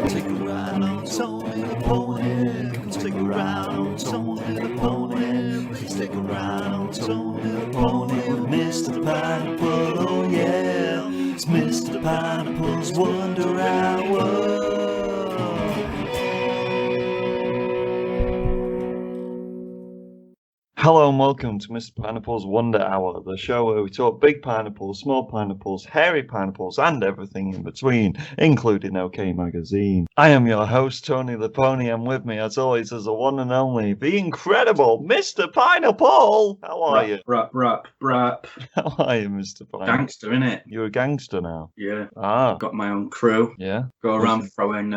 Take a ride on Tony the Pony. Take a ride on Tony the Pony. Please take a ride on Tony the Pony with Mr. Pineapple. Oh yeah, it's Mr. Pineapple's Wonder Hour. Hello and welcome to Mr. Pineapple's Wonder Hour, the show where we talk big pineapples, small pineapples, hairy pineapples, and everything in between, including OK Magazine. I am your host, Tony the Pony, and with me, as always, is the one and only, the incredible Mr. Pineapple! How are you? Rap. How are you, Mr. Pineapple? Gangster, innit? You're a gangster now? Yeah. Ah. Got my own crew. Yeah? Go around throwing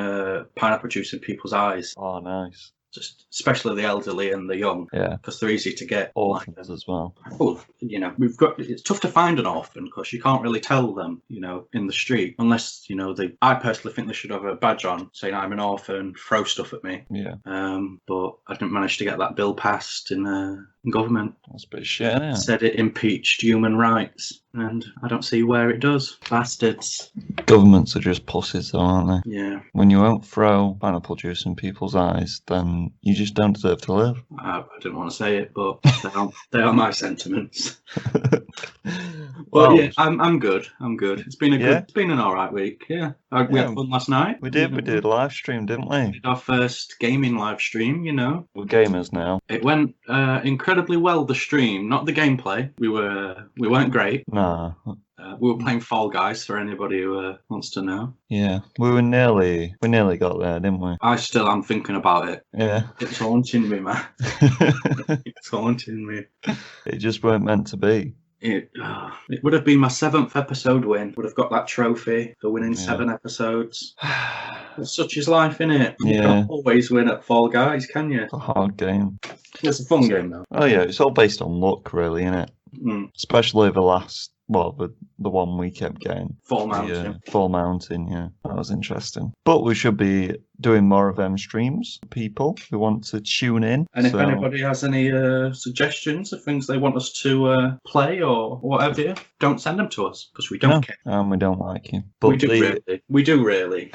pineapple juice in people's eyes. Oh, nice. Just especially the elderly and the young. Yeah. Because they're easy to get. Orphans as well. Well, it's tough to find an orphan because you can't really tell them, in the street unless, I personally think they should have a badge on saying I'm an orphan, throw stuff at me. Yeah. But I didn't manage to get that bill passed in government. That's a bit shit, isn't it? Said it impeached human rights, and I don't see where it does. Bastards. Governments are just pussies, though, aren't they? Yeah. When you won't throw pineapple juice in people's eyes, then you just don't deserve to live. I didn't want to say it, but they are my sentiments. Well, yeah, I'm good. It's been it's been an all right week. Yeah, we had fun last night. We did a live stream, didn't we? We did our first gaming live stream. We're gamers now. It went incredibly well. The stream, not the gameplay. We weren't great. Nah. We were playing Fall Guys for anybody who wants to know. Yeah, we nearly got there, didn't we? I still am thinking about it. Yeah. It's haunting me, man. It's haunting me. It just weren't meant to be. It would have been my 7th episode win. Would have got that trophy for winning 7 episodes. Such is life, innit? Yeah. You can't always win at Fall Guys, can you? It's a hard game. It's a fun game, though. Oh yeah, it's all based on luck, really, isn't it? Mm. Especially the last, the one we kept getting. Fall Mountain. Fall Mountain, yeah. That was interesting. But we should be doing more of them streams, people who want to tune in. And if anybody has any suggestions of things they want us to play or whatever, don't send them to us, because we don't care. And we don't like you. But We do really.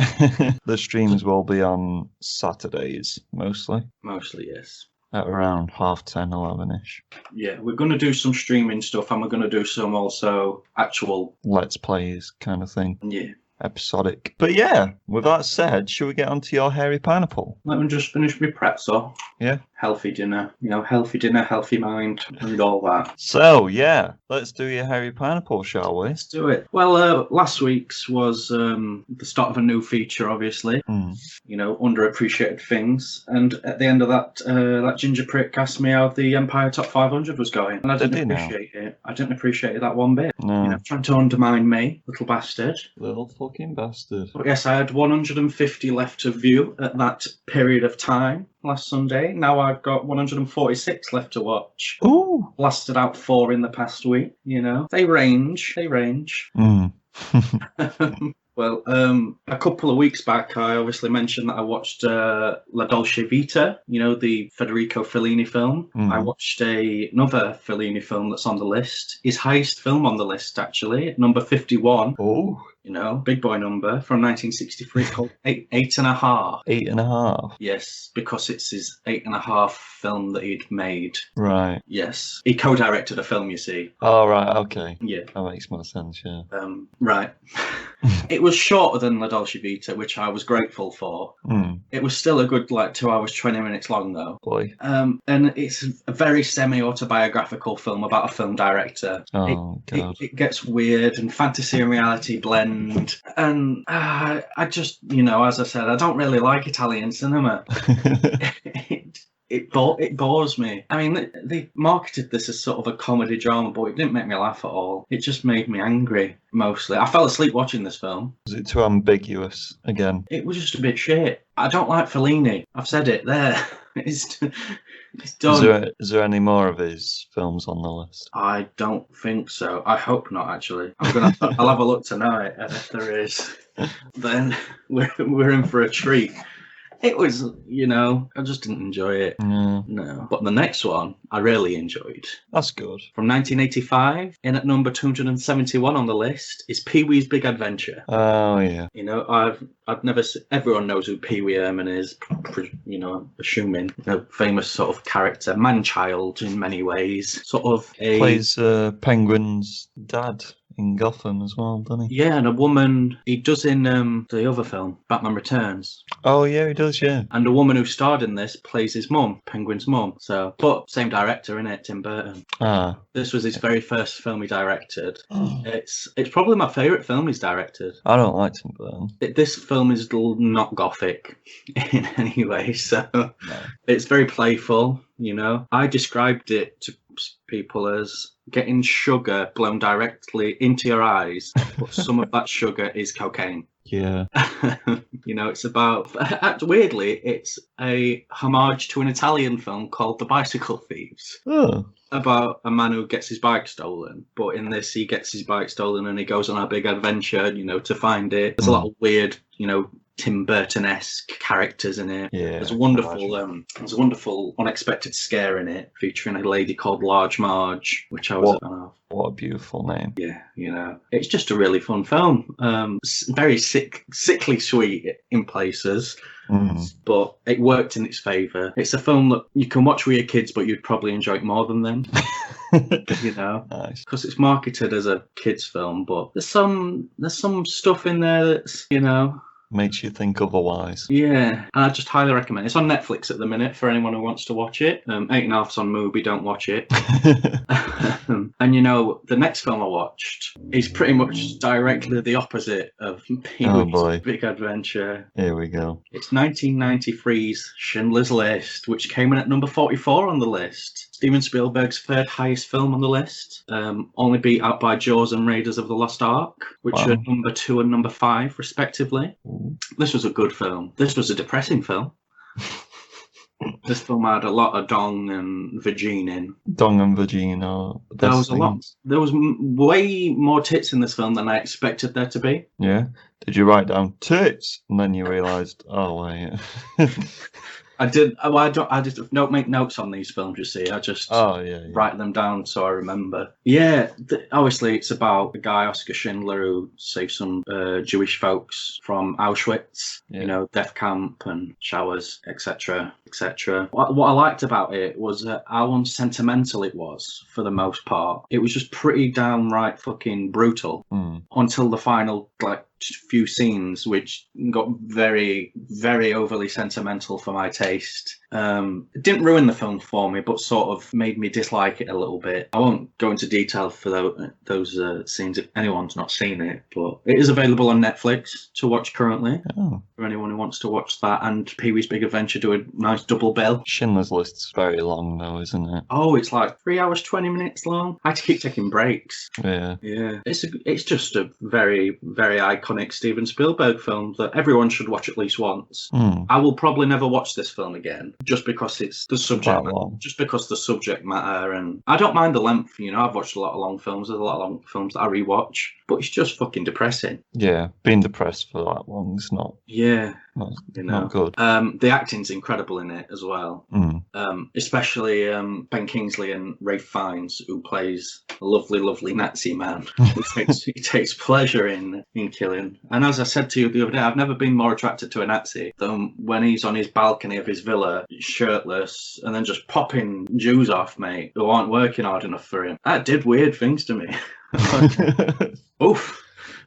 The streams will be on Saturdays, mostly. Mostly, yes. At around 10:30, 11ish. Yeah, we're going to do some streaming stuff, and we're going to do some also actual Let's Plays kind of thing. Yeah. Episodic. But yeah, with that said, should we get onto your hairy pineapple? Let me just finish my pretzel. Yeah. Healthy dinner. Healthy dinner, healthy mind, and all that. So, yeah, let's do your hairy pineapple, shall we? Let's do it. Well, last week's was the start of a new feature, obviously. Underappreciated things. And at the end of that ginger prick asked me how the Empire Top 500 was going. And I didn't appreciate it. I didn't appreciate it that one bit. No. Trying to undermine me, little bastard. Little fucking bastard. But yes, I had 150 left to view at that period of time last Sunday. Now I've got 146 left to watch. Ooh. Lasted out 4 in the past week, They range. Mm. Well, a couple of weeks back, I obviously mentioned that I watched La Dolce Vita, the Federico Fellini film. Mm. I watched another Fellini film that's on the list. His highest film on the list, actually, at number 51. Oh. Big boy number from 1963 called Eight and a Half. 8.5. Yes, because it's his 8.5 film that he'd made. Right. Yes. He co-directed a film, you see. Oh, right, okay. Yeah. That makes more sense, yeah. Right. It was shorter than La Dolce Vita, which I was grateful for. Mm. It was still a good, 2 hours, 20 minutes long, though. Boy. And it's a very semi-autobiographical film about a film director. Oh, God. It gets weird, and fantasy and reality blend. And I just, as I said, I don't really like Italian cinema. It bores me. I mean, they marketed this as sort of a comedy drama, but it didn't make me laugh at all. It just made me angry, mostly. I fell asleep watching this film. Was it too ambiguous again? It was just a bit shit. I don't like Fellini. I've said it there. It's done. Is there any more of his films on the list? I don't think so. I hope not, actually. I'll have a look tonight, and if there is, then we're in for a treat. It was, I just didn't enjoy it. No. But the next one I really enjoyed. That's good. From 1985, in at number 271 on the list, is Pee-wee's Big Adventure. Oh, yeah. I've never everyone knows who Pee-wee Herman is, assuming a famous sort of character, man-child in many ways, sort of a... Plays Penguin's dad in Gotham as well, doesn't he? Yeah, and a woman he does in the other film, Batman Returns. Oh, yeah, he does, yeah. And the woman who starred in this plays his mum, Penguin's mum. So, but same director, innit, Tim Burton. Ah. This was his very first film he directed. It's probably my favourite film he's directed. I don't like Tim Burton. This film is not gothic in any way, so it's very playful, I described it to people as getting sugar blown directly into your eyes, but some of that sugar is cocaine. Yeah. It's about, weirdly, it's a homage to an Italian film called The Bicycle Thieves. Oh. About a man who gets his bike stolen, but in this he gets his bike stolen and he goes on a big adventure, to find it. There's a lot of weird, Tim Burton-esque characters in it. Yeah. There's a wonderful unexpected scare in it, featuring a lady called Large Marge, which I was a fan of. What a beautiful name. Yeah, it's just a really fun film. Very sickly sweet in places. But it worked in its favour. It's a film that you can watch with your kids, but you'd probably enjoy it more than them. Nice. Because it's marketed as a kids film, but there's some stuff in there that's Makes you think otherwise. Yeah, and I just highly recommend it. It's on Netflix at the minute for anyone who wants to watch it. 8.5's on Mubi, don't watch it. And the next film I watched is pretty much directly the opposite of Pee-wee's Big Adventure. Here we go. It's 1993's Schindler's List, which came in at number 44 on the list. Steven Spielberg's third highest film on the list, only beat out by Jaws and Raiders of the Lost Ark, which are number 2 and number 5, respectively. This was a good film. This was a depressing film. This film had a lot of dong and vagine in. Dong and vagine are the best things. There was way more tits in this film than I expected there to be. Yeah? Did you write down tits? And then you realised, oh, wait. I did. I just don't make notes on these films. You see, I just write them down so I remember. Yeah, obviously it's about a guy, Oscar Schindler, who saved some Jewish folks from Auschwitz. Death camp and showers, etc., etc. What I liked about it was how unsentimental it was for the most part. It was just pretty downright fucking brutal until the final few scenes, which got very, very overly sentimental for my taste. It didn't ruin the film for me, but sort of made me dislike it a little bit. I won't go into detail for those scenes if anyone's not seen it, but it is available on Netflix to watch currently for anyone who wants to watch that. And Pee-wee's Big Adventure do a nice double bill. Schindler's List's very long though, isn't it? Oh, it's like 3 hours 20 minutes long. I had to keep taking breaks. Yeah. It's just a very, very iconic Steven Spielberg film that everyone should watch at least once. I will probably never watch this film again, just because it's the subject matter, and I don't mind the length. I've watched a lot of long films. There's a lot of long films that I rewatch, but it's just fucking depressing. Yeah, being depressed for that long is not. Yeah. Not good. The acting's incredible in it as well. Especially Ben Kingsley and Ralph Fiennes, who plays a lovely, lovely Nazi man. He takes pleasure in killing. And as I said to you the other day, I've never been more attracted to a Nazi than when he's on his balcony of his villa, shirtless, and then just popping Jews off, mate, who aren't working hard enough for him. That did weird things to me. Oof.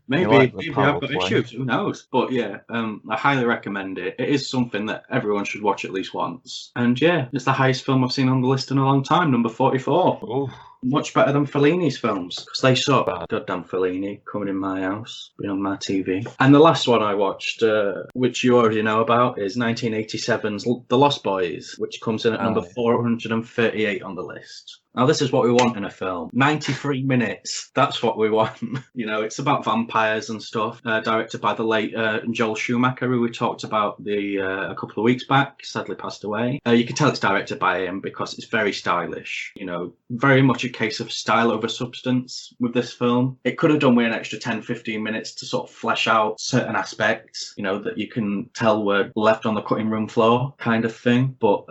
Maybe I've got issues, who knows? But yeah, I highly recommend it. It is something that everyone should watch at least once. And yeah, it's the highest film I've seen on the list in a long time, number 44. Oof. Much better than Fellini's films, because they suck. Goddamn Fellini, coming in my house, being on my TV. And the last one I watched, which you already know about, is 1987's The Lost Boys, which comes in at number 438 on the list. Now, this is what we want in a film. 93 minutes. That's what we want. It's about vampires and stuff. Directed by the late Joel Schumacher, who we talked about a couple of weeks back. Sadly passed away. You can tell it's directed by him because it's very stylish. Very much a case of style over substance with this film. It could have done with an extra 10-15 minutes to sort of flesh out certain aspects, that you can tell were left on the cutting room floor kind of thing. But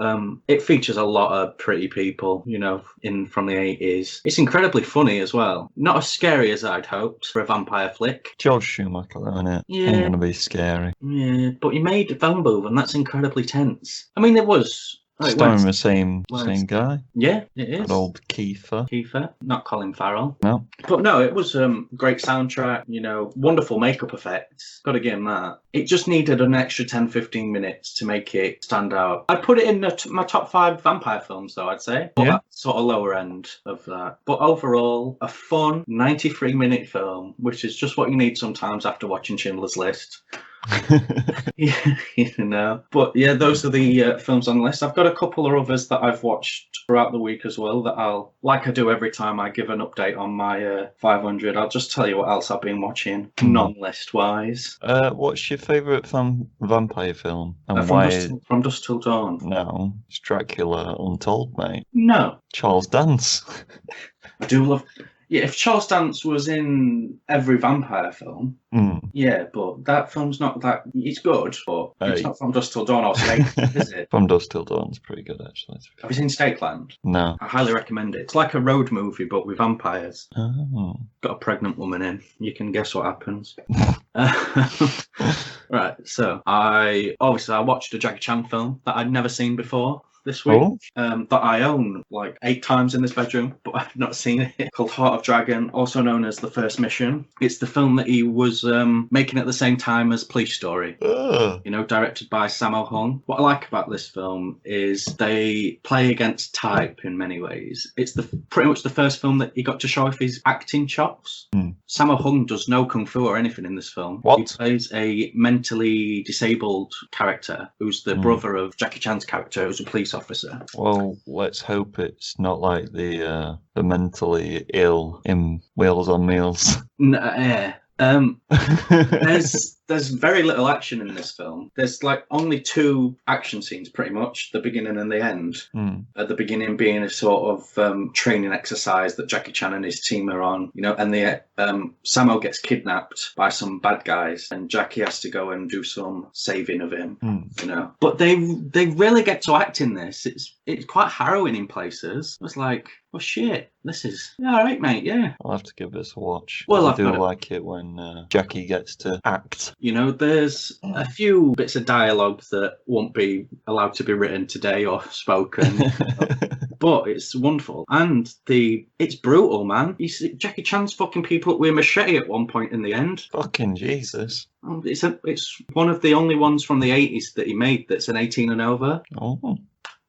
it features a lot of pretty people, from the 80s. It's incredibly funny as well. Not as scary as I'd hoped for a vampire flick. Joel Schumacher, though, isn't it? Yeah. Ain't gonna be scary. Yeah, but he made a film move, and that's incredibly tense. I mean, it was... Starring the same guy. Yeah, it is. Good old Kiefer. Not Colin Farrell. No. But no, it was great soundtrack, wonderful makeup effects. Got to give him that. It just needed an extra 10-15 minutes to make it stand out. I'd put it in my top 5 vampire films, though, I'd say. But that's sort of lower end of that. But overall, a fun 93-minute film, which is just what you need sometimes after watching Schindler's List. But yeah, those are the films on the list. I've got a couple of others that I've watched throughout the week as well that I'll, like I do every time I give an update on my 500, I'll just tell you what else I've been watching non-list wise. What's your favourite vampire film? And why? From Dusk Till Dawn. No, it's Dracula Untold, mate. No. Charles Dance. I do love... Yeah, if Charles Dance was in every vampire film, yeah, but that film's not that... It's good, but it's not From Dusk Till Dawn or Stakeland, is it? From Dusk Till Dawn's pretty good, actually. Have you seen Stakeland? No. I highly recommend it. It's like a road movie, but with vampires. Oh. Got a pregnant woman in. You can guess what happens. Right, so I watched a Jackie Chan film that I'd never seen before this week, that I own like 8 times in this bedroom, but I've not seen it, called Heart of Dragon, also known as The First Mission. It's the film that he was making at the same time as Police Story, directed by Sammo Hung. What I like about this film is they play against type in many ways. It's pretty much the first film that he got to show off his acting chops. Sammo Hung does no kung fu or anything in this film. What? He plays a mentally disabled character who's the brother of Jackie Chan's character, who's a police officer. Well, let's hope it's not like the mentally ill in Wheels on Meals. There's very little action in this film. There's like only 2 action scenes, pretty much, the beginning and the end. At the beginning being a sort of training exercise that Jackie Chan and his team are on, and the Sammo gets kidnapped by some bad guys, and Jackie has to go and do some saving of him, But they really get to act in this. It's quite harrowing in places. It's like, oh shit, this is all right, mate. Yeah, I'll have to give this a watch. Well, I do like it when Jackie gets to act. There's a few bits of dialogue that won't be allowed to be written today or spoken, but it's wonderful. And it's brutal, man. You see Jackie Chan's fucking people up with a machete at one point in the end. Fucking Jesus. It's one of the only ones from the 80s that he made that's an 18 and over. Oh.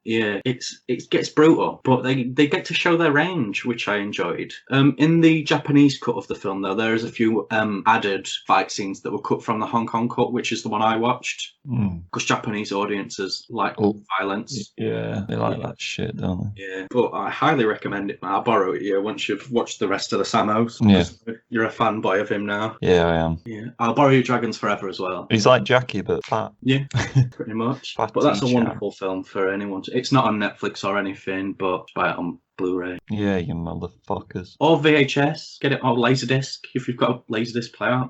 Yeah, it gets brutal, but they get to show their range, which I enjoyed. In the Japanese cut of the film, though, there is a few added fight scenes that were cut from the Hong Kong cut, which is the one I watched. Because Japanese audiences like violence. Yeah, they like that shit, don't they? Yeah, but I highly recommend it, man. I'll borrow it here once you've watched the rest of the Sammos. Yeah. You're a fanboy of him now. Yeah, I am. Yeah, I'll borrow you Dragons Forever as well. He's like Jackie, but fat. Yeah, pretty much. But that's a wonderful film for anyone to... It's not on Netflix or anything, but buy it on Blu-ray. Yeah, you motherfuckers. Or VHS. Get it on Laserdisc if you've got a Laserdisc player,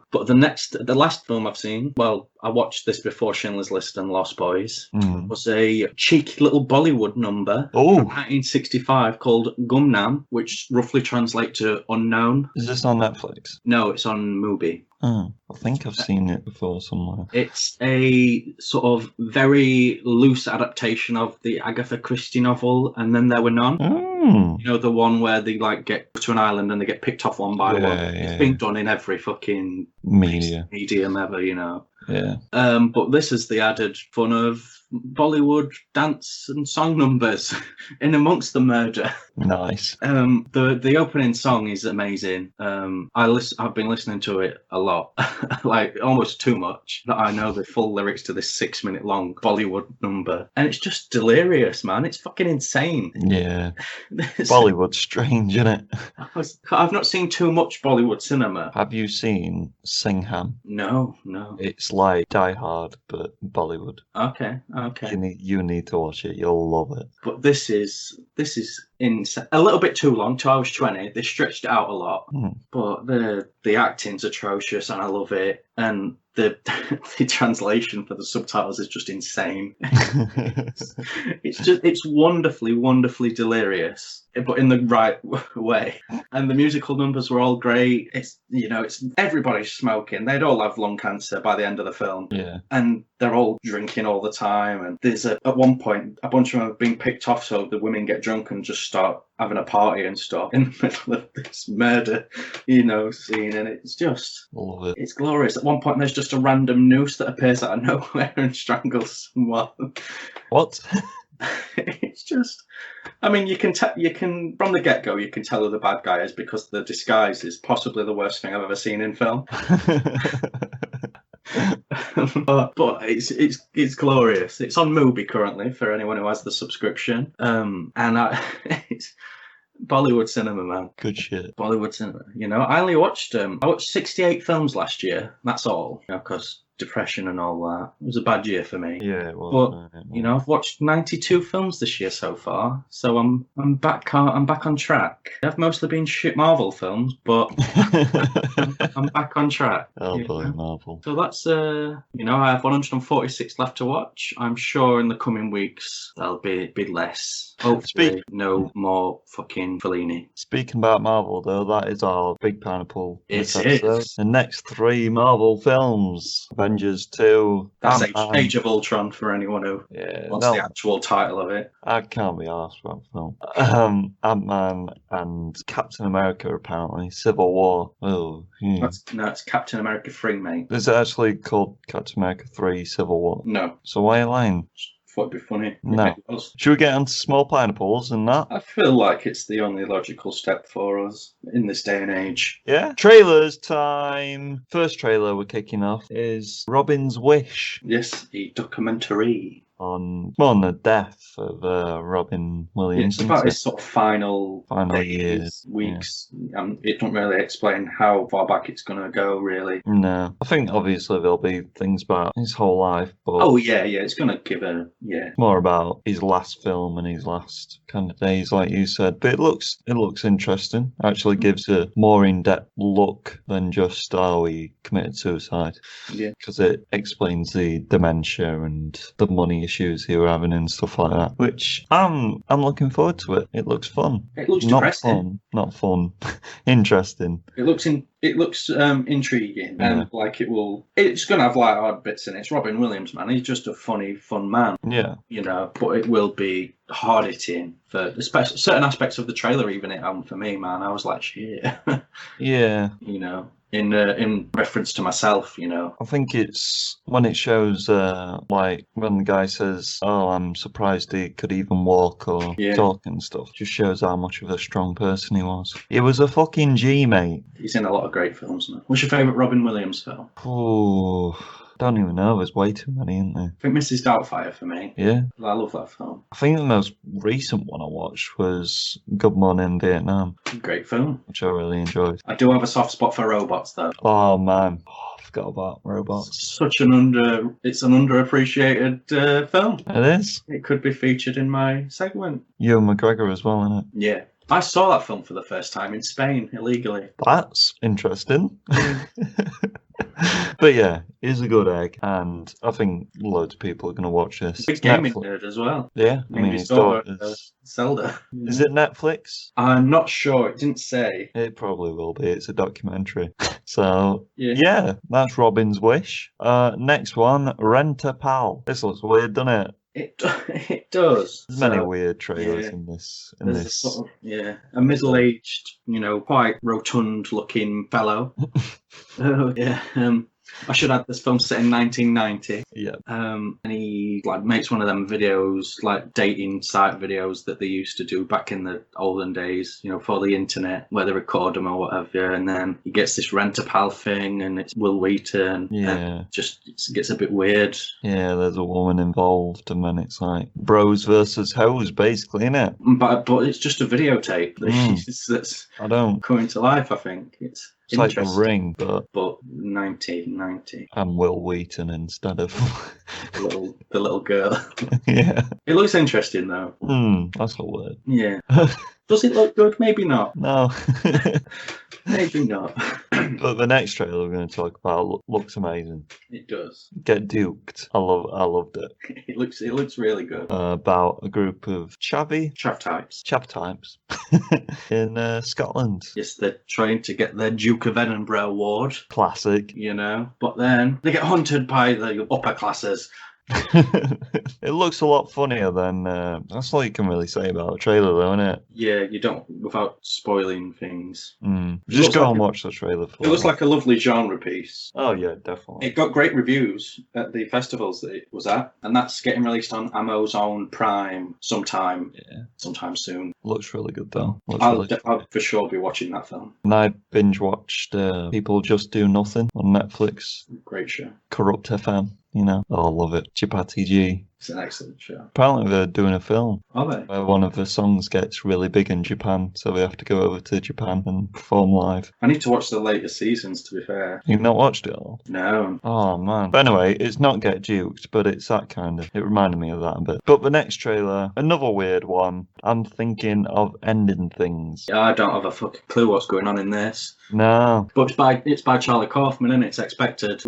But the last film I've seen, well, I watched this before Schindler's List and Lost Boys, was a cheeky little Bollywood number from 1965 called Gumnam, which roughly translates to unknown. Is this on Netflix? No, it's on Mubi. Oh, I think I've seen it before somewhere. It's a sort of very loose adaptation of the Agatha Christie novel, And Then There Were None. The one where they get to an island and they get picked off one by one. It's been done in every fucking medium ever, Yeah. But this is the added fun of Bollywood dance and song numbers in amongst the murder. Nice. The opening song is amazing. I've been listening to it a lot, like almost too much, that I know the full lyrics to this 6-minute long Bollywood number, and it's just delirious, man. It's fucking insane. Yeah. Bollywood's strange, isn't it? I've not seen too much Bollywood cinema. Have you seen Singham? No. It's like Die Hard, but Bollywood. Okay. You need to watch it. You'll love it. But this is insane. A little bit too long. 2 hours 20. They stretched it out a lot, but the acting's atrocious, and I love it. And the translation for the subtitles is just insane. It's wonderfully delirious, but in the right way. And the musical numbers were all great. It's everybody's smoking. They'd all have lung cancer by the end of the film. Yeah. And they're all drinking all the time. And there's at one point a bunch of them have been picked off, so the women get drunk and just start having a party and stuff in the middle of this murder, scene. And it's just, love it. It's glorious. At one point, there's just a random noose that appears out of nowhere and strangles someone. What? It's just, I mean, you can from the get-go, you can tell who the bad guy is, because the disguise is possibly the worst thing I've ever seen in film. But it's glorious. It's on Mubi currently for anyone who has the subscription. It's Bollywood cinema, man. Good shit. Bollywood cinema. I only watched 68 films last year. That's all. Because depression and all that. It was a bad year for me. Yeah, it was. But I've watched 92 films this year so far, so I'm back on track. I've mostly been shit Marvel films, but I'm back on track. Oh boy, Marvel. So that's I have 146 left to watch. I'm sure in the coming weeks there'll be less. Hopefully, no more fucking Fellini. Speaking about Marvel, though, that is our big pineapple. It is. The next 3 Marvel films: Avengers 2. That's Age of Ultron for anyone who wants the actual title of it. I can't be arsed for that film. Ant-Man and Captain America, apparently. Civil War. Oh, It's Captain America 3, mate. Is it actually called Captain America 3 Civil War? No. So why are you lying? Thought it'd be funny. No. Should we get onto small pineapples and that? I feel like it's the only logical step for us in this day and age. Yeah. Trailers time. First trailer we're kicking off is Robin's Wish. Yes, a documentary on the death of Robin Williams. It's about his sort of final years, weeks. Yeah. It don't really explain how far back it's going to go, really. No. I think obviously there'll be things about his whole life, but... Oh, yeah, it's going to give more about his last film and his last kind of days, like you said. But it looks interesting. Actually gives a more in-depth look than just, he committed suicide. Yeah. Because it explains the dementia and the money issues he were having and stuff like that, which I'm looking forward to it. It looks fun. It looks depressing. Not fun. Interesting. It looks intriguing, and like it's going to have light-hearted bits in it. It's Robin Williams, man. He's just a funny, fun man. Yeah. But it will be hard-hitting for certain aspects of the trailer. Even it for me, man. I was like, shit. Yeah. In reference to myself, I think it's when it shows, like when the guy says, "Oh, I'm surprised he could even walk or talk and stuff." Just shows how much of a strong person he was. He was a fucking G, mate. He's in a lot of great films now. What's your favourite Robin Williams film? Oh, don't even know. There's way too many, isn't there? I think Mrs. Doubtfire for me. Yeah. I love that film. I think the most recent one I watched was Good Morning Vietnam. Great film. Which I really enjoyed. I do have a soft spot for robots, though. Oh, man. I forgot about robots. It's an underappreciated film. It is. It could be featured in my segment. Ewan McGregor as well, isn't it? Yeah. I saw that film for the first time in Spain, illegally. That's interesting. But yeah, it's a good egg, and I think loads of people are going to watch this. Big gaming nerd as well. Yeah, I mean, his daughter's... Zelda. Is it Netflix? I'm not sure. It didn't say. It probably will be. It's a documentary. So, yeah, that's Robin's Wish. Next one, Rent a Pal. This looks weird, doesn't it? It does. There's many weird trailers in this. Sort of, a middle-aged, quite rotund-looking fellow. Oh yeah. I should add this film set in 1990. Yeah. And he like makes one of them videos, like dating site videos that they used to do back in the olden days, you know, for the internet, where they record them or whatever. And then he gets this rent-a-pal thing, and it's Will Wheaton. Yeah. And just it gets a bit weird. Yeah, there's a woman involved, and then it's like bros versus hoes, basically, isn't it? But it's just a videotape that's I don't. coming to life. I think it's like The interesting. Ring, but 1990. I'm Will Wheaton instead of. The little girl. Yeah. It looks interesting though. That's a word. Yeah. Does it look good? Maybe not. No. Maybe not. But the next trailer we're going to talk about looks amazing. It does. Get Duked. I loved it. It looks really good. About a group of chav types in Scotland. Yes, they're trying to get their Duke of Edinburgh award, Classic. you know, but then they get hunted by the upper classes. It looks a lot funnier than that's all you can really say about a trailer, though, isn't it? Yeah, you don't, without spoiling things. Just go and watch the trailer. It looks like a lovely genre piece. Oh yeah, definitely. It got great reviews at the festivals that it was at, and that's getting released on Amazon Prime sometime soon. Looks really good though. I'll for sure be watching that film. And I binge watched People Just Do Nothing on Netflix. Great show. Corrupt FM. You know, I love it. Chapati G. It's an excellent show. Apparently they're doing a film Are they? where one of the songs gets really big in Japan, so they have to go over to Japan and perform live. I need to watch the later seasons, to be fair. You've not watched it all? No. Oh man. But anyway, it's not Get Duked, but it's that kind of. It reminded me of that a bit. But the next trailer, another weird one. I'm thinking of Ending Things. I don't have a fucking clue what's going on in this. No. But it's by Charlie Kaufman, and it's expected.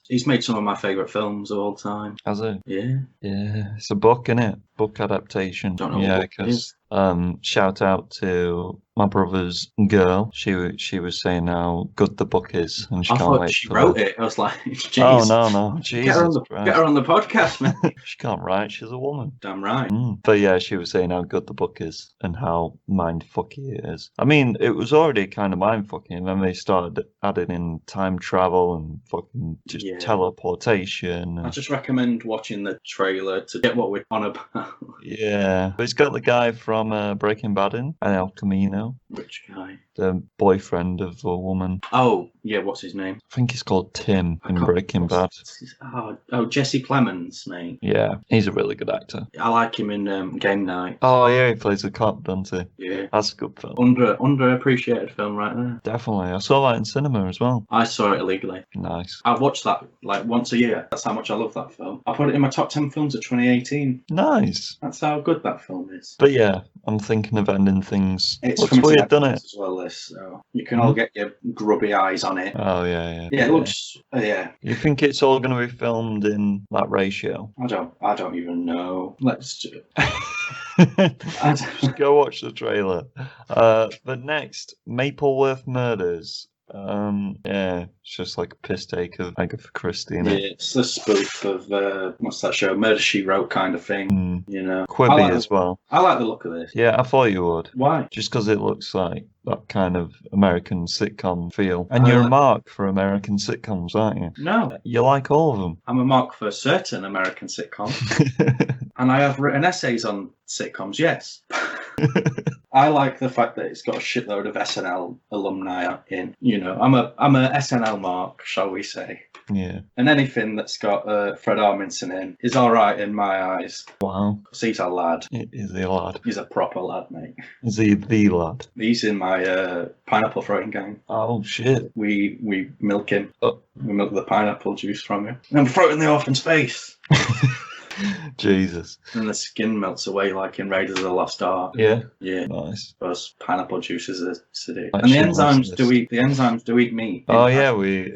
He's made some of my favourite films of all time. Has it? Yeah. Yeah. It's a book, innit? Book adaptation. Don't know yeah, what it is. because shout out to my brother's girl. She was saying how good the book is, and she I can't thought wait she for wrote the... it. I was like, jeez. Oh no, Jesus Get her on the podcast, man. She can't write. She's a woman. Damn right. But yeah, she was saying how good the book is and how mindfucky it is. I mean, it was already kind of mindfucky, and then they started adding in time travel and fucking just teleportation. I And... just recommend watching the trailer to get what we're on about. Yeah, but it's got the guy from Breaking Bad in, El Camino, Which guy? the boyfriend of the woman. Oh, yeah, what's his name? I think he's called Tim in Breaking Bad. Oh, Jesse Plemons, mate. Yeah, he's a really good actor. I like him in Game Night. Oh yeah, he plays a cop, doesn't he? Yeah. That's a good film. Underappreciated film right there. Definitely. I saw that in cinema as well. I saw it illegally. Nice. I watch that like once a year. That's how much I love that film. I put it in my top 10 films of 2018. Nice. That's how good that film is. But yeah, I'm thinking of Ending Things. It's Looks coming to weird, doesn't Netflix it? as well, this, so you can all get your grubby eyes on it. Oh yeah. Yeah, it looks. Yeah, You think it's all going to be filmed in that ratio? I don't even know. Let's do it. Just go watch the trailer. But next, Mapleworth Murders. Yeah, it's just like a piss take of Agatha Christie, Yeah, innit? it's the spoof of what's that show? Murder She Wrote kind of thing. You know, Quibi as well. I like the look of this. Yeah, I thought you would. Why? Just because it looks like that kind of American sitcom feel. And you're a mark for American sitcoms, aren't you? No, You like all of them. I'm a mark for certain American sitcoms, and I have written essays on sitcoms. Yes. I like the fact that it's got a shitload of SNL alumni in. You know, I'm a SNL mark, shall we say? Yeah. And anything that's got Fred Armisen in is all right in my eyes. Wow. 'Cause he's a lad. Is he a lad? He's a proper lad, mate. Is he the lad? He's in my pineapple throwing gang. Oh shit. We milk him. Oh. We milk the pineapple juice from him. And throw it in the orphan's face. Jesus. And the skin melts away like in Raiders of the Lost Ark. Yeah. Yeah. Nice. Because pineapple juice is acidic. I And the should enzymes listen to do eat meat. Oh yeah, we.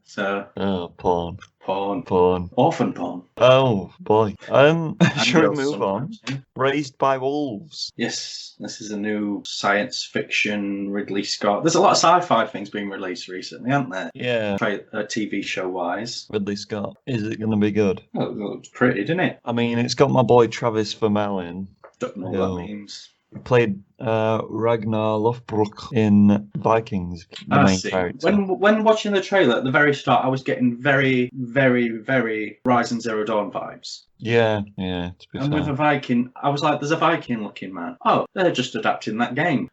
So Oh, porn. porn. Orphan porn. Oh boy. Shall we real move on? sometimes, yeah. Raised by Wolves. Yes, this is a new science fiction Ridley Scott. There's a lot of sci-fi things being released recently, aren't there? Yeah. TV show wise. Ridley Scott. Is it going to be good? Oh, it looks pretty, didn't it? I mean, it's got my boy Travis Fimmel in. Don't know what Yeah. that means. Played Ragnar Lothbrok in Vikings, the I main see. character. When watching the trailer at the very start, I was getting very, very, very Horizon Zero Dawn vibes. Yeah, to be And with a fair. Viking, I was like, "There's a Viking-looking man. Oh, they're just adapting that game."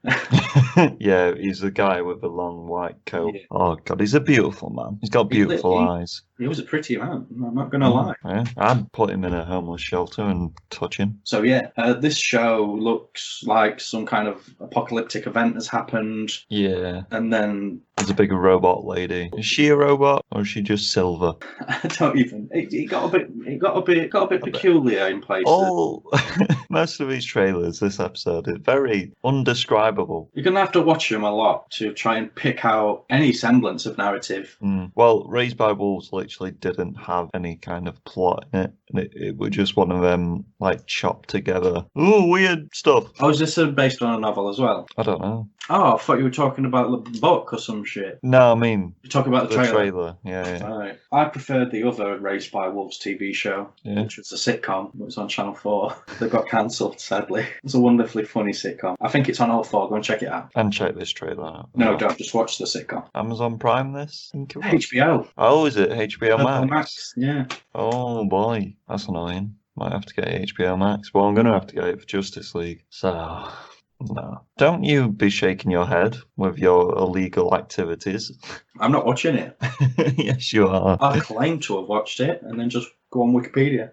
Yeah, he's the guy with the long white coat. Yeah. Oh god, he's a beautiful man. He's got beautiful eyes. He was a pretty man. I'm not gonna lie. Yeah, I'd put him in a homeless shelter and touch him. So yeah, this show looks like some kind of apocalyptic event has happened, Yeah, and then there's a big robot lady. Is she a robot or is she just silver? I don't even. It got a bit peculiar in places. All most of these trailers this episode is very undescribable. You're gonna have to watch them a lot to try and pick out any semblance of narrative. Well, Raised by Wolves literally didn't have any kind of plot in it. And it was just one of them, like, chopped together. Ooh, weird stuff. Oh, is this based on a novel as well? I don't know. Oh, I thought you were talking about the book or some shit. No, I mean, You're talking about the trailer. Yeah. Right. I preferred the other Raised by Wolves TV show, Yeah. which was a sitcom. It was on Channel 4. They got cancelled, sadly. It was a wonderfully funny sitcom. I think it's on all 4. Go and check it out. And check this trailer out. No, don't. Just watch the sitcom. Amazon Prime this? I think it was. HBO. Oh, is it HBO Oh, Max? Yeah. Oh boy, that's annoying. Might have to get HBO Max. Well, I'm going to have to get it for Justice League. So, no. Don't you be shaking your head with your illegal activities. I'm not watching it. Yes, you are. I claim to have watched it and then just go on Wikipedia.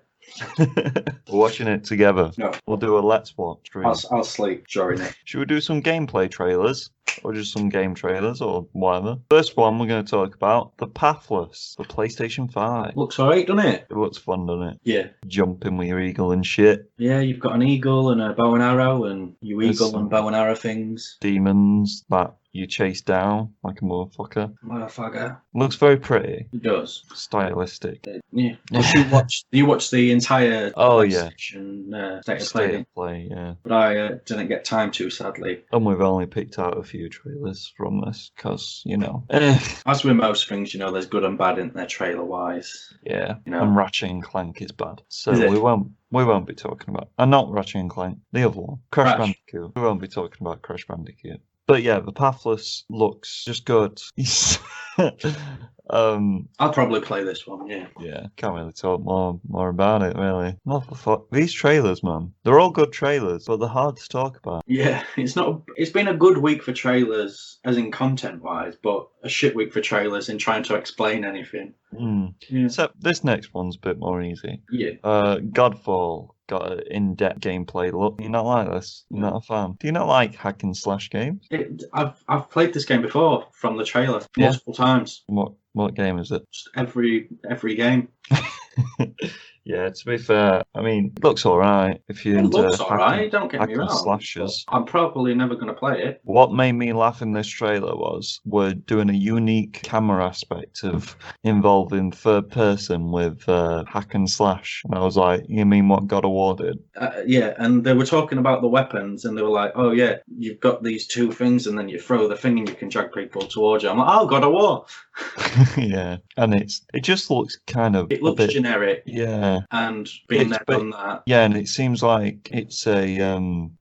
We're watching it together. No. We'll do a Let's Watch stream. I'll sleep during it. Should we do some gameplay trailers? Or just some game trailers or whatever? First one we're going to talk about, The Pathless, the PlayStation 5. Looks alright, doesn't it? It looks fun, doesn't it? Yeah. Jumping with your eagle and shit. Yeah, you've got an eagle and a bow and arrow, and you eagle and bow and arrow things. Demons that you chase down like a motherfucker. Motherfucker. Looks very pretty. It does. Stylistic. Yeah. You watched the entire Oh, yeah. PlayStation, State of State Play, of play, yeah. but I didn't get time to, sadly. And we've only picked out a few trailers from this because, As with most things, there's good and bad in there trailer-wise. yeah. You know. And Ratchet and Clank is bad. So Is it? we won't be talking about, and not Ratchet and Clank, the other one, Crash Crash. Bandicoot. We won't be talking about Crash Bandicoot. But yeah, The Pathless looks just good. I'll probably play this one, yeah. Yeah, can't really talk more about it, really. These trailers, man, they're all good trailers, but they're hard to talk about. Yeah, it's been a good week for trailers, as in content-wise, but a shit week for trailers in trying to explain anything. Yeah. Except this next one's a bit more easy. Yeah. Godfall got an in-depth gameplay look. You not like this? You're not a fan? Do you not like hack and slash games? I've played this game before from the trailer multiple times. What game is it? Just every game. Yeah, to be fair, I mean, it looks alright if you're It into looks alright, don't get me hack and wrong. slashes. I'm probably never going to play it. What made me laugh in this trailer was we're doing a unique camera aspect of involving third person with hack and slash. And I was like, you mean what God awarded? Yeah, and they were talking about the weapons, and they were like, oh yeah, you've got these two things, and then you throw the thing and you can drag people towards you. I'm like, oh, God of War. Yeah, and it just looks kind of It looks a bit, generic. yeah. And being there, done that. Yeah, and it seems like it's a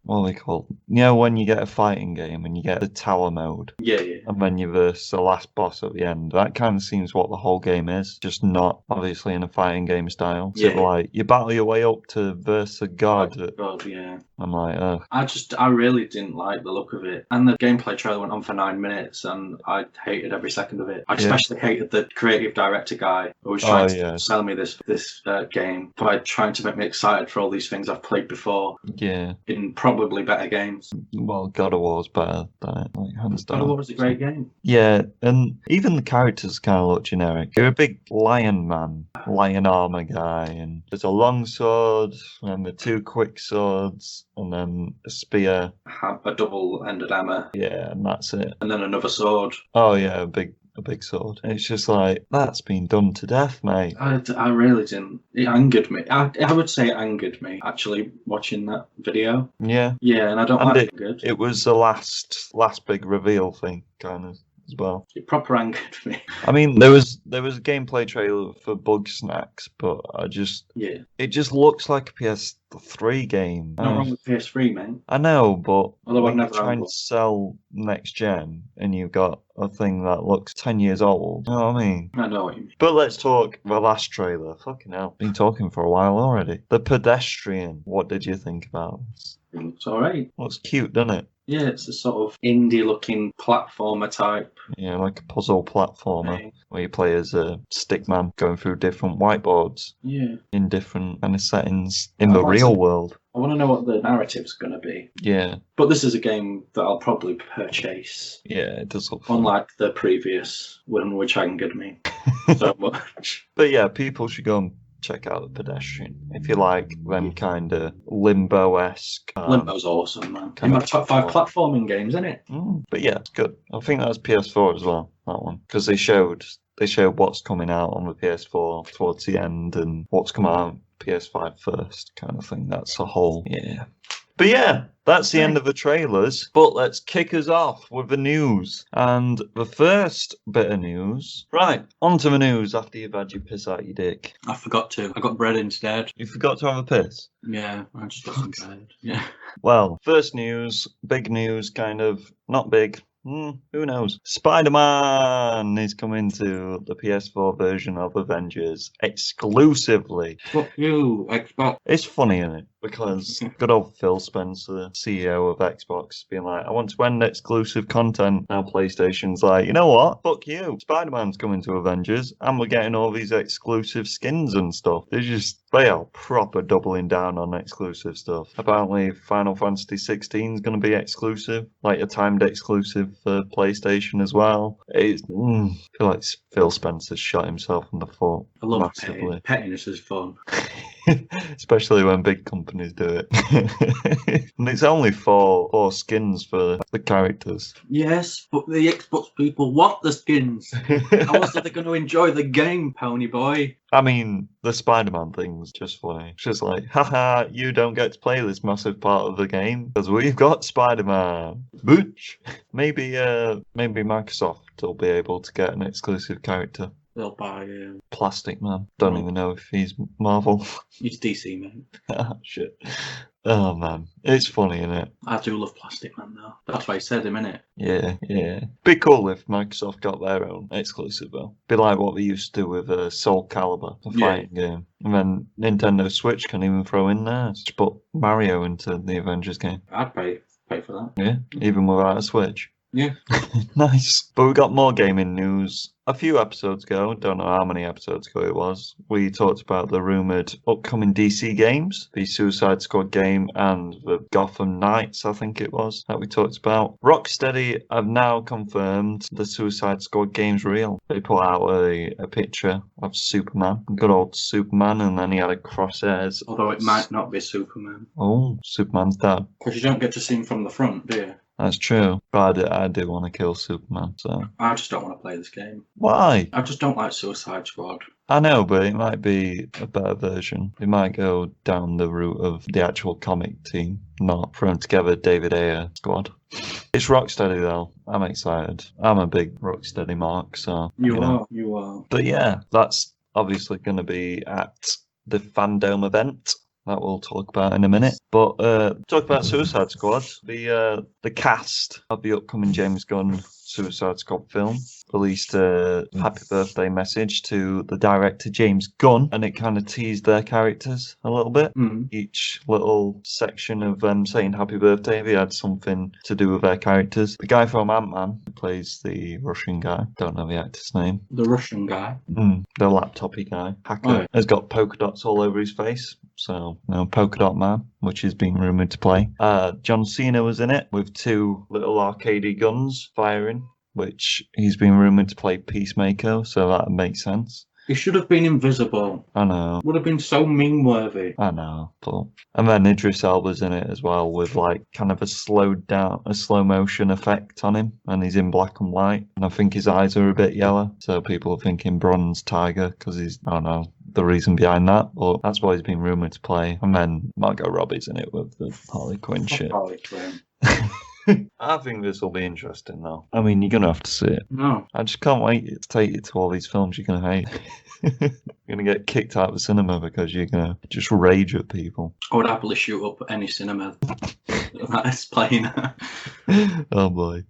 what are they called? When you get a fighting game and you get the tower mode, Yeah. and then you verse the last boss at the end. That kind of seems what the whole game is, just not obviously in a fighting game style. So Yeah. like you battle your way up to verse a god. God, yeah. I'm like, ugh. I really didn't like the look of it. And the gameplay trailer went on for 9 minutes, and I hated every second of it. I especially hated the creative director guy who was trying to sell me this game by trying to make me excited for all these things I've played before Yeah. in probably better games. Well, God of War's better than it, like hands down. God of War was a great game. Yeah, and even the characters kind of look generic. You're a big lion man, lion armor guy, and there's a long sword, and the two quick swords, and then a spear. A double-ended hammer, Yeah, and that's it. and then another sword. Oh yeah, a big sword. And it's just like, that's been done to death, mate. I really didn't. It angered me. I would say it angered me, actually, watching that video. Yeah. Yeah, and I don't And like it good. It was the last big reveal thing, kind of. as well. It proper angered me. I mean, there was a gameplay trailer for Bug Snacks, but Yeah. it just looks like a PS3 game. Not wrong with PS3, mate. I know, but Although I've when you're never had trying to one. sell next gen and you've got a thing that looks 10 years old, you know what I mean? I know what you mean. But let's talk the last trailer. Fucking hell. Been talking for a while already. The Pedestrian. What did you think about this? It looks alright. Looks cute, doesn't it? Yeah, it's a sort of indie-looking platformer type. Yeah, like a puzzle platformer Thing. where you play as a stickman going through different whiteboards Yeah. in different kind of settings in I the want real to- world. I want to know what the narrative's going to be. Yeah, But this is a game that I'll probably purchase. yeah, it does look fun. Unlike the previous one, which angered me so much. But yeah, people should go and check out The Pedestrian if you like them kind of limbo-esque. Limbo's awesome, man. kind In of my top 5 platforming games, isn't it? But yeah, it's good. I think that was PS4 as well, that one, because they showed what's coming out on the PS4 towards the end and what's coming out on PS5 first, kind of thing. That's the whole, yeah. But yeah, that's the end of the trailers. But let's kick us off with the news. And the first bit of news. Right, on to the news after you've had your piss out your dick. I forgot to. I got bread instead. You forgot to have a piss? Yeah, I just got some bread. Yeah. Well, first news, big news, kind of, not big. Who knows? Spider-Man is coming to the PS4 version of Avengers exclusively. Fuck you, Xbox. It's funny, isn't it? Because good old Phil Spencer, CEO of Xbox, being like, I want to end exclusive content. Now PlayStation's like, you know what? Fuck you. Spider-Man's coming to Avengers, and we're getting all these exclusive skins and stuff. They are proper doubling down on exclusive stuff. Apparently, Final Fantasy 16 is going to be exclusive, like a timed exclusive for PlayStation as well. I feel like Phil Spencer's shot himself in the foot I love massively. pettiness is fun. Especially when big companies do it. And it's only four skins for the characters. Yes, but the Xbox people want the skins. How else are they going to enjoy the game, pony boy? I mean, the Spider-Man thing's just funny. It's just like, haha, you don't get to play this massive part of the game because we've got Spider-Man. Butch. Maybe Microsoft will be able to get an exclusive character. They'll buy Plastic Man. Don't even know if he's Marvel. It's DC, man. Shit. Oh man, it's funny, isn't it? I do love Plastic Man though. That's why I said him, innit? Yeah. Be cool if Microsoft got their own exclusive though. Be like what they used to do with Soul Calibur, the fighting game. And then Nintendo Switch can even throw in there. Just put Mario into the Avengers game. I'd pay for that. Yeah, even without a Switch. Yeah. Nice. But we got more gaming news. A few episodes ago, don't know how many episodes ago it was, we talked about the rumoured upcoming DC games, the Suicide Squad game and the Gotham Knights, I think it was, that we talked about. Rocksteady have now confirmed the Suicide Squad game's real. They put out a picture of Superman, good old Superman, and then he had a crosshairs. Although it might not be Superman. Oh, Superman's dead. Because you don't get to see him from the front, do you? That's true, but I do want to kill Superman, so... I just don't want to play this game. Why? I just don't like Suicide Squad. I know, but it might be a better version. It might go down the route of the actual comic team, not thrown together David Ayer squad. It's Rocksteady though. I'm excited. I'm a big Rocksteady mark, so... You know. are. But yeah, that's obviously going to be at the Fandom event. That we'll talk about in a minute. But talk about Suicide Squad. The cast of the upcoming James Gunn Suicide Squad film released a happy birthday message to the director James Gunn, and it kind of teased their characters a little bit. Each little section of them saying happy birthday, they had something to do with their characters. The guy from Ant-Man who plays the Russian guy, don't know the actor's name. The Russian guy? The laptopy guy, hacker, has got polka dots all over his face. So, Polka Dot Man, which is being rumoured to play. John Cena was in it with two little arcadey guns firing, which he's been rumoured to play Peacemaker, so that makes sense. He should have been invisible. I know. Would have been so meme-worthy. I know, but... And then Idris Elba's in it as well with, like, kind of a slow motion effect on him, and he's in black and white, and I think his eyes are a bit yellow, so people are thinking Bronze Tiger, because he's, I don't know, the reason behind that, but that's why he's been rumoured to play. And then Margot Robbie's in it with the Harley Quinn shit. Harley Quinn. I think this will be interesting, though. I mean, you're going to have to see it. No. I just can't wait to take you to all these films you're going to hate. You're going to get kicked out of the cinema because you're going to just rage at people. I would happily shoot up any cinema that's playing. Oh boy.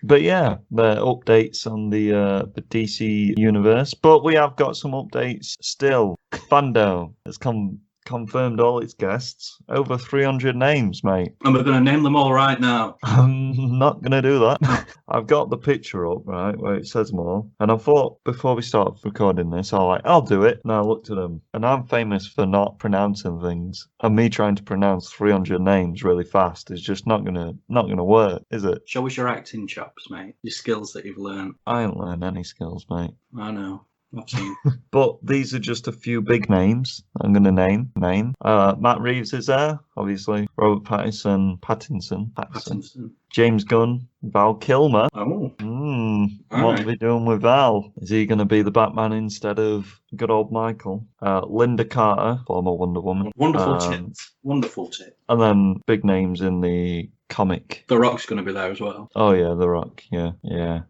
But yeah, the updates on the DC universe. But we have got some updates still. Fando has confirmed all its guests. Over 300 names, mate. And we're going to name them all right now. I'm not going to do that. I've got the picture up, right, where it says them all. And I thought before we start recording this, I'll do it. And I looked at them. And I'm famous for not pronouncing things. And me trying to pronounce 300 names really fast is just not gonna work, is it? Show us your acting chops, mate. Your skills that you've learned. I ain't learned any skills, mate. I know. I've seen. But these are just a few big names I'm going to name. Matt Reeves is there, obviously. Robert Pattinson. James Gunn. Val Kilmer. Oh. What are we doing with Val? Is he going to be the Batman instead of good old Michael? Linda Carter, former Wonder Woman. Wonderful tip. Wonderful tip. And then big names in the comic. The Rock's going to be there as well. Oh yeah, The Rock. Yeah.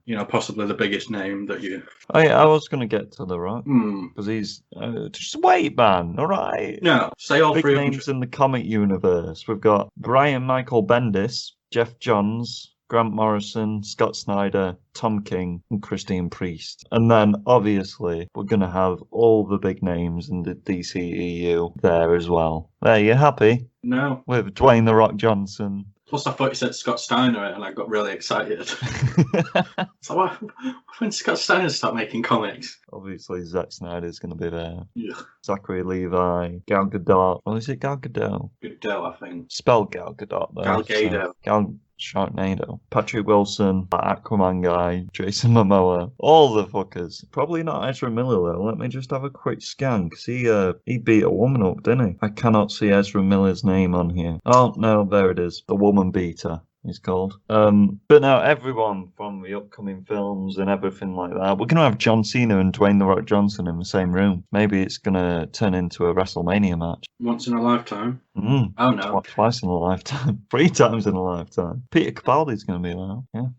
You know, possibly the biggest name that you. Oh yeah, I was going to get to The Rock Hmm. because he's just wait, man. All right. No, say all Big 300. names in the comic universe. We've got Brian Michael Bendis, Jeff Johns, Grant Morrison, Scott Snyder, Tom King, and Christine Priest. And then, obviously, we're going to have all the big names in the DCEU there as well. There, you happy? No. With Dwayne "The Rock" Johnson. Plus, I thought you said Scott Steiner, and I got really excited. So, when Scott Steiner start making comics? Obviously, Zack Snyder's going to be there. Yeah. Zachary Levi, Gal Gadot. Oh, is it Gal Gadot? Good dough, I think. Spell Gal Gadot, though. Gal Gadot. Gal Sharknado. Patrick Wilson, that Aquaman guy, Jason Momoa, all the fuckers. Probably not Ezra Miller though. Let me just have a quick scan, because he beat a woman up, didn't he? I cannot see Ezra Miller's name on here. Oh, no, there it is. The Woman Beater. He's called. But now everyone from the upcoming films and everything like that, we're going to have John Cena and Dwayne "The Rock" Johnson in the same room. Maybe it's going to turn into a WrestleMania match. Once in a lifetime. Mm. Oh no. Twice in a lifetime. 3 times in a lifetime. Peter Capaldi's going to be there. Yeah.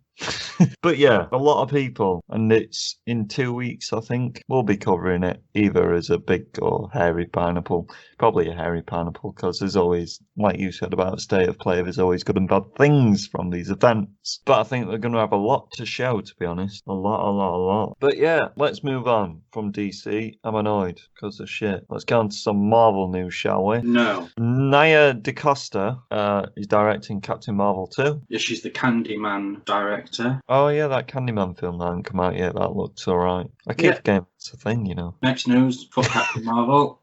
But yeah, a lot of people, and it's in 2 weeks, I think. We'll be covering it either as a big or hairy pineapple. Probably a hairy pineapple, because there's always, like you said about State of Play, there's always good and bad things from these events. But I think they're going to have a lot to show, to be honest. A lot. But yeah, let's move on from DC. I'm annoyed because of shit. Let's go on to some Marvel news, shall we? No. Nia DaCosta is directing Captain Marvel 2. Yeah, she's the Candyman director. Oh yeah, that Candyman film that hasn't come out yet. That looks alright. I keep forgetting it's a thing, you know. Next news for Captain Marvel.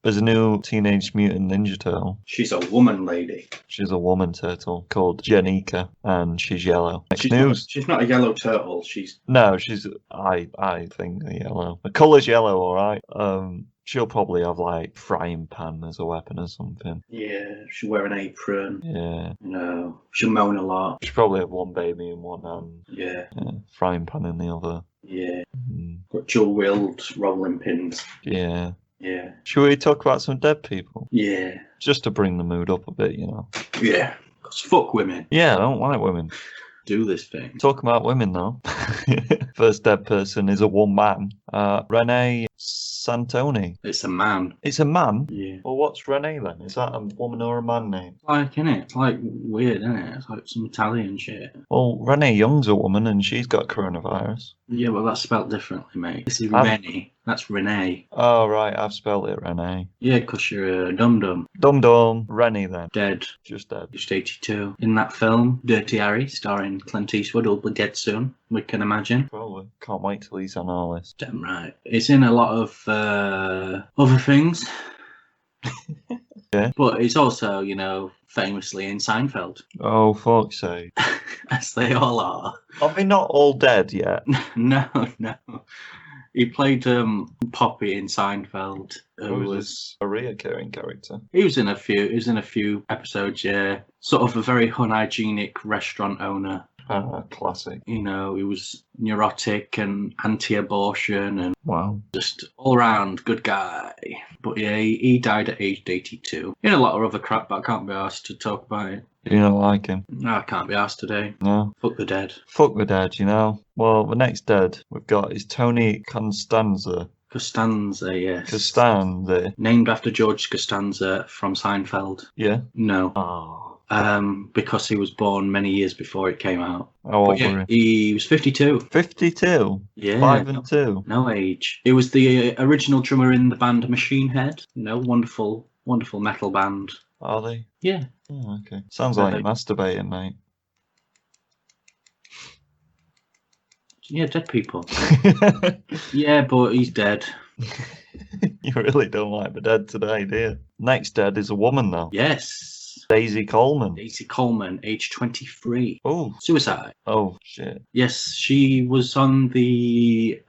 There's a new Teenage Mutant Ninja Turtle. She's a woman lady. She's a woman turtle called Janika, and she's yellow. Next news. She's not a yellow turtle. No, she's I think a yellow. The colour's yellow, alright. She'll probably have like frying pan as a weapon or something. Yeah, she'll wear an apron. Yeah. You know, she'll moan a lot. She'll probably have one baby in one hand. Yeah. Frying pan in the other. Yeah. Got dual-wheeled rolling pins. Yeah. Yeah. Should we talk about some dead people? Yeah. Just to bring the mood up a bit, you know. Yeah. 'Cause fuck women. Yeah, I don't like women. Do this thing. Talk about women, though. First dead person is a woman. Renee Santoni. It's a man. It's a man? Yeah. Well, what's Renee then? Is that a woman or a man name? Like, innit? It's like weird, innit? It's like some Italian shit. Well, Renee Young's a woman and she's got coronavirus. Yeah, well, that's spelled differently, mate. This is Rennie. That's Renee. Oh, right. I've spelled it Renee. Yeah, 'cause you're a dum-dum. Dum-dum. Rennie then. Dead. Just dead. Just 82. In that film, Dirty Harry, starring Clint Eastwood, will be dead soon, we can imagine. Probably. Can't wait till he's on our list. Damn right. It's in a lot of other things. Yeah. But it's also, you know, famously in Seinfeld. Oh, fuck's sake. As they all are. Are they not all dead yet? No. He played Poppy in Seinfeld. Who was a reoccurring character? He was in a few episodes, yeah. Sort of a very unhygienic restaurant owner. Classic. You know, he was neurotic and anti-abortion and Wow. just all-round good guy. But yeah, he died at age 82. He had a lot of other crap, but I can't be asked to talk about it. You don't like him? No, I can't be asked today. No? Fuck the dead. Fuck the dead, you know? Well, the next dead we've got is Tony Costanza. Costanza, yes. Costanza. Named after George Costanza from Seinfeld. Yeah? No. Oh. Because he was born many years before it came out. How old But yeah, were you? he was 52. 52? Yeah. 5 and 2? No age. He was the original drummer in the band Machine Head. You know, wonderful, wonderful metal band. Are they? Yeah. Oh, okay. Sounds like you're masturbating, mate. Yeah, dead people. Yeah, but he's dead. You really don't like the dead today, do you? Next dead is a woman, though. Yes. Daisy Coleman. Daisy Coleman, age 23. Oh. Suicide. Oh, shit. Yes, she was on the.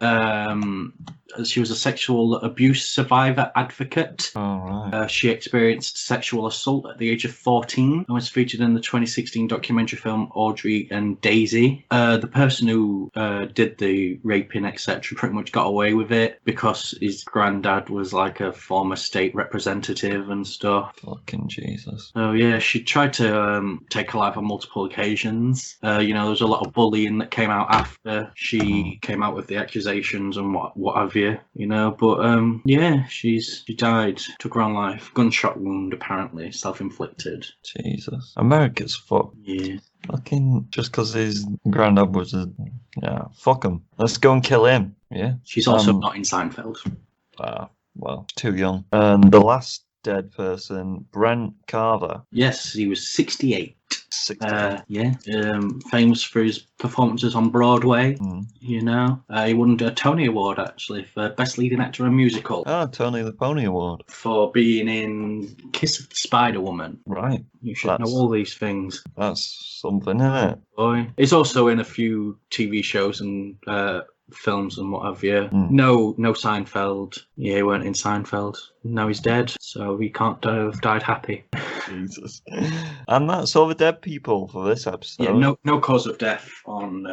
She was a sexual abuse survivor advocate. Oh, right. She experienced sexual assault at the age of 14 and was featured in the 2016 documentary film Audrey and Daisy. The person who did the raping, etc., pretty much got away with it because his granddad was like a former state representative and stuff. Fucking Jesus. So yeah, she tried to take her life on multiple occasions. You know, there was a lot of bullying that came out after she came out with the accusations and what have you. You know, but yeah, she died, took her own life, gunshot wound apparently, self-inflicted. Jesus. America's fucked. Yeah. Fucking just because his granddad was a. Yeah, fuck him. Let's go and kill him. Yeah. She's also not in Seinfeld. Well, too young. And the last dead person, Brent Carver. Yes, he was 68. 60. Yeah, famous for his performances on Broadway. You know, he won a Tony Award actually for Best Leading Actor in a Musical. Oh, Tony the Pony Award. For being in Kiss of the Spider Woman. Right. You should know all these things. That's something, isn't it? Boy, he's also in a few TV shows and films and what have you. No Seinfeld. Yeah, he weren't in Seinfeld. Now he's dead, so he can't have died happy. Jesus. And that's all the dead people for this episode. Yeah, no cause of death on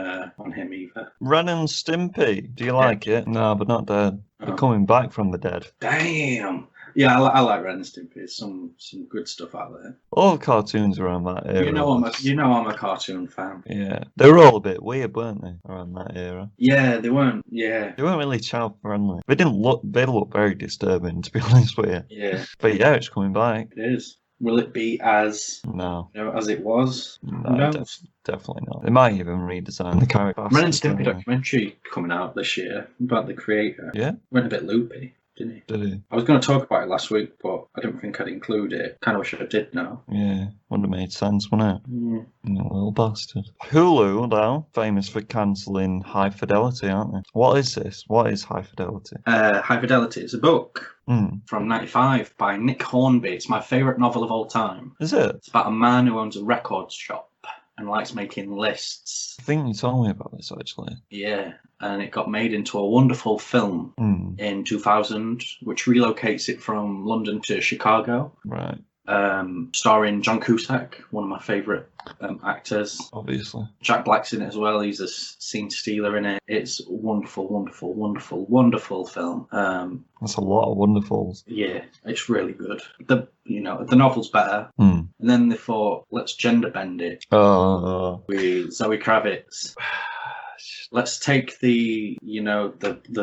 him either. Ren and Stimpy. Do you like it? No, but not dead. They're coming back from the dead. Damn. Yeah, I like Ren and Stimpy. There's some good stuff out there. All the cartoons around that era. You know I'm a cartoon fan. Yeah, they were all a bit weird, weren't they, around that era? Yeah, they weren't. Yeah, they weren't really child friendly. They look very disturbing, to be honest with you. Yeah, but yeah, it's coming back. It is. Will it be as as it was? No, definitely not. They might even redesign the character. Ren and Stimpy documentary coming out this year about the creator. Yeah, went a bit loopy. Didn't he? Did he? I was going to talk about it last week, but I didn't think I'd include it. Kind of wish I did now. Yeah, wouldn't have made sense, wouldn't it? Yeah. You little bastard. Hulu, though, famous for cancelling High Fidelity, aren't they? What is this? What is High Fidelity? High Fidelity is a book from '95 by Nick Hornby. It's my favourite novel of all time. Is it? It's about a man who owns a record shop and likes making lists. I think you told me about this, actually. Yeah, and it got made into a wonderful film in 2000, which relocates it from London to Chicago. Right. Starring John Cusack, one of my favourite actors. Obviously. Jack Black's in it as well. He's a scene stealer in it. It's a wonderful, wonderful, wonderful, wonderful film. That's a lot of wonderfuls. Yeah, it's really good. The novel's better. And then they thought, let's gender bend it with Zoe Kravitz. Let's take the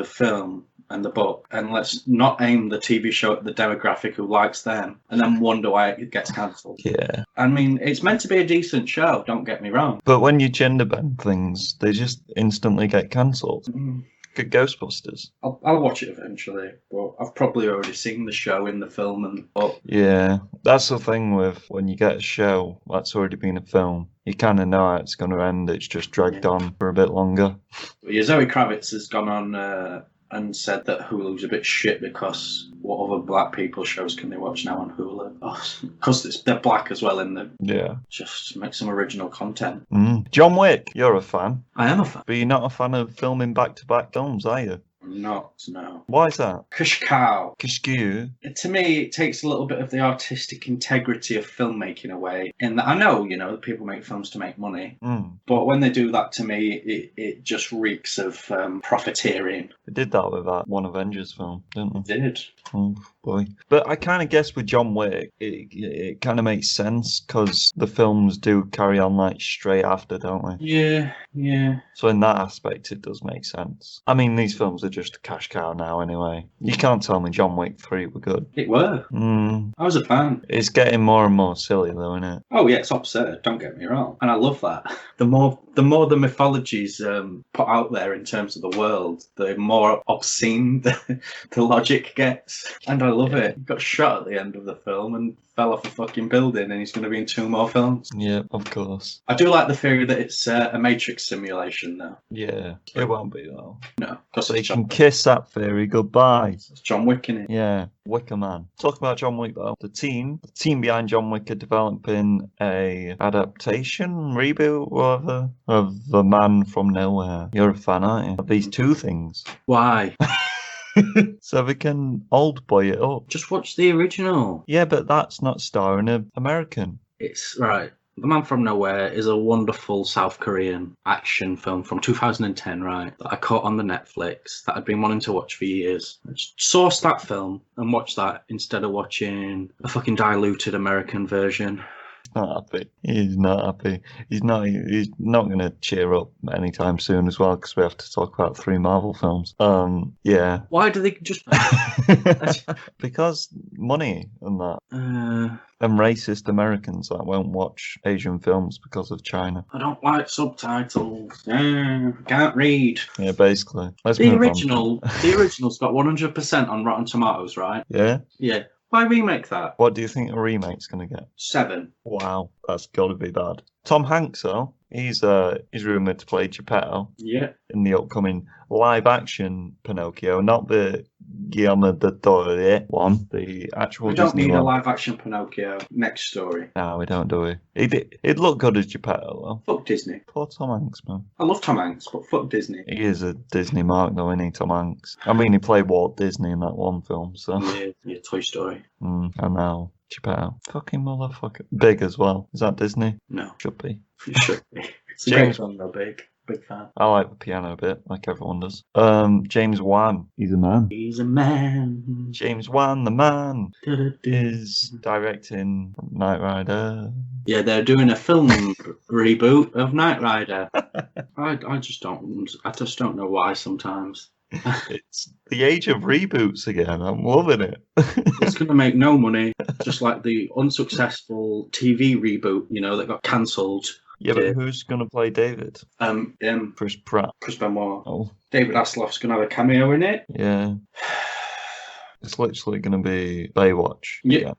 film and the book, and let's not aim the TV show at the demographic who likes them, and then wonder why it gets cancelled. Yeah. I mean, it's meant to be a decent show, don't get me wrong. But when you gender bend things, they just instantly get cancelled. Good Ghostbusters. I'll watch it eventually, but I've probably already seen the show in the film and the book. Yeah, that's the thing with when you get a show that's already been a film. You kind of know how it's going to end. It's just dragged on for a bit longer. Yeah, Zoe Kravitz has gone on and said that Hulu's a bit shit because what other black people shows can they watch now on Hulu? Because they're black as well in them. Yeah. Just make some original content. John Wick, you're a fan. I am a fan. But you're not a fan of filming back-to-back films, are you? Not, no. Why is that? Kishkow. Kishkew. To me, it takes a little bit of the artistic integrity of filmmaking away. In that I know, people make films to make money. But when they do that to me, it just reeks of profiteering. They did that with that one Avengers film, didn't they? They did. boy. But I kind of guess with John Wick, it kind of makes sense because the films do carry on like straight after, don't they? Yeah. So in that aspect, it does make sense. I mean, these films are just a cash cow now anyway. You can't tell me John Wick 3 were good. It were. I was a fan. It's getting more and more silly though, isn't it? Oh yeah, it's absurd. Don't get me wrong, and I love that. The more the mythologies put out there in terms of the world, the more obscene the logic gets, and I love it. He got shot at the end of the film and fell off a fucking building, and he's going to be in 2 more films. Yeah, of course. I do like the theory that it's a Matrix simulation, though. Yeah, it won't be though. No, because So you can kiss that theory goodbye. it's John Wick in it. Yeah, Wicker Man. Talk about John Wick though. The team behind John Wick are developing a adaptation, reboot, whatever, of The Man from Nowhere. You're a fan, aren't you? Of these 2 things. Why? So we can old boy it up. Just watch the original. Yeah, but that's not starring an American. It's right. The Man from Nowhere is a wonderful South Korean action film from 2010, right? That I caught on the Netflix that I'd been wanting to watch for years. I just sourced that film and watched that instead of watching a fucking diluted American version. Not happy. He's not happy. He's not going to cheer up anytime soon as well because we have to talk about 3 Marvel films. Yeah. Why do they just... Because money and that. And racist Americans that won't watch Asian films because of China. I don't like subtitles. Can't read. Yeah, basically. Let's The move original's got 100% on Rotten Tomatoes, right? on. Yeah? Yeah. Why remake that? What do you think a remake's going to get? 7. Wow, that's got to be bad. Tom Hanks, though, he's rumoured to play Geppetto Yeah. in the upcoming live-action Pinocchio, not the Guillermo del Toro one, the actual We don't Disney need one. a live-action Pinocchio. Next story. No, we don't, do we? It'd look good as Geppetto, though. Fuck Disney. Poor Tom Hanks, man. I love Tom Hanks, but fuck Disney. He is a Disney mark, though, isn't he, Tom Hanks? I mean, he played Walt Disney in that one film, so... Yeah, Toy Story. And now, Geppetto. Fucking motherfucker. Big as well. Is that Disney? No. Should be. It should be. It's a James- great film, though, big fan. I like the piano bit, like everyone does. James Wan, he's a man. He's a man. James Wan, the man, Du-du-du. is directing Knight Rider. Yeah, they're doing a film reboot of Knight Rider. I just don't know why sometimes. It's the age of reboots again. I'm loving it. It's going to make no money, just like the unsuccessful TV reboot, that got cancelled. Yeah, but who's going to play David? Chris Pratt. Chris Benoit. Oh, David Hasselhoff's going to have a cameo in it. yeah. It's literally going to be Baywatch. Yeah.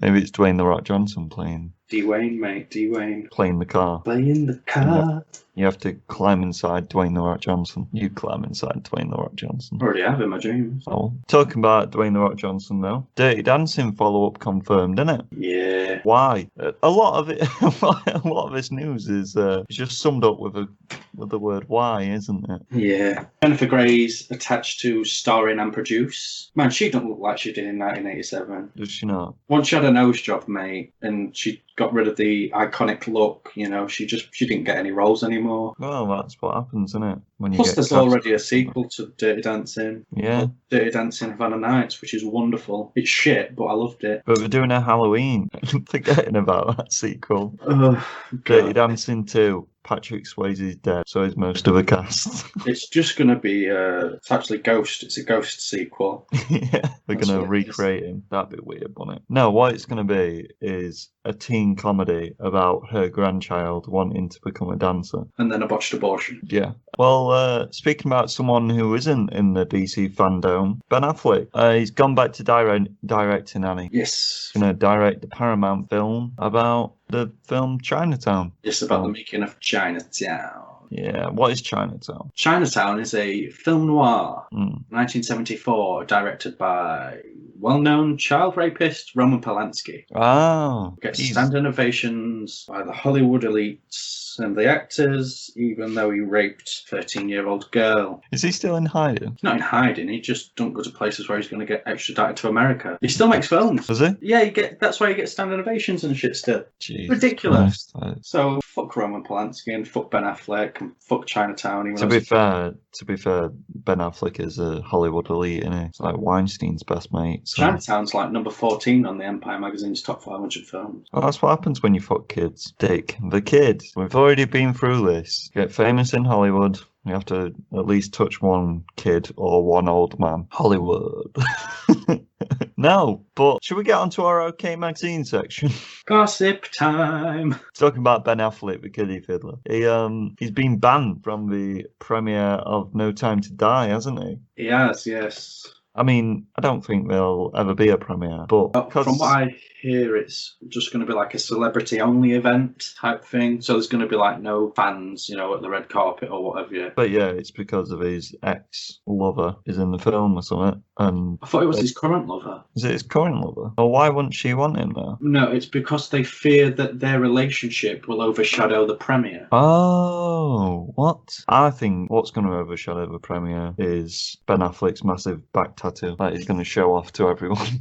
Maybe it's Dwayne The Rock Johnson playing Dwayne, mate. Dwayne. playing the car. Playing the car. You have to climb inside Dwayne The Rock Johnson. You climb inside Dwayne The Rock Johnson. Already have in my dreams. Oh, talking about Dwayne The Rock Johnson though, Dirty Dancing follow-up confirmed, isn't it? Yeah. Why? A lot of it, a lot of this news is just summed up with the word "why," isn't it? Yeah. Jennifer Grey's attached to starring and produce. Man, she don't look like she did in 1987. Does she not? Once she had a nose job, mate, and she got rid of the iconic look, she didn't get any roles anymore. Well, that's what happens, isn't it? When you Plus, get there's cast. already a sequel to Dirty Dancing. Yeah, Dirty Dancing Havana Nights, which is wonderful. It's shit, but I loved it. but we're doing a Halloween. Forgetting about that sequel. Oh, Dirty God. Dancing 2. Patrick Swayze's dead, so is most of the cast. It's just going to be, it's actually Ghost. It's a Ghost sequel. Yeah, we're That's going to what it is. recreate him. That'd be weird, wouldn't it? No, what it's going to be is a teen comedy about her grandchild wanting to become a dancer. And then a botched abortion. Yeah. Well, speaking about someone who isn't in the DC fandom, Ben Affleck, he's gone back to directing Annie. Yes. He's going to direct the Paramount film about the film Chinatown. It's about the making of Chinatown. Yeah, what is Chinatown? Chinatown is a film noir, Mm. 1974, directed by well-known child rapist Roman Polanski Oh, gets he's- standing ovations by the Hollywood elites and the actors, even though he raped a 13-year-old girl. is he still in hiding? He's not in hiding. He just don't go to places where he's going to get extradited to America. He still makes films. Does he? Yeah, that's why he gets standing ovations and shit still. Jesus Ridiculous. Christ, that is- So fuck Roman Polanski and fuck Ben Affleck and fuck Chinatown. Even To though be fair, Ben Affleck is a Hollywood elite, isn't he? It's like Weinstein's best mate. So. Chinatown's like number 14 on the Empire magazine's top 500 films. Well, that's what happens when you fuck kids. Dick, the kids. We've already been through this. Get famous in Hollywood. You have to at least touch one kid or one old man. Hollywood. No, but should we get onto our OK magazine section? Gossip time. Talking about Ben Affleck, the kiddie fiddler. He's been banned from the premiere of No Time to Die, hasn't he? He has, yes. I mean, I don't think there'll ever be a premiere, but From what I hear, it's just going to be like a celebrity-only event type thing. So there's going to be like no fans, you know, at the red carpet or whatever. Yeah. But yeah, it's because of his ex-lover is in the film or something. And I thought it was his current lover. is it his current lover? Well, why wouldn't she want him there? No, it's because they fear that their relationship will overshadow the premiere. Oh, what? I think what's going to overshadow the premiere is Ben Affleck's massive back tattoo that he's going to show off to everyone.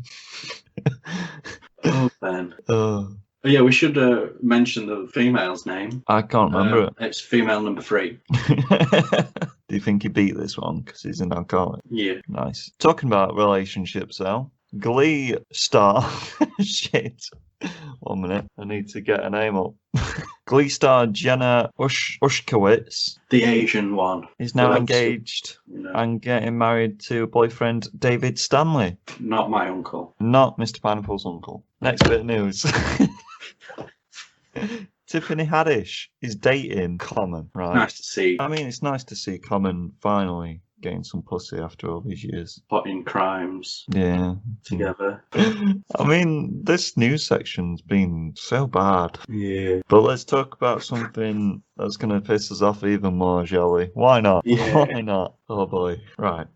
Oh, Ben. Uh, Oh, yeah, we should mention the female's name. I can't remember it. It's female number 3. Do you think he beat this one because he's an alcoholic? Yeah. Nice. Talking about relationships, though. Glee star. Shit. 1 minute. I need to get a name up. Glee star Jenna Ushkowitz The Asian one. is now Well, engaged You know, and getting married to boyfriend David Stanley. not my uncle. Not Mr. Pineapple's uncle. Next bit of news. Tiffany Haddish is dating Common, right? Nice to see. I mean, it's nice to see Common finally getting some pussy after all these years. Plotting crimes Yeah. together. I mean, this news section's been so bad. Yeah. But let's talk about something that's going to piss us off even more, shall we? Why not? Yeah. Why not? Oh boy. Right.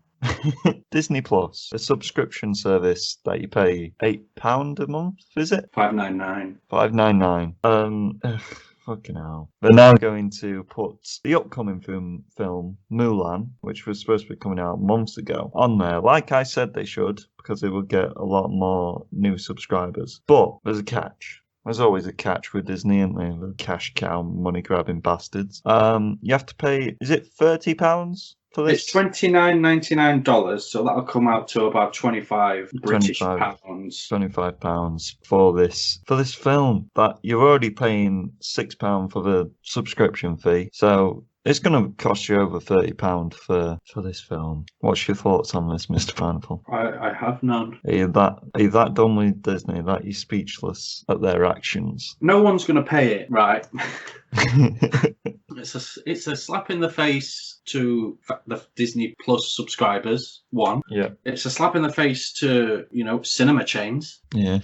Disney Plus, a subscription service that you pay £8 a month, is it? $5.99. $5.99. Fucking hell. They're now going to put the upcoming film Mulan, which was supposed to be coming out months ago, on there. Like I said they should, because it would get a lot more new subscribers. But there's a catch. There's always a catch with Disney, isn't there? The cash cow, money grabbing bastards. You have to pay, is it £30 for this? It's $29.99, so that'll come out to about 25 British 25. pounds. £25 for this film, but you're already paying £6 for the subscription fee, so it's going to cost you over £30 for this film. What's your thoughts on this, Mr. Pineapple? I have none. Are you that done with Disney that you're speechless at their actions? No one's going to pay it, right? It's a slap in the face to the Disney Plus subscribers. One. Yeah. It's a slap in the face to, you know, cinema chains. Yeah.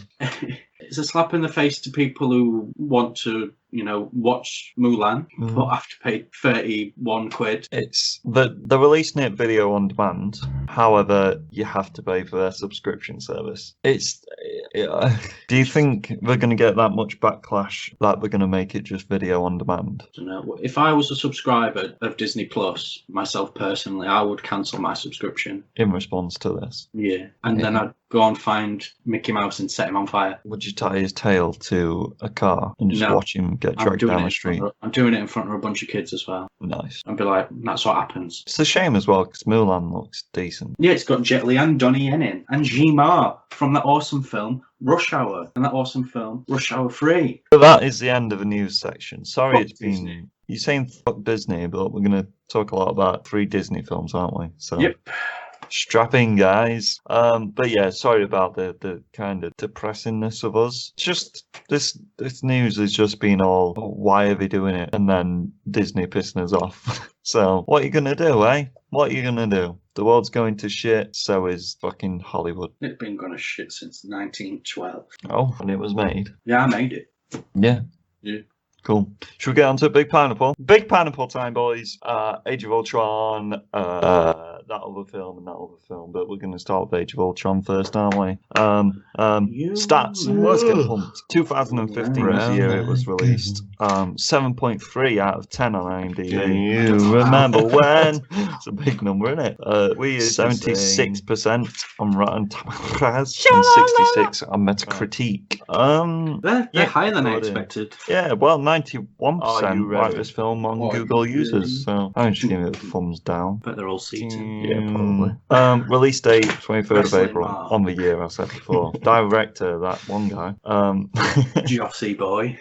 It's a slap in the face to people who want to, you know, watch Mulan, but have to pay 31 quid. It's they're releasing it video on demand. However, you have to pay for their subscription service. Do you think they're going to get that much backlash that they're going to make it just video on demand? I don't know. If I was a subscriber of Disney Plus, myself personally, I would cancel my subscription. In response to this, Yeah. And then I'd go and find Mickey Mouse and set him on fire. would you tie his tail to a car and just No. watch him get dragged down the street? I'm doing it in front of a bunch of kids as well. Nice. I'd be like, that's what happens. It's a shame as well because Mulan looks decent. Yeah, it's got Jet Li and Donnie Yen in, and Jima from that awesome film Rush Hour, and that awesome film Rush Hour 3. But that is the end of the news section. Sorry, Fuck it's been. Disney. You're saying fuck Disney, but we're going to talk a lot about 3 Disney films, aren't we? So. Yep. Strap in, guys. But yeah, sorry about the kind of depressingness of us. It's just this news has just been all, why are they doing it? And then Disney pissing us off. So what are you gonna do, eh? What are you gonna do? The world's going to shit, so is fucking Hollywood. It's been going to shit since 1912. Oh, and it was made. Yeah, I made it. Yeah. Yeah. Cool. Should we get on to Big Pineapple? Big Pineapple time, boys. Age of Ultron, that other film and that other film, but we're going to start with Age of Ultron first, aren't we? Stats. Let's get pumped. 2015 was the year it was released. 7.3 out of 10 on IMDb. Do you remember when? It's a big number, isn't it? We used 76% on Rotten Tomatoes and 66 on Metacritic. They're higher than I expected. Yeah, well, 91% Are you like ready? this film on Are Google you users, so I'm just giving it a thumbs down. But they're all seated. Yeah, probably. Release date 23rd of Wrestling April Mark. on the year I said before. Director, that one guy. Jossie boy.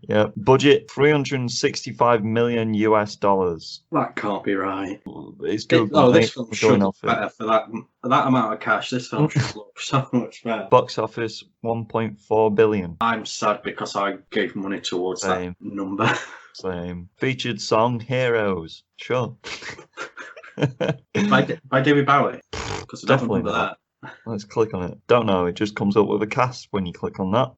Yeah, budget $365 million US. That can't be right. It's Google. This mate. film We're should going look off it. better for that amount of cash. This film should look so much better. Box office 1.4 billion. I'm sad because I gave money towards Same. that number. Same. Featured song Heroes. Sure. by David Bowie. Because I don't Definitely remember not. that. Let's click on it. Don't know. It just comes up with a cast when you click on that.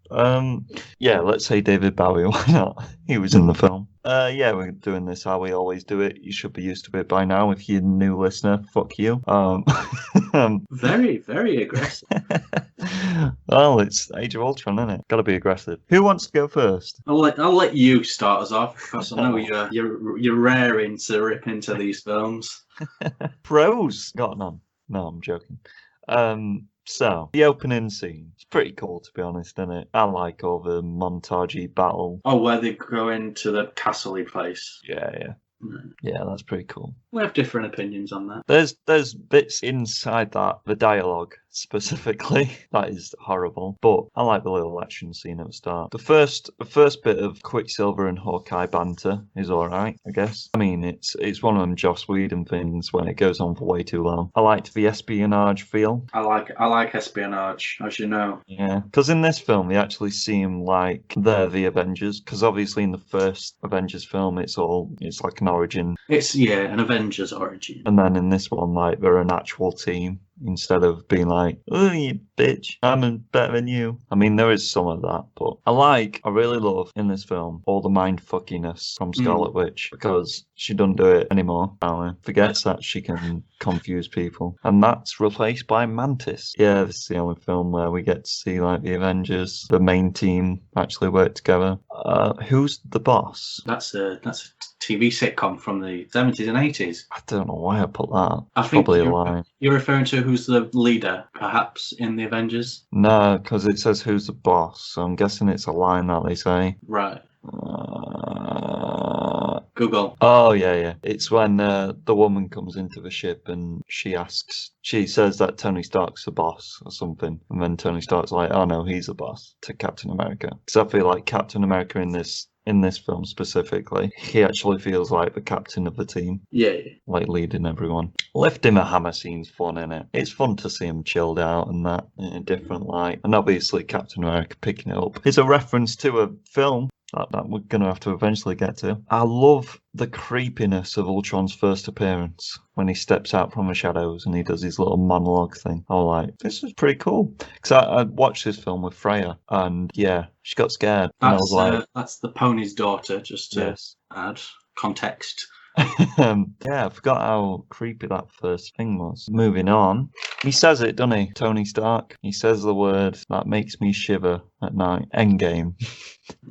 Yeah, let's say David Bowie. Why not? He was in the film. Yeah, we're doing this how we always do it. You should be used to it by now. If you're a new listener, fuck you. Very, very aggressive. Well, it's Age of Ultron, isn't it? Got to be aggressive. Who wants to go first? I'll let you start us off because I know you're raring to rip into these films. Pros got none. No, I'm joking. So the opening scene, it's pretty cool to be honest, isn't it? I like all the montagey battle. Oh, where they go into the castle-y place. Yeah, that's pretty cool. We have different opinions on that. There's bits inside that, the dialogue specifically, that is horrible. But I like the little action scene at the start. The first bit of Quicksilver and Hawkeye banter is alright, I guess. I mean, it's one of them Joss Whedon things when it goes on for way too long. I liked the espionage feel. I like espionage, as you know. Yeah, because in this film they actually seem like they're the Avengers. Because obviously in the first Avengers film it's like an origin, It's an Avengers origin. and then in this one like they're an actual team instead of being like, oh you bitch, I'm better than you. I mean there is some of that, but I really love in this film all the mind fuckiness from Scarlet Witch, because she doesn't do it anymore. Apparently forgets that she can confuse people, and that's replaced by Mantis. Yeah, this is the only film where we get to see like the Avengers, the main team, actually work together. Who's the boss? That's a TV sitcom from the 70s and 80s. I don't know why I put that. I think Probably a line. You're referring to who's the leader, perhaps, in the Avengers? No, because it says who's the boss, so I'm guessing it's a line that they say. Right. Google. Oh yeah. It's when the woman comes into the ship and she says that Tony Stark's the boss or something, and then Tony Stark's like, oh no, he's the boss, to Captain America. Because I feel like Captain America in this film specifically, he actually feels like the captain of the team. Yeah. Like leading everyone. Lifting a hammer scene's fun, innit? It's fun to see him chilled out and that in a different light. And obviously Captain America picking it up is a reference to a film that we're going to have to eventually get to. I love the creepiness of Ultron's first appearance when he steps out from the shadows and he does his little monologue thing. I'm like, this is pretty cool. Because I watched this film with Freya and yeah, she got scared. And I was like, That's the pony's daughter, just to yes. add context. Yeah, I forgot how creepy that first thing was. Moving on, he says it, doesn't he? Tony Stark. He says the word that makes me shiver at night. Endgame.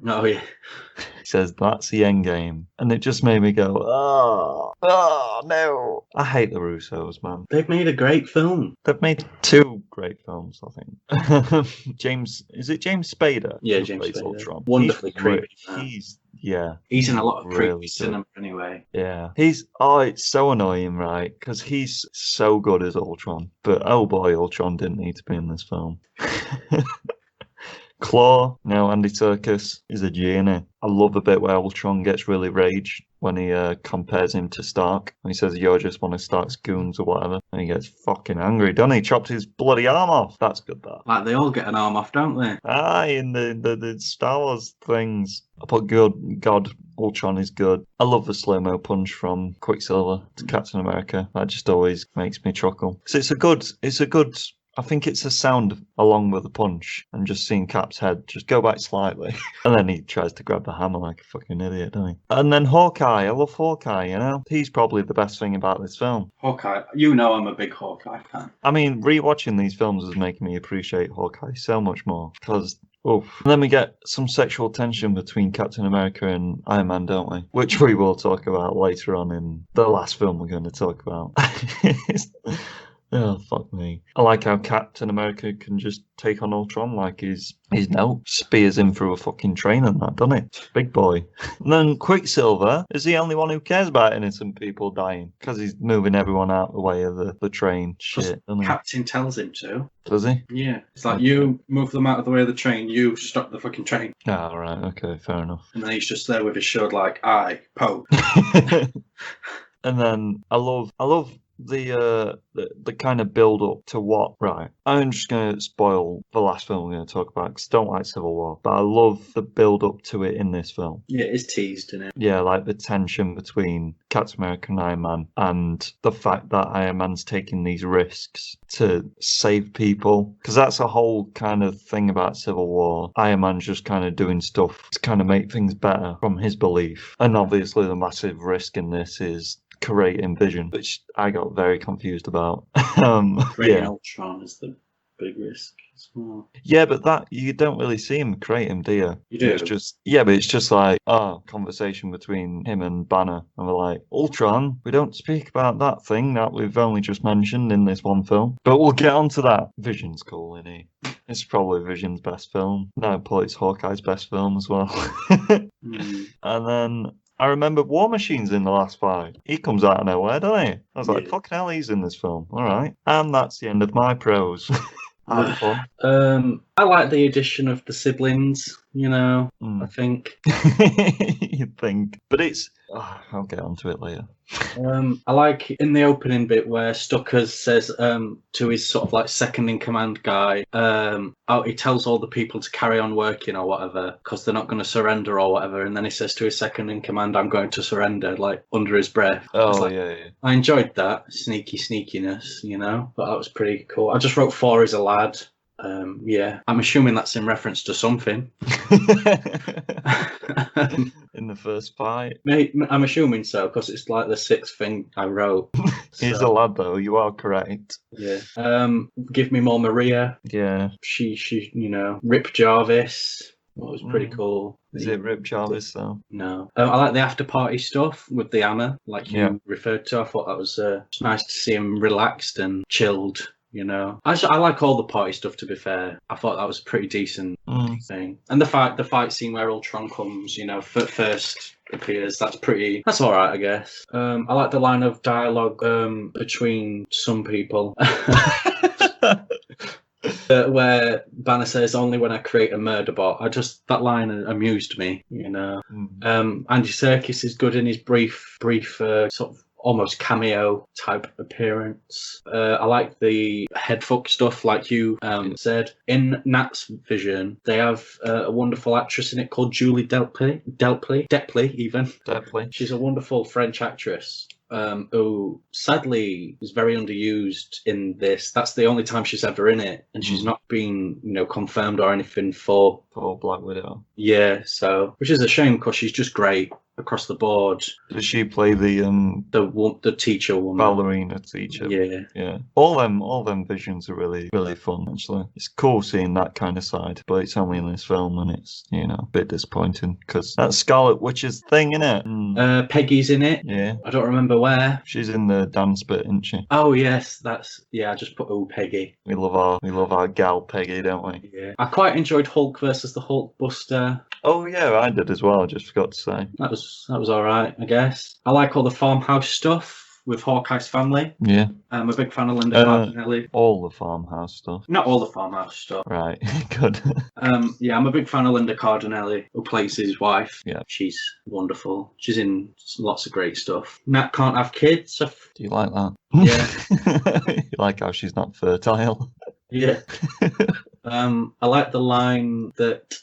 Oh yeah. He says that's the endgame, and it just made me go, oh no. I hate the Russos, man. They've made a great film. They've made two great films, I think. James Spader? Yeah, who James plays Spader. Ultron. Wonderfully He's re- creepy, man. He's in a lot of really creepy good. cinema anyway. Yeah, it's so annoying, right? Because he's so good as Ultron, but oh boy, Ultron didn't need to be in this film. Claw, Andy Serkis is a genie. I love the bit where Ultron gets really raged when he compares him to Stark. And he says, you're just one of Stark's goons or whatever. And he gets fucking angry, doesn't he? Chopped his bloody arm off. That's good, that. Like, they all get an arm off, don't they? Aye, in the Star Wars things. I put God, Ultron is good. I love the slow-mo punch from Quicksilver to Captain America. That just always makes me chuckle. So it's a good I think it's a sound along with the punch, and just seeing Cap's head just go back slightly, and then he tries to grab the hammer like a fucking idiot, doesn't he? And then Hawkeye, I love Hawkeye. You know, he's probably the best thing about this film. Hawkeye, you know I'm a big Hawkeye fan. I mean, rewatching these films is making me appreciate Hawkeye so much more because. Oof. And then we get some sexual tension between Captain America and Iron Man, don't we? Which we will talk about later on in the last film we're going to talk about. Oh, fuck me. I like how Captain America can just take on Ultron like his note. Spears him through a fucking train and that, doesn't it? Big boy. And then Quicksilver is the only one who cares about innocent people dying because he's moving everyone out the way of the train. Shit, doesn't he? Captain tells him to. Does he? Yeah. It's like, you move them out of the way of the train, you stop the fucking train. Ah, right, okay, fair enough. And then he's just there with his shield like, I, Pope. And then I love the kind of build up to what, right? I'm just going to spoil the last film we're going to talk about because I don't like Civil War, but I love the build up to it in this film. Yeah, it's teased, isn't it? Yeah, like the tension between Captain America and Iron Man, and the fact that Iron Man's taking these risks to save people, because that's a whole kind of thing about Civil War. Iron Man's just kind of doing stuff to kind of make things better from his belief, and obviously the massive risk in this is creating Vision, which I got very confused about. Creating Ultron is the big risk as well. Yeah, but that you don't really see him create him, do you? You do. It's just but it's just like conversation between him and Banner, and we're like, Ultron, we don't speak about that thing that we've only just mentioned in this one film. But we'll get on to that. Vision's cool, isn't he? It's probably Vision's best film. No, probably it's Hawkeye's best film as well. And then I remember War Machine's in the last fight. He comes out of nowhere, doesn't he? I was like, fucking hell, he's in this film. All right. And that's the end of my pros. I had fun. I like the addition of the siblings, I think. You think. But it's... I'll get onto it later. I like in the opening bit where Stuckers says to his sort of like second in command guy, he tells all the people to carry on working or whatever because they're not going to surrender or whatever, and then he says to his second in command, I'm going to surrender, like under his breath. Yeah. I enjoyed that sneakiness, but that was pretty cool. I just wrote 4 as a lad. I'm assuming that's in reference to something. In the first fight. I'm assuming so, because it's like the 6th thing I wrote. He's a lad, though. You are correct. Yeah. Give me more Maria. Yeah. She, Rip Jarvis. That was pretty cool. Is it Rip Jarvis, though? No. I like the after party stuff with the hammer, like you referred to. I thought that was nice to see him relaxed and chilled. I like all the party stuff, to be fair. I thought that was a pretty decent thing. And the fight scene where Ultron comes, first appears, that's all right, I guess. I like the line of dialogue between some people. Where Banner says, only when I create a murder bot. That line amused me, Andy Serkis is good in his brief sort of almost cameo type appearance. I like the headfuck stuff, like you said. In Nat's Vision, they have a wonderful actress in it called Julie Delpy. She's a wonderful French actress. Who sadly is very underused in this. That's the only time she's ever in it, and she's not been, confirmed or anything for Black Widow. Yeah, so which is a shame because she's just great across the board. Does she play the teacher woman? Ballerina teacher. Yeah. All them visions are really, really fun. Actually, it's cool seeing that kind of side, but it's only in this film, and it's a bit disappointing because that's Scarlet Witch's thing, isn't it? Peggy's in it. Yeah. I don't remember where. She's in the dance bit, isn't she? Oh yes, I just put Peggy. We love our gal Peggy, don't we? Yeah. I quite enjoyed Hulk versus the Hulk Buster. Oh yeah, I did as well. I just forgot to say. That was all right, I guess. I like all the farmhouse stuff with Hawkeye's family. Yeah. I'm a big fan of Linda Cardinelli. All the farmhouse stuff. Not all the farmhouse stuff. Right, good. I'm a big fan of Linda Cardinelli, who plays his wife. Yeah. She's wonderful. She's in lots of great stuff. Nat can't have kids. Do you like that? Yeah. You like how she's not fertile? Yeah. I like the line that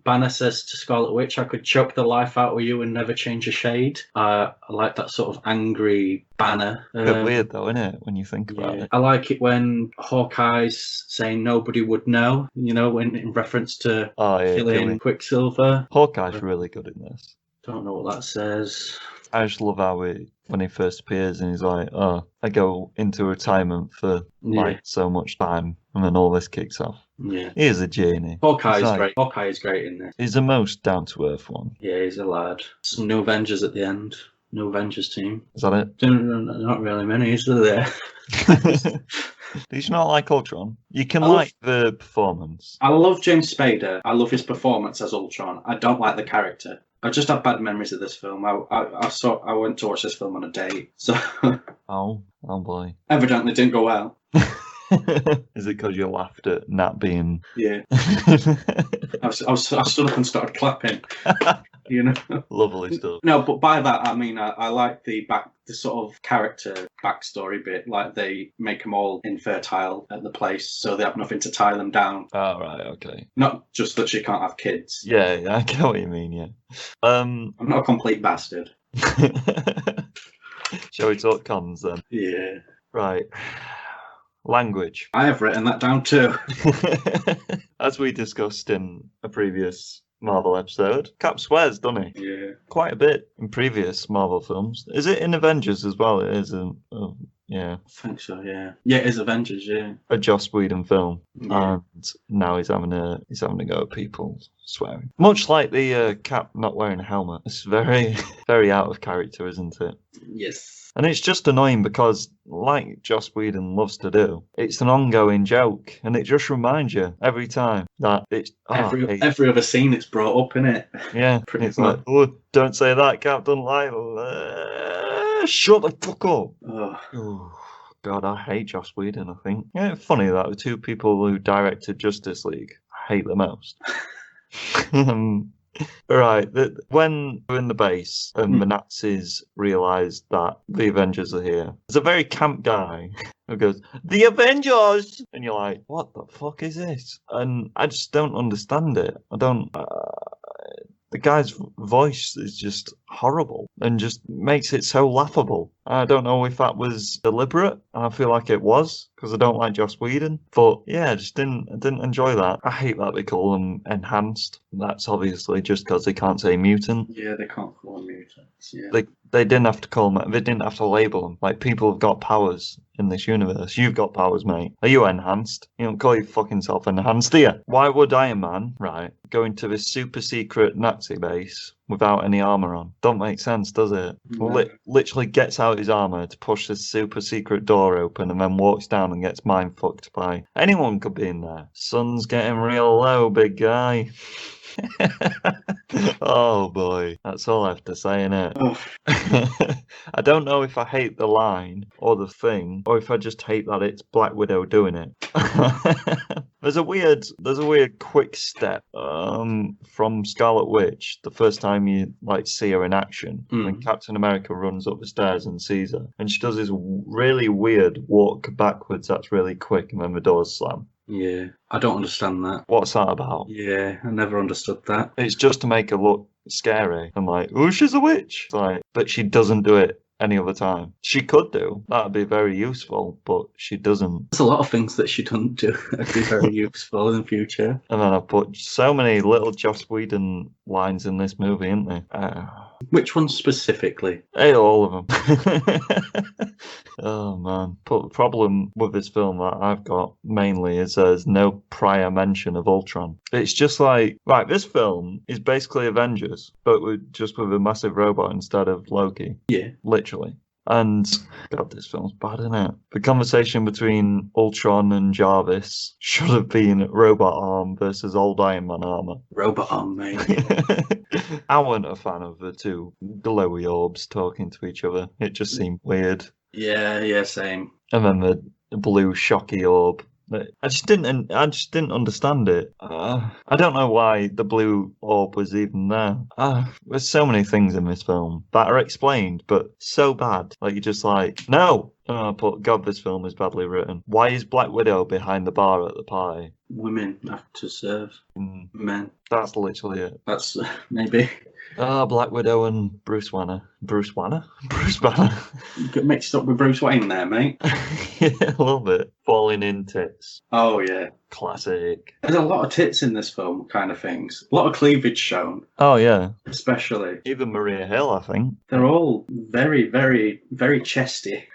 Banner says to Scarlet Witch, "I could choke the life out of you and never change a shade." I like that sort of angry Banner. Bit weird though, isn't it, when you think about Yeah. it? I like it when Hawkeye's saying nobody would know, when in reference to Oh yeah, killing Quicksilver. Hawkeye's really good in this. Don't know what that says. I just love how when he first appears and he's like, "Oh, I go into retirement for like so much time," and then all this kicks off. Yeah. He is a genie. Hawkeye's He's great. Hawkeye is great in this. He's the most down to earth one. Yeah, he's a lad. Some new Avengers at the end. New Avengers team. Is that it? Not really many, is there? Did you not like Ultron? You can I like the performance. I love James Spader. I love his performance as Ultron. I don't like the character. I just have bad memories of this film. I went to watch this film on a date, so Oh boy. evidently didn't go well. Is it because you laughed at Nat being? Yeah, I stood up and started clapping. Lovely stuff. No, but by that I mean I like the sort of character backstory bit. Like they make them all infertile at the place, so they have nothing to tie them down. Oh right, okay. Not just that she can't have kids. Yeah, I get what you mean. Yeah. I'm not a complete bastard. Shall we talk cons then? Yeah. Right. Language. I have written that down too. As we discussed in a previous Marvel episode, Cap swears, doesn't he? Yeah. Quite a bit in previous Marvel films. Is it in Avengers as well? It is. Yeah. I think so. Yeah. Yeah, it is Avengers. Yeah. A Joss Whedon film, Yeah. and now he's having a go at people swearing. Much like the Cap not wearing a helmet. It's very, very out of character, isn't it? Yes. And it's just annoying because, like Joss Whedon loves to do, it's an ongoing joke, and it just reminds you every time that it's Every other scene it's brought up, innit? yeah. Pretty It's much. like, oh, don't say that, Cap. Don't lie. Shut the fuck up. Oh, God, I hate Joss Whedon. I think. Yeah, it's funny that the two people who directed Justice League I hate the most. Right, when we're in the base and the Nazis realise that the Avengers are here, there's a very camp guy who goes, "The Avengers!" And you're like, what the fuck is this? And I just don't understand it. I don't... the guy's voice is just horrible and just makes it so laughable. I don't know if that was deliberate, and I feel like it was because I don't like Joss Whedon. But yeah, I didn't enjoy that. I hate that they call them enhanced. That's obviously just because they can't say mutant. Yeah, they can't call them mutants. Yeah. They didn't have to call them. They didn't have to label them. Like, people have got powers in this universe. You've got powers, mate. Are you enhanced? You don't call your fucking self enhanced, do you? Why would Iron Man, right, go into this super secret Nazi base without any armor on? Don't make sense, does it? No. Literally gets out his armor to push this super secret door open and then walks down and gets mind fucked by anyone could be in there. Sun's getting real low, big guy. Oh boy, that's all I have to say, innit? I don't know if I hate the line or the thing, or if I just hate that it's Black Widow doing it. There's a weird quick step from Scarlet Witch the first time you see her in action. When Captain America runs up the stairs and sees her, and she does this really weird walk backwards that's really quick, and then the doors slam. Yeah, I don't understand that. What's that about? Yeah, I never understood that. It's just to make her look scary. I'm like, oh, she's a witch. But she doesn't do it any other time. She could do. That'd be very useful, but she doesn't. There's a lot of things that she doesn't do that'd be very useful in the future. And then I put so many little Joss Whedon lines in this movie, isn't there? Which one specifically? Hey, all of them. Oh man. But the problem with this film that I've got mainly is there's no prior mention of Ultron. It's just like, right, this film is basically Avengers, but with a massive robot instead of Loki. Yeah. Literally. And God, this film's bad, isn't it? The conversation between Ultron and Jarvis should have been robot arm versus old Iron Man armor. Robot arm, mate. I wasn't a fan of the two glowy orbs talking to each other. It just seemed weird. Yeah, same. And then the blue shocky orb I just didn't understand it. I don't know why the blue orb was even there. There's so many things in this film that are explained, but so bad. Like you're just like, no. But God, this film is badly written. Why is Black Widow behind the bar at the party? Women have to serve men. That's literally it. That's maybe. Black Widow and Bruce Banner. Bruce Banner? Bruce Banner. You got mixed up with Bruce Wayne there, mate. Yeah, a little bit. Falling in tits. Oh, yeah. Classic. There's a lot of tits in this film, kind of things. A lot of cleavage shown. Oh, yeah. Especially. Even Maria Hill, I think. They're all very, very, very chesty.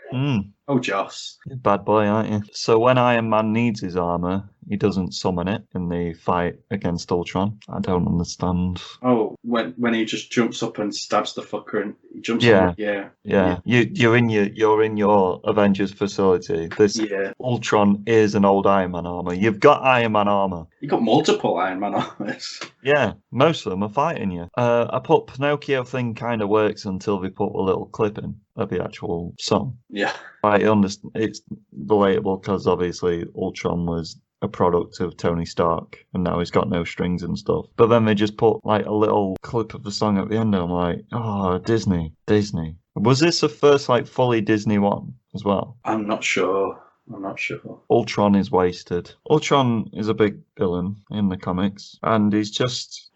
Oh, Joss. You're a bad boy, aren't you? So when Iron Man needs his armor, he doesn't summon it in the fight against Ultron. I don't understand. Oh, when he just jumps up and stabs the fucker and he jumps Yeah. on. Yeah. Yeah. You're in your Avengers facility. This Ultron is an old Iron Man armor. You've got Iron Man armor. You got multiple Iron Man armors. Yeah, most of them are fighting you. I put Pinocchio thing kind of works until they put a little clip in of the actual song. Yeah. I understand it's relatable because obviously Ultron was a product of Tony Stark and now he's got no strings and stuff. But then they just put like a little clip of the song at the end and I'm like, oh, Disney. Was this the first like fully Disney one as well? I'm not sure. Ultron is wasted. Ultron is a big villain in the comics, and he's just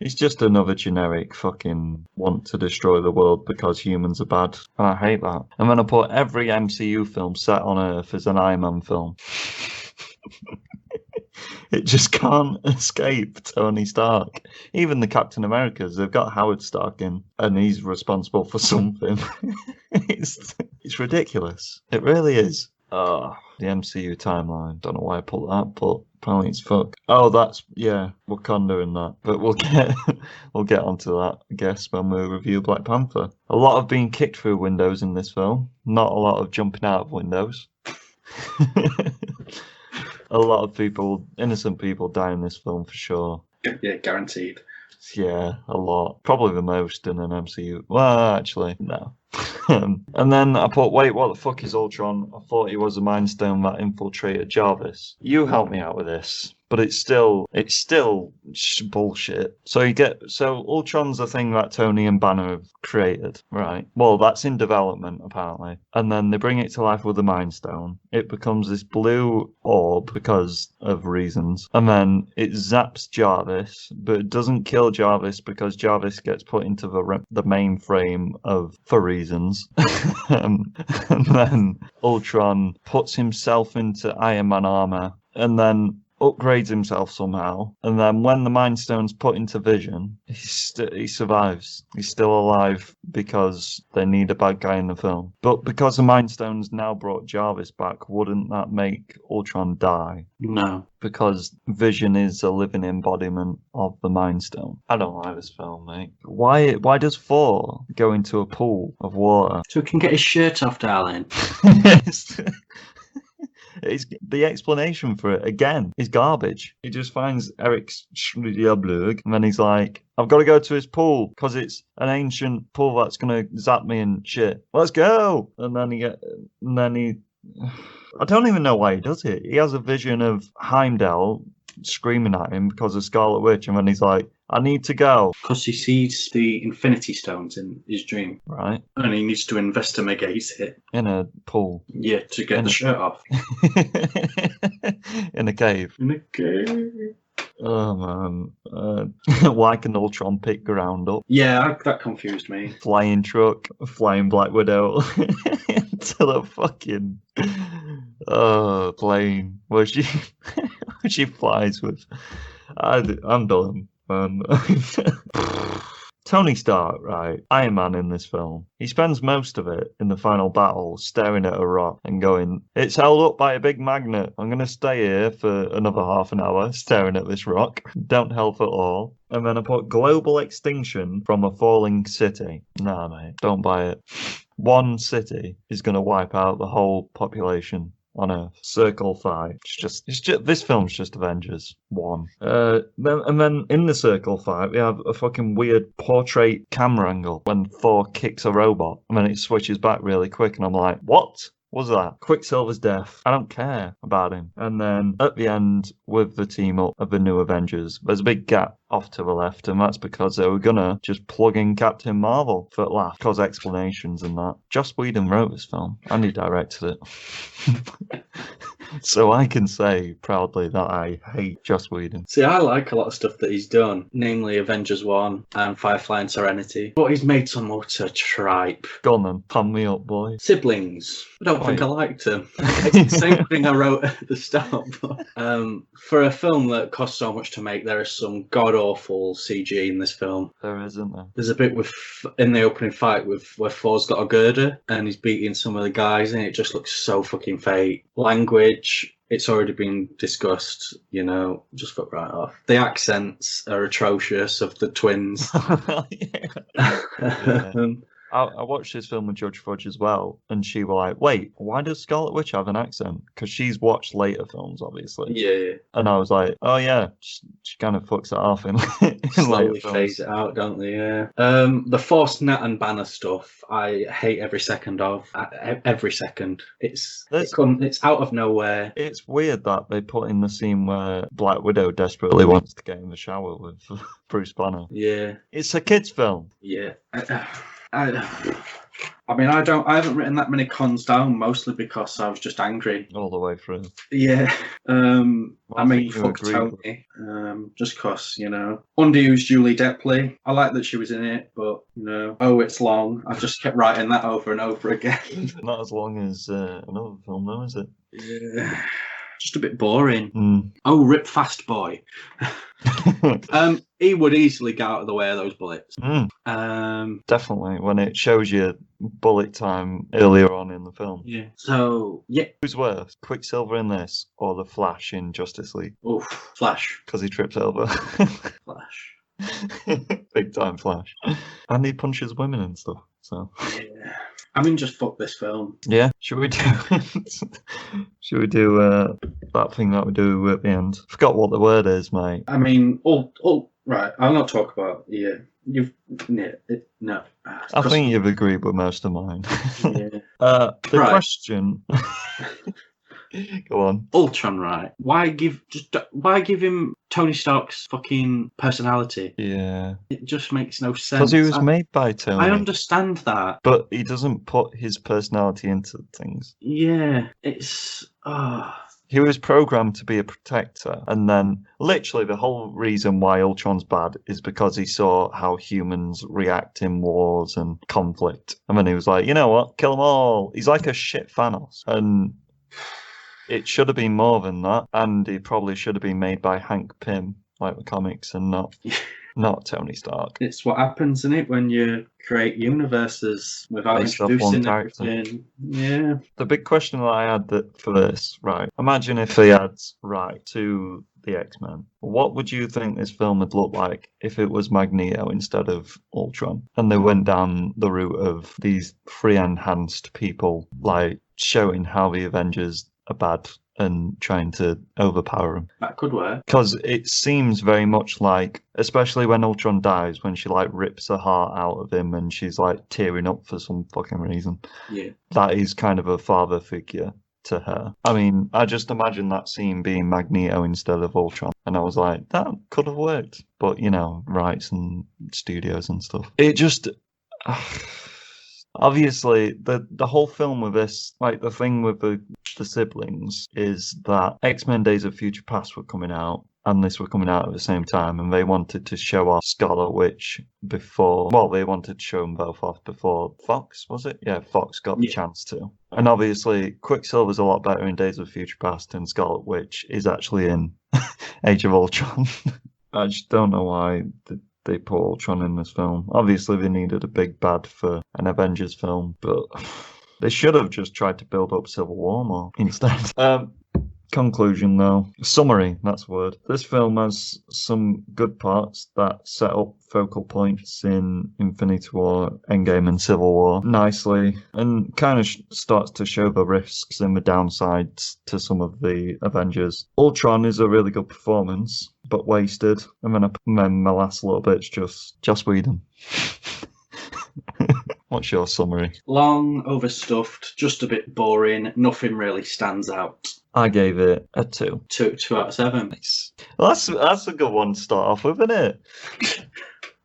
another generic fucking want to destroy the world because humans are bad, and I hate that. And then I put every MCU film set on Earth as an Iron Man film. It just can't escape Tony Stark. Even the Captain Americas, they've got Howard Stark in, and he's responsible for something. It's ridiculous. It really is. The MCU timeline. Don't know why I put that, but apparently it's fuck. Oh, that's Wakanda in that. But we'll get onto that, I guess, when we review Black Panther. A lot of being kicked through windows in this film. Not a lot of jumping out of windows. A lot of people, innocent people, die in this film for sure. Yeah, guaranteed. Yeah, a lot. Probably the most in an MCU. Well, actually, no. And then I put, wait, what the fuck is Ultron? I thought he was a Mind Stone that infiltrated Jarvis. You help me out with this. But it's still bullshit. So Ultron's the thing that Tony and Banner have created, right? Well, that's in development apparently, and then they bring it to life with the Mind Stone. It becomes this blue orb because of reasons, and then it zaps Jarvis, but it doesn't kill Jarvis because Jarvis gets put into the mainframe for reasons, and then Ultron puts himself into Iron Man armor, and then upgrades himself somehow, and then when the Mind Stone's put into Vision, he survives. He's still alive because they need a bad guy in the film. But because the Mind Stone's now brought Jarvis back, wouldn't that make Ultron die? No. Because Vision is a living embodiment of the Mind Stone. I don't like this film, mate. Why does Thor go into a pool of water? So he can get his shirt off, darling. The explanation for it, again, is garbage. He just finds Eric's Schlüterblug, and then he's like, I've got to go to his pool, because it's an ancient pool that's going to zap me and shit. Let's go! And then he... I don't even know why he does it. He has a vision of Heimdall screaming at him because of Scarlet Witch, and then he's like, I need to go. Because he sees the Infinity Stones in his dream. Right. And he needs to investigate it. In a pool. Yeah, to get the shirt off. In a cave. In a cave. Oh, man. Why can Ultron pick ground up? Yeah, that confused me. Flying truck, flying Black Widow into the fucking plane where she flies with. I'm done. Tony Stark, right? Iron Man in this film. He spends most of it in the final battle staring at a rock and going, it's held up by a big magnet. I'm going to stay here for another half an hour staring at this rock. Don't help at all. And then I put global extinction from a falling city. Nah, mate, don't buy it. One city is going to wipe out the whole population on Earth. Circle 5. It's just this film's just Avengers 1. Then in the Circle 5 we have a fucking weird portrait camera angle when Thor kicks a robot, and then it switches back really quick, and I'm like, what? was that Quicksilver's death. I don't care about him. And then at the end, with the team up of the new Avengers, there's a big gap off to the left, and that's because they were gonna just plug in Captain Marvel for laugh, cause explanations and that. Joss Whedon wrote this film, and he directed it. So I can say proudly that I hate Joss Whedon. See, I like a lot of stuff that he's done, namely Avengers 1 and Firefly and Serenity, but he's made some utter tripe. Go on then, pan me up, boy. Siblings. I don't think I liked them. It's the same thing I wrote at the start. But, for a film that cost so much to make, there is some god-awful CG in this film. There isn't there? There's a bit in the opening fight where Thor's got a girder and he's beating some of the guys, and it just looks so fucking fake. Language, it's already been discussed, just fuck right off. The accents are atrocious of the twins. Yeah. I watched this film with Judge Fudge as well, and she was like, wait, why does Scarlet Witch have an accent? Because she's watched later films, obviously. Yeah. And I was like, oh yeah, she kind of fucks it off in Slowly later films. phase it out, don't they? Yeah. The Force Nat and Banner stuff, I hate every second of. Every second. It's out of nowhere. It's weird that they put in the scene where Black Widow desperately wants to get in the shower with Bruce Banner. Yeah. It's a kid's film. Yeah. I mean, I haven't written that many cons down, mostly because I was just angry. All the way through. Yeah. I mean, fuck Tony. Just because, underused Julie Depley. I like that she was in it, but, oh, it's long. I just kept writing that over and over again. Not as long as another film, though, is it? Yeah. Just a bit boring. Mm. Oh, rip fast boy. He would easily get out of the way of those bullets. Definitely, when it shows you bullet time earlier on in the film. Yeah. So, yeah. Who's worse, Quicksilver in this or the Flash in Justice League? Oh, Flash. Because he trips over. Flash. Big time Flash. And he punches women and stuff. So. Yeah. I mean, just fuck this film. Yeah. Should we do that thing that we do at the end? Forgot what the word is, mate. I mean, right. I'll not talk about no. I think you've agreed with most of mine. Yeah. The question. Go on. Ultron, right? Why give him Tony Stark's fucking personality? Yeah. It just makes no sense. Because he was made by Tony. I understand that. But he doesn't put his personality into things. Yeah. It's... He was programmed to be a protector, and then literally the whole reason why Ultron's bad is because he saw how humans react in wars and conflict. And then he was like, you know what? Kill them all. He's like a shit Thanos. And it should have been more than that, and he probably should have been made by Hank Pym, like the comics, and not Tony Stark. It's what happens, isn't it, when you create universes without Based off introducing one character. everything? Yeah. The big question that I had for this, right? Imagine if they had to the X-Men. What would you think this film would look like if it was Magneto instead of Ultron? And they went down the route of these free enhanced people, like showing how the Avengers are bad and trying to overpower him. That could work. Because it seems very much like, especially when Ultron dies, when she rips her heart out of him and she's tearing up for some fucking reason. Yeah. That is kind of a father figure to her. I mean, I just imagine that scene being Magneto instead of Ultron. And I was like, that could have worked. But, rights and studios and stuff. It just... Obviously, the whole film with this, the thing with the siblings, is that X-Men Days of Future Past were coming out, and this were coming out at the same time, and they wanted to show off Scarlet Witch before... Well, they wanted to show them both off before Fox, was it? Yeah, Fox got the chance to. And obviously, Quicksilver's a lot better in Days of Future Past, and Scarlet Witch is actually in Age of Ultron. I just don't know why... They put Ultron in this film. Obviously, they needed a big bad for an Avengers film, but they should have just tried to build up Civil War more instead. Conclusion, though. Summary, that's the word. This film has some good parts that set up focal points in Infinity War, Endgame, and Civil War nicely, and kind of starts to show the risks and the downsides to some of the Avengers. Ultron is a really good performance, but wasted. And then my last little bit's just Whedon. What's your summary? Long, overstuffed, just a bit boring. Nothing really stands out. I gave it a 2. 2 out of 7. Nice. Well, that's a good one to start off with, isn't it?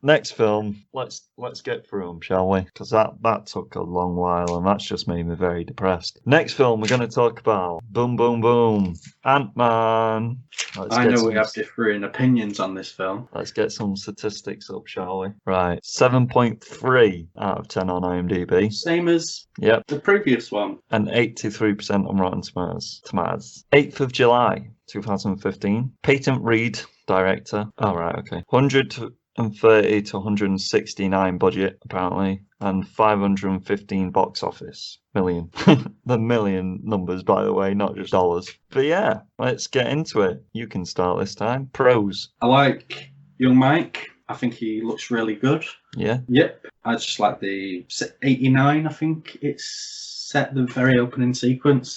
Next film, let's get through them, shall we? Because that took a long while, and that's just made me very depressed. Next film, we're going to talk about Boom Boom Boom, Ant-Man. I know we have differing opinions on this film. Let's get some statistics up, shall we? Right, 7.3 out of 10 on IMDb. Same as Yep, the previous one. and 83% on Rotten Tomatoes. 8th of July, 2015. Peyton Reed, director. Oh, right, okay. 130 to 169 budget, apparently, and 515 box office million. The million numbers, by the way, not just dollars. But yeah, let's get into it. You can start this time. Pros. I like young Mike. I think he looks really good. Yeah. Yep. I just like the 89, I think it's set, the very opening sequence.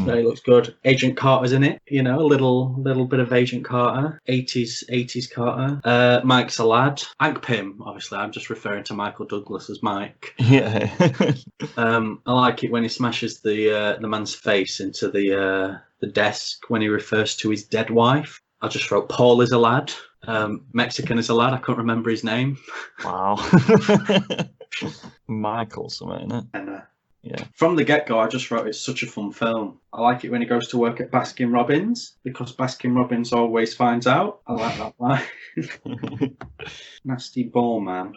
So he looks good. Agent Carter's in it, you know, a little bit of Agent Carter. 80s Carter. Mike's a lad. Hank Pym, obviously, I'm just referring to Michael Douglas as Mike. Yeah. I like it when he smashes the man's face into the desk when he refers to his dead wife. I just wrote Paul is a lad. Mexican is a lad. I couldn't remember his name. Wow. Michael something, innit? And Yeah. from the get-go, I just wrote it's such a fun film. I like it when he goes to work at Baskin Robbins because Baskin Robbins always finds out. I like that line. Nasty ball man.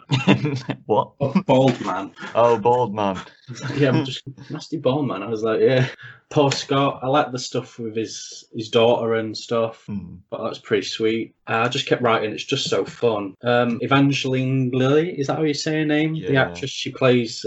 What? Oh, bald man. Oh, bald man. Yeah, I'm just nasty ball man. I was like, yeah. Poor Scott. I like the stuff with his daughter and stuff. But that's pretty sweet. I just kept writing. It's just so fun. Evangeline Lilly, is that how you say her name? The Yeah. actress. She plays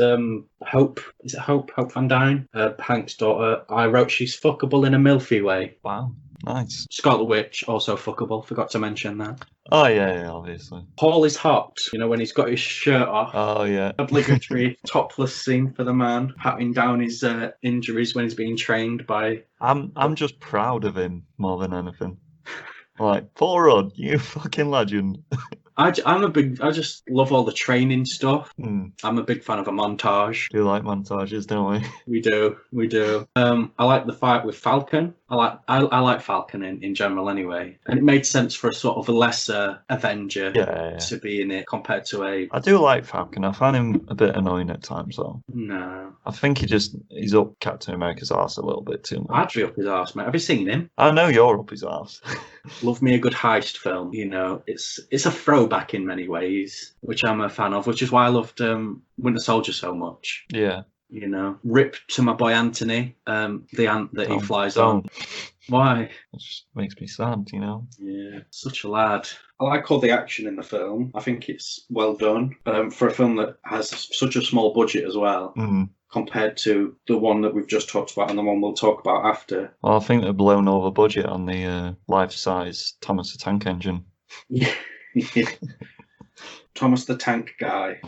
Hope. Is it Hope? Hope Van Dyne. Hank's daughter. I wrote she's fuckable in a milfy way. Wow. Nice. Scarlet Witch, also fuckable. Forgot to mention that. Oh, yeah, obviously. Paul is hot. You know, when he's got his shirt off. Oh, yeah. Obligatory topless scene for the man, patting down his injuries when he's being trained by. I'm just proud of him more than anything. Like, Paul Rudd, you fucking legend. I just love all the training stuff. I'm a big fan of a montage. Do like montages, don't we? We do. I like the fight with Falcon. I like Falcon in general anyway, and it made sense for a sort of a lesser Avenger Yeah. to be in it compared to a. I do like Falcon. I find him a bit annoying at times, though. No, I think he's up Captain America's arse a little bit too much. I'd be up his arse, mate. Have you seen him? I know you're up his arse. Love me a good heist film. You know, it's a throwback in many ways, which I'm a fan of, which is why I loved Winter Soldier so much. Yeah. You know, rip to my boy Anthony, the ant that he flies on. Don't. Why? It just makes me sad, you know? Yeah, such a lad. I like all the action in the film. I think it's well done for a film that has such a small budget as well. Compared to the one that we've just talked about and the one we'll talk about after. Well, I think they've blown over budget on the life-size Thomas the Tank Engine. Yeah. Thomas the Tank guy.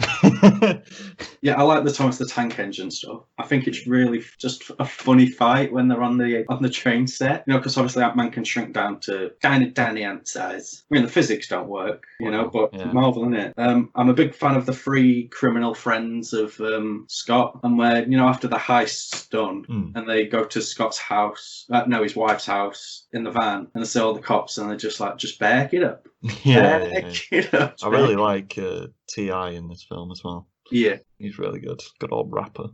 Yeah, I like the Thomas the Tank Engine stuff. I think it's really just a funny fight when they're on the train set. You know, because obviously Ant-Man can shrink down to kind of tiny ant size. I mean, the physics don't work, you know, but yeah. Marvel, innit? I'm a big fan of the three criminal friends of Scott, and where, you know, after the heist's done, and they go to Scott's house, his wife's house, in the van, and they see all the cops, and they're just like, just back it up. Yeah. You know, I really like T.I. in this film as well. Yeah. He's really good. Good old rapper.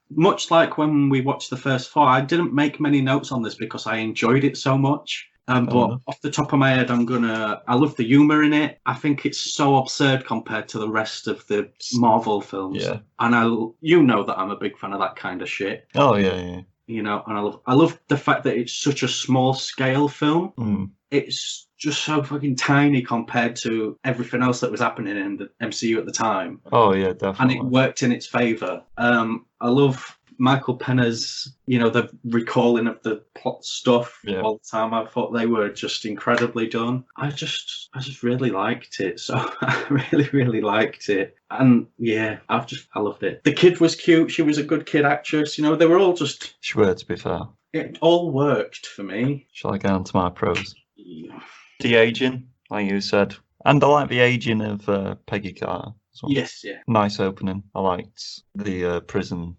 Much like when we watched the first four, I didn't make many notes on this because I enjoyed it so much. But off the top of my head, I love the humour in it. I think it's so absurd compared to the rest of the Marvel films. Yeah. And you know that I'm a big fan of that kind of shit. Oh, yeah. You know, and I love the fact that it's such a small scale film. It's just so fucking tiny compared to everything else that was happening in the MCU at the time. Oh, yeah, definitely. And it worked in its favour. I love Michael Penner's, you know, the recalling of the plot stuff all the time. I thought they were just incredibly done. I just really liked it. So I really, really liked it. And yeah, I loved it. The kid was cute. She was a good kid actress. You know, they were all just. She were, to be fair. It all worked for me. Shall I get on to my pros? Yeah. The aging, like you said. And I like the aging of Peggy Carter. as well. Yes, yeah. Nice opening. I liked the prison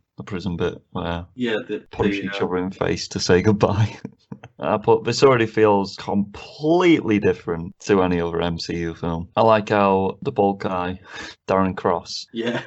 bit where Yeah, punch each other in the face to say goodbye. But this already feels completely different to any other MCU film. I like how the bald guy, Darren Cross, yeah.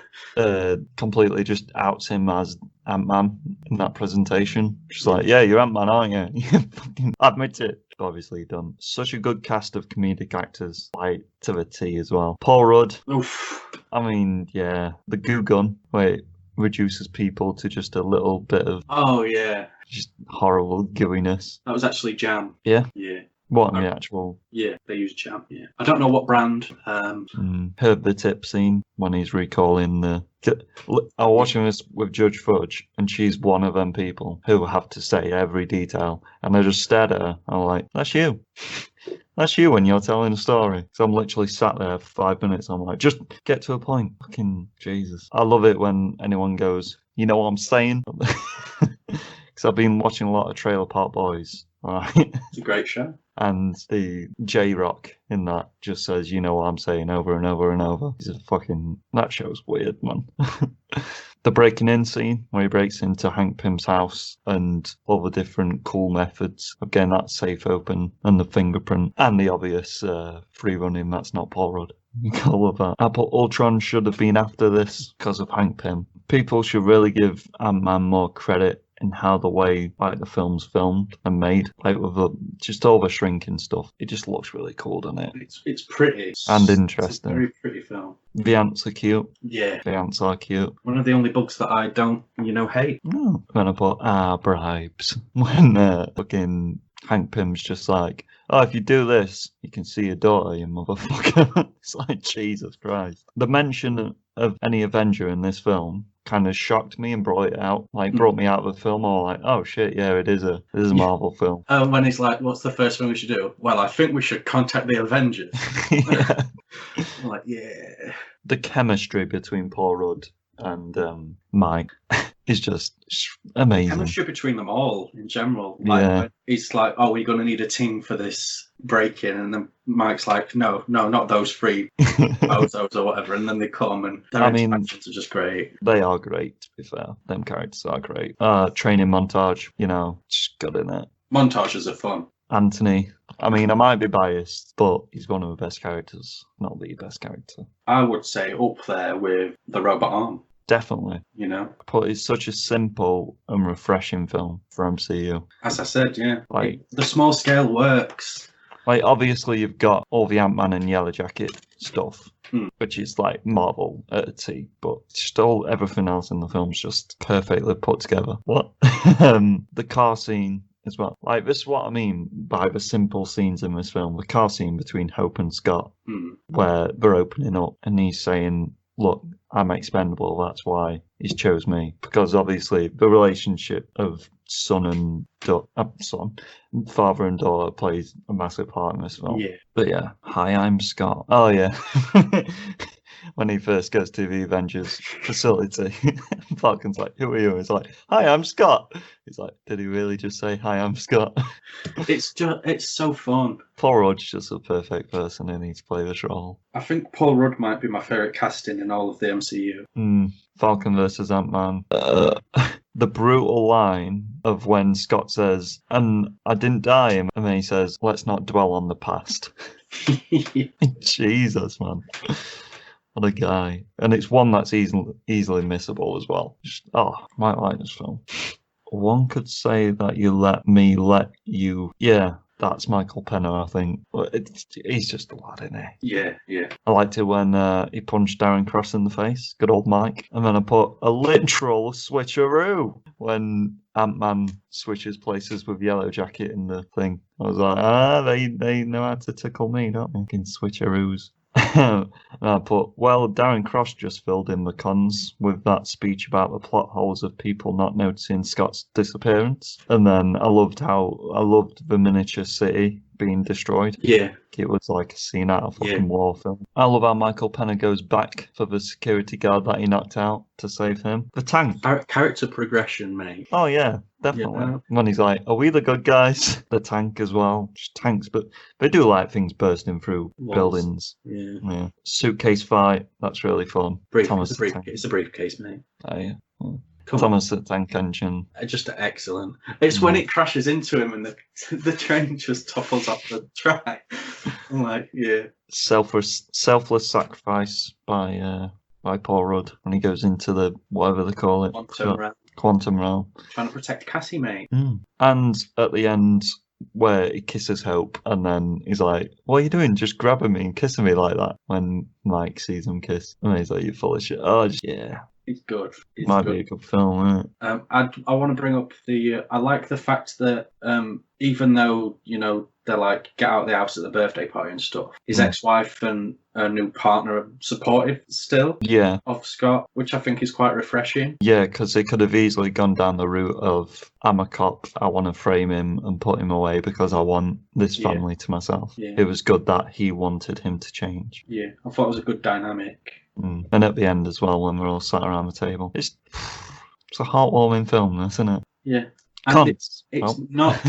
completely just outs him as Ant-Man in that presentation. Just like, yeah, you're Ant-Man, aren't you? You fucking admit it. Obviously done such a good cast of comedic actors, like to the T as well. Paul Rudd. Oof. I mean, yeah, the goo gun, where it reduces people to just a little bit of Oh, yeah. just horrible gooiness. That was actually jam. Yeah. Yeah. What in the actual Yeah, they use jam. Yeah. I don't know what brand. heard the tip scene when he's recalling the. I was watching this with Judge Fudge, and she's one of them people who have to say every detail, and I just stared at her. I'm like, "That's you. That's you when you're telling a story." So I'm literally sat there for 5 minutes. I'm like, just get to a point. Fucking Jesus. I love it when anyone goes, "You know what I'm saying?" Because I've been watching a lot of Trailer Park Boys. Right. It's a great show. And the J-Rock in that just says, "You know what I'm saying," over and over and over. He's a fucking... That show's weird, man. The breaking in scene where he breaks into Hank Pym's house and all the different cool methods of getting that safe open, and the fingerprint and the obvious free running. That's not Paul Rudd. All of that. Apple Ultron should have been after this because of Hank Pym. People should really give Ant-Man more credit in how the way like the film's filmed and made, like with just all the shrinking stuff. It just looks really cool, doesn't it? It's pretty And interesting. It's a very pretty film. The ants are cute. Yeah. The ants are cute. One of the only bugs that I don't, hate. Oh, when I put bribes, when fucking Hank Pym's just like, "Oh, if you do this, you can see your daughter, you motherfucker." It's like, Jesus Christ. The mention of any Avenger in this film kind of shocked me and brought it out, brought me out of the film. Or like, oh shit, yeah, it is a Marvel film. When he's like, "What's the first thing we should do?" "Well, I think we should contact the Avengers." Yeah. I'm like, yeah. The chemistry between Paul Rudd and Mike is just amazing. Chemistry between them all in general. Yeah. He's like, "Oh, we're going to need a team for this break-in," and then Mike's like, no, not those three bozos or whatever, and then they come, and their interactions are just great. They are great, to be fair. Them characters are great. Training montage, just good in it. Montages are fun. Anthony, I mean, I might be biased, but he's one of the best characters, not the best character. I would say up there with the robot arm. Definitely. But it's such a simple and refreshing film for MCU. As I said, yeah. The small scale works. Obviously, you've got all the Ant-Man and Yellow Jacket stuff, which is like Marvel at a T, but still everything else in the film's just perfectly put together. What? The car scene as well. This is what I mean by the simple scenes in this film. The car scene between Hope and Scott, where they're opening up and he's saying, "Look, I'm expendable, that's why he's chose me." Because obviously the relationship of father and daughter plays a massive part in this film. Yeah. But yeah, "Hi, I'm Scott." Oh yeah. When he first goes to the Avengers facility, Falcon's like, "Who are you?" He's like, "Hi, I'm Scott." He's like, did he really just say, "Hi, I'm Scott"? It's so fun. Paul Rudd's just a perfect person who needs to play this role. I think Paul Rudd might be my favourite casting in all of the MCU. Falcon versus Ant-Man. The brutal line of when Scott says, "And I didn't die," and then he says, "Let's not dwell on the past." Jesus, man. What a guy. And it's one that's easily missable as well. Might like this film. One could say that you let me let you. Yeah, that's Michael Penner, I think. But he's just a lad, isn't he? Yeah. I liked it when he punched Darren Cross in the face. Good old Mike. And then I put a literal switcheroo when Ant-Man switches places with Yellow Jacket in the thing. I was like, they know how to tickle me, don't they? Fucking switcheroos. And I put, well, Darren Cross just filled in the cons with that speech about the plot holes of people not noticing Scott's disappearance. And then I loved the miniature city being destroyed. Yeah. like it was like a scene out of a fucking Yeah. war film. I love how Michael Pena goes back for the security guard that he knocked out to save him. The tank. Character progression, mate. Oh yeah, definitely. Yeah. When he's like, "Are we the good guys?" The tank as well. Just tanks, but they do like things bursting through Walls. buildings. Yeah. Yeah. Suitcase fight. That's really fun. Thomas the Tank. It's a briefcase, mate. Oh, yeah. Come Thomas the Tank Engine. on. Just excellent. It's when it crashes into him and the train just topples off the track. I'm like, yeah. Selfless sacrifice by Paul Rudd when he goes into the whatever they call it. Quantum realm. Trying to protect Cassie, mate. And at the end, where he kisses Hope, and then he's like, "What are you doing? Just grabbing me and kissing me like that?" When Mike sees him kiss, and he's like, "You're full of shit." Oh, yeah. It's good. It's Might good. be a good film, isn't it? I want to bring up I like the fact that even though, they're like, get out of the house at the birthday party and stuff, his ex-wife and her new partner are supportive still Yeah. of Scott, which I think is quite refreshing. Yeah, because they could have easily gone down the route of, I'm a cop, I want to frame him and put him away because I want this family to myself. Yeah. It was good that he wanted him to change. Yeah, I thought it was a good dynamic. And at the end as well, when we're all sat around the table. It's a heartwarming film, isn't it? Yeah. And Cons. it's not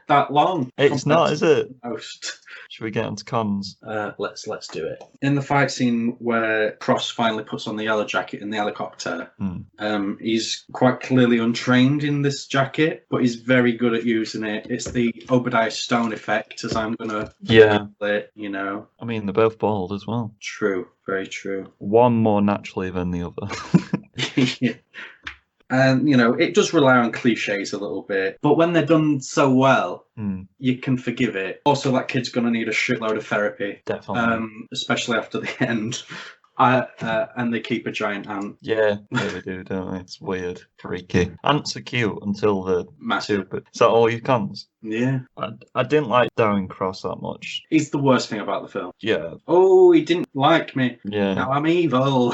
that long. It's not, is it? Most. Should we get into cons? Let's do it. In the fight scene where Cross finally puts on the yellow jacket in the helicopter, he's quite clearly untrained in this jacket, but he's very good at using it. It's the Obadiah Stone effect, as I'm gonna it, I mean, they're both bald as well. True, very true. One more naturally than the other. Yeah. And, it does rely on cliches a little bit. But when they're done so well, you can forgive it. Also, that kid's going to need a shitload of therapy. Definitely. Especially after the end. And they keep a giant ant. Yeah, they do, don't they? It's weird. Freaky. Ants are cute until they're Massive. stupid. Is that all your cons? Yeah. I didn't like Darren Cross that much. He's the worst thing about the film. Yeah. Oh, he didn't like me. Yeah. Now I'm evil.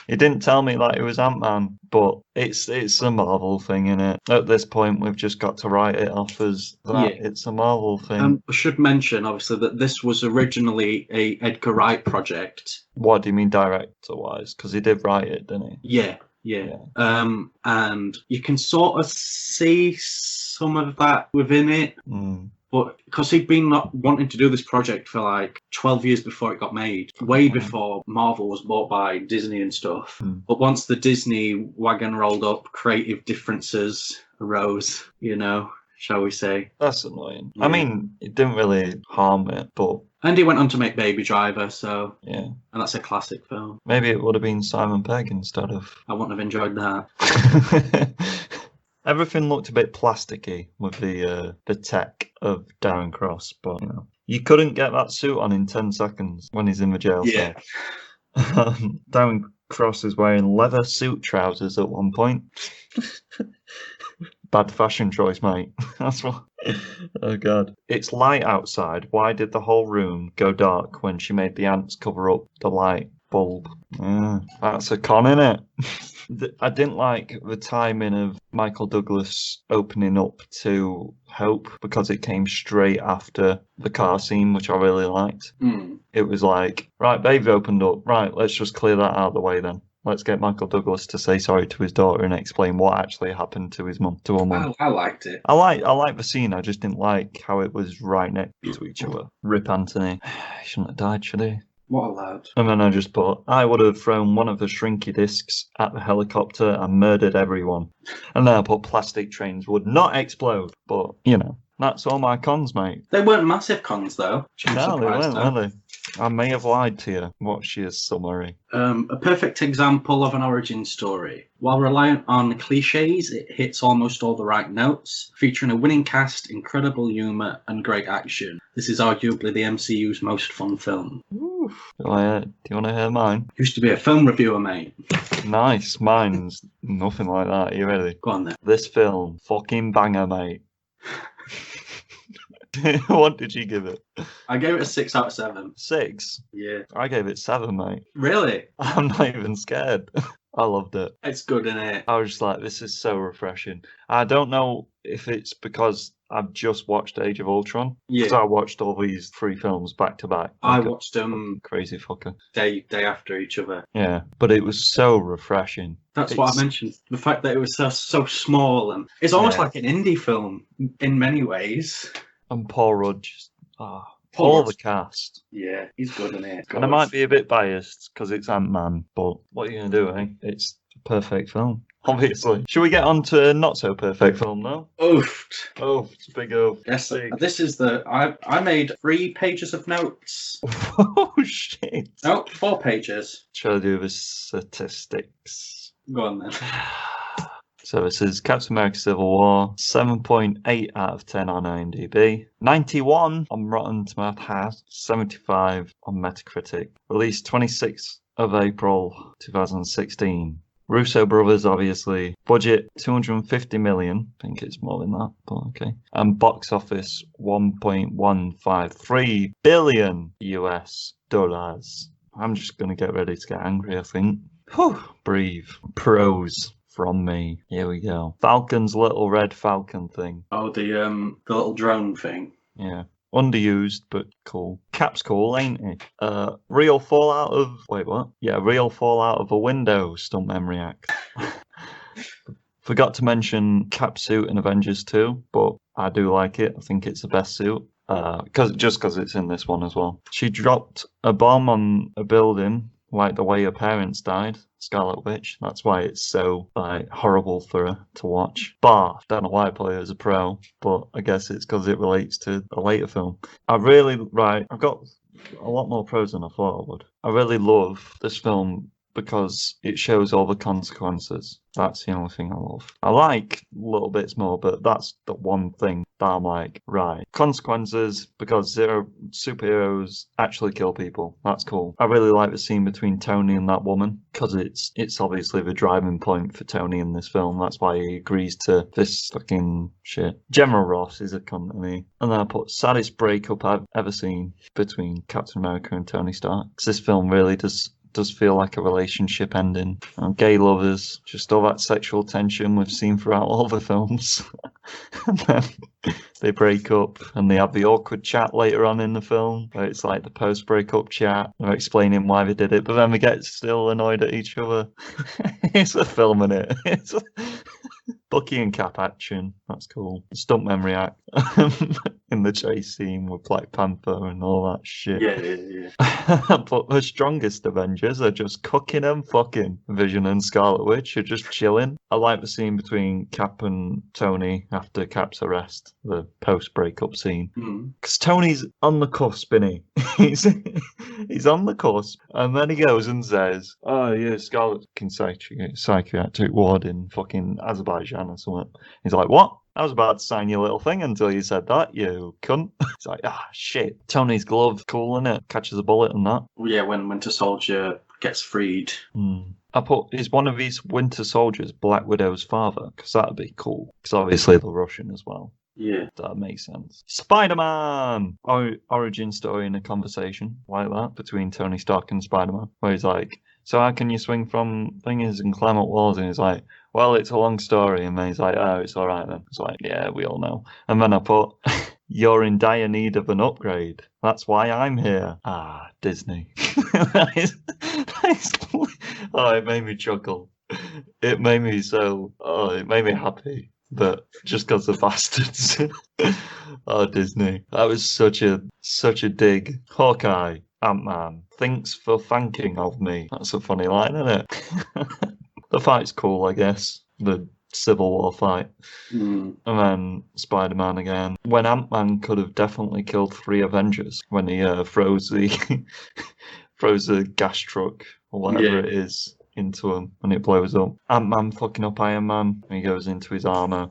He didn't tell me like it was Ant-Man, but it's a Marvel thing, innit? At this point, we've just got to write it off as that. Yeah. It's a Marvel thing. I should mention, obviously, that this was originally a Edgar Wright project. What do you mean director-wise? Because he did write it, didn't he? Yeah. And you can sort of see some of that within it. But because he'd been not wanting to do this project for like 12 years before it got made, way before Marvel was bought by Disney and stuff. But once the Disney wagon rolled up, creative differences arose, shall we say. That's annoying. Yeah. I mean, it didn't really harm it, but... And he went on to make Baby Driver, so... Yeah. And that's a classic film. Maybe it would have been Simon Pegg instead of... I wouldn't have enjoyed that. Everything looked a bit plasticky with the tech of Darren Cross, but, you couldn't get that suit on in 10 seconds when he's in the jail cell. Darren Cross is wearing leather suit trousers at one point. Bad fashion choice, mate. That's what... Oh, God. It's light outside. Why did the whole room go dark when she made the ants cover up the light bulb? That's a con, innit? I didn't like the timing of Michael Douglas opening up to Hope because it came straight after the car scene, which I really liked. It was like, right, baby opened up. Right, let's just clear that out of the way then. Let's get Michael Douglas to say sorry to his daughter and explain what actually happened to his mum, to her mum. I liked it. I like the scene. I just didn't like how it was right next to each other. Rip Anthony. He shouldn't have died, should he? What a lad. And then I just put, I would have thrown one of the shrinky discs at the helicopter and murdered everyone. And then I put plastic trains would not explode. But, that's all my cons, mate. They weren't massive cons, though. No, they weren't, were they? I may have lied to you. What's your summary? A perfect example of an origin story. While reliant on cliches, it hits almost all the right notes, featuring a winning cast, incredible humour, and great action. This is arguably the MCU's most fun film. Ooh. Do you want to hear mine? Used to be a film reviewer, mate. Nice. Mine's nothing like that. Are you ready? Go on then. This film, fucking banger, mate. What did you give it? I gave it a 6 out of 7. 6? Yeah. I gave it 7, mate. Really? I'm not even scared. I loved it. It's good, isn't it? I was just like, this is so refreshing. I don't know if it's because I've just watched Age of Ultron. Because Yeah. I watched all these 3 films back to back. I Like a watched them crazy fucker. day after each other. Yeah, but it was so refreshing. That's what I mentioned. The fact that it was so small, and it's almost Yeah. like an indie film in many ways. And Paul Rudd just, Paul all Rudd's- the cast. Yeah, he's good in it. And I might be a bit biased because it's Ant-Man, but what are you going to do, eh? It's a perfect film, obviously. Should we get on to not so perfect film now? Oofed. Oh, it's a big oof. Yes, Big. this is I made 3 pages of notes. Oh, shit. No, 4 pages. Try to do the statistics. Go on then. So this is Captain America Civil War, 7.8 out of 10 on IMDb, 91 on Rotten Tomatoes, 75 on Metacritic. Released 26th of April 2016. Russo brothers, obviously. Budget 250 million. I think it's more than that, but okay. And box office 1.153 billion US dollars. I'm just going to get ready to get angry, I think. Whew. Breathe. Pros from me. Here we go. Falcon's little red falcon thing. Oh, the little drone thing. Yeah. Underused, but cool. Cap's cool, ain't he? Real fallout of... Wait, what? Yeah, real fallout of a window, stunt memory act. Forgot to mention Cap's suit in Avengers 2, but I do like it. I think it's the best suit. Because it's in this one as well. She dropped a bomb on a building, like the way her parents died. Scarlet Witch. That's why it's so horrible for her to watch. Don't know why I play it as a pro, but I guess it's because it relates to a later film. I've got a lot more pros than I thought I would. I really love this film because it shows all the consequences. That's the only thing I love. I like little bits more, but that's the one thing that I'm like, right. Consequences, because superheroes actually kill people. That's cool. I really like the scene between Tony and that woman, because it's obviously the driving point for Tony in this film. That's why he agrees to this fucking shit. General Ross is a cunt to me. And then I put saddest breakup I've ever seen between Captain America and Tony Stark. Because this film really does feel like a relationship ending. Gay lovers, just all that sexual tension we've seen throughout all the films. And then they break up and they have the awkward chat later on in the film where it's like the post-breakup chat. They're explaining why they did it, but then they get still annoyed at each other. It's a film, innit? It's Bucky and Cap action. That's cool. Stunt memory act in the chase scene with Black Panther and all that shit. Yeah. But the strongest Avengers are just cooking and fucking. Vision and Scarlet Witch are just chilling. I like the scene between Cap and Tony after Cap's arrest, the post-breakup scene. Because Tony's on the cusp, isn't he? He's on the cusp, and then he goes and says, "Oh yeah, Scarlet can psychiatric ward in fucking Azerbaijan or something." He's like, "What? I was about to sign your little thing until you said that, you cunt." It's like, shit. Tony's glove, cool, innit? Catches a bullet and that. Yeah, when Winter Soldier gets freed. I put, is one of these Winter Soldiers Black Widow's father? Because that'd be cool. Because obviously they're Russian as well. Yeah. That makes sense. Spider-Man! Origin story in a conversation like that between Tony Stark and Spider-Man. Where he's like, so how can you swing from things and climb up walls? And he's like, well, it's a long story. And then he's like, oh, it's all right then. It's like, yeah, we all know. And then I put, you're in dire need of an upgrade. That's why I'm here. Disney. It made me chuckle. It made me it made me happy. But just because the bastards. Disney. That was such a dig. Hawkeye, Ant-Man, thanks for thanking of me. That's a funny line, isn't it? The fight's cool, I guess. The Civil War fight. And then Spider-Man again. When Ant-Man could have definitely killed 3 Avengers when he throws the gas truck or whatever it is into him and it blows up. Ant-Man fucking up Iron Man and he goes into his armor.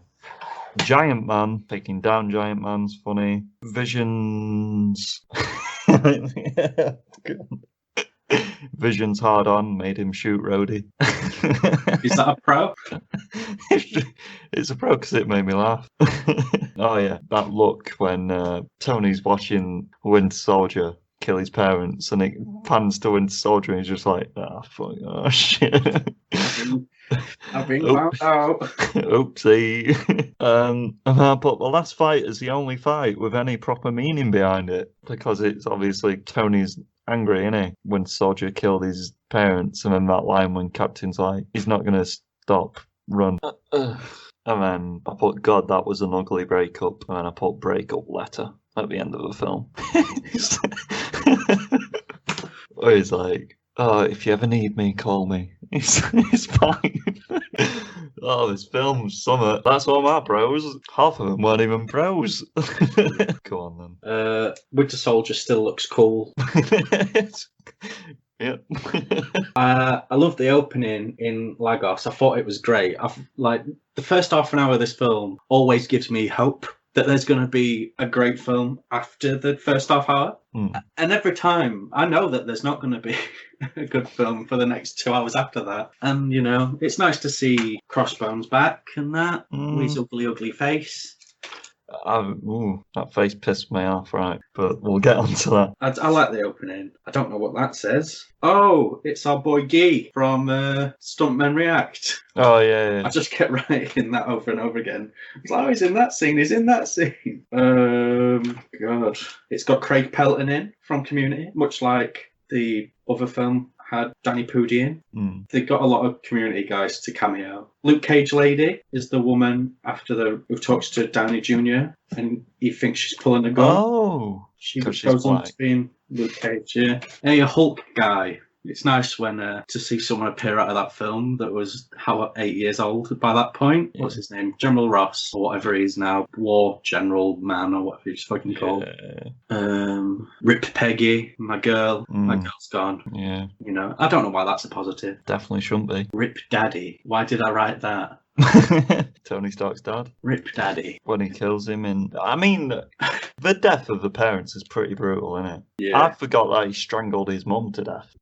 Giant Man taking down Giant Man's funny. Vision's Vision's hard on made him shoot Rhodey. Is that a pro? It's a pro because it made me laugh. Oh yeah, that look when Tony's watching Winter Soldier kill his parents and it pans to Winter Soldier and he's just like, fuck, shit. I've been Oops. found out. Oopsie. And I put the last fight is the only fight with any proper meaning behind it, because it's obviously Tony's angry, isn't he? When Soldier killed his parents, and then that line when Captain's like, he's not gonna stop, run. And then I put, God, that was an ugly breakup. And then I put breakup letter at the end of the film. Where he's like, oh, if you ever need me, call me. It's fine. Oh, this film's summer. That's all my pros. Half of them weren't even pros. Go on then. Winter Soldier still looks cool. Yep. I love the opening in Lagos. I thought it was great. The first half an hour of this film always gives me hope that there's going to be a great film after the first half hour. And every time I know that there's not going to be a good film for the next 2 hours after that. And, you know, it's nice to see Crossbones back and that, with his ugly, ugly face. That face pissed me off, right? But we'll get onto that. I like the opening. I don't know what that says. Oh, it's our boy Guy from Stuntmen React. Oh, yeah. I just kept writing that over and over again. It's like, oh, he's in that scene. He's in that scene. God. It's got Craig Pelton in from Community, much like the other film had Danny Pudi in. They got a lot of Community guys to cameo. Luke Cage lady is the woman who talks to Downey Jr. and he thinks she's pulling a gun. Oh, she goes on to being Luke Cage, yeah. Hey, a Hulk guy. It's nice when to see someone appear out of that film that was 8 years old by that point. Yeah. What's his name? General Ross, or whatever he is now. War General Man, or whatever he's fucking called. Rip Peggy, my girl. My girl's gone. Yeah. You know, I don't know why that's a positive. Definitely shouldn't be. Rip Daddy. Why did I write that? Tony Stark's dad. Rip Daddy. When he kills him I mean, the death of the parents is pretty brutal, isn't it? Yeah. I forgot that he strangled his mum to death.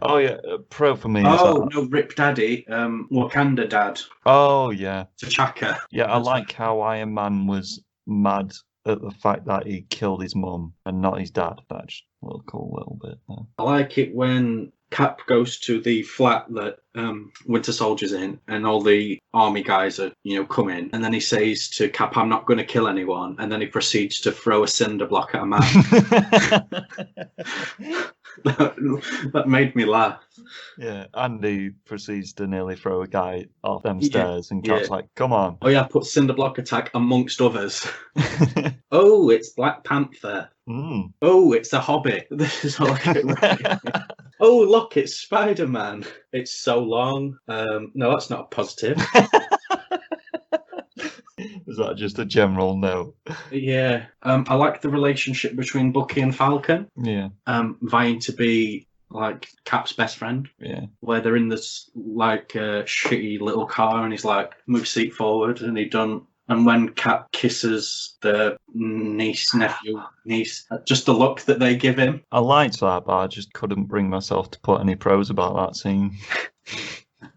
Oh, yeah. Pro for me. Oh, no, Rip Daddy. Wakanda Dad. Oh, yeah. T'Chaka. Yeah, I like how Iron Man was mad at the fact that he killed his mum and not his dad. That's just a little cool little bit there. I like it when Cap goes to the flat that Winter Soldier's in, and all the army guys are, come in, and then he says to Cap, "I'm not going to kill anyone," and then he proceeds to throw a cinder block at a man. that made me laugh. Yeah, and he proceeds to nearly throw a guy off them stairs, and Cap's like, "Come on." Oh yeah, put cinder block attack amongst others. Oh, it's Black Panther. Oh, it's a Hobbit. This is all I get right. Oh, look, it's Spider-Man. It's so long. No, that's not a positive. Is that just a general no? Yeah. I like the relationship between Bucky and Falcon. Yeah. Vying to be like Cap's best friend. Yeah. Where they're in this shitty little car, and he's like, "Move seat forward," and he don't. And when Cap kisses the nephew, just the look that they give him. I liked that, but I just couldn't bring myself to put any pros about that scene.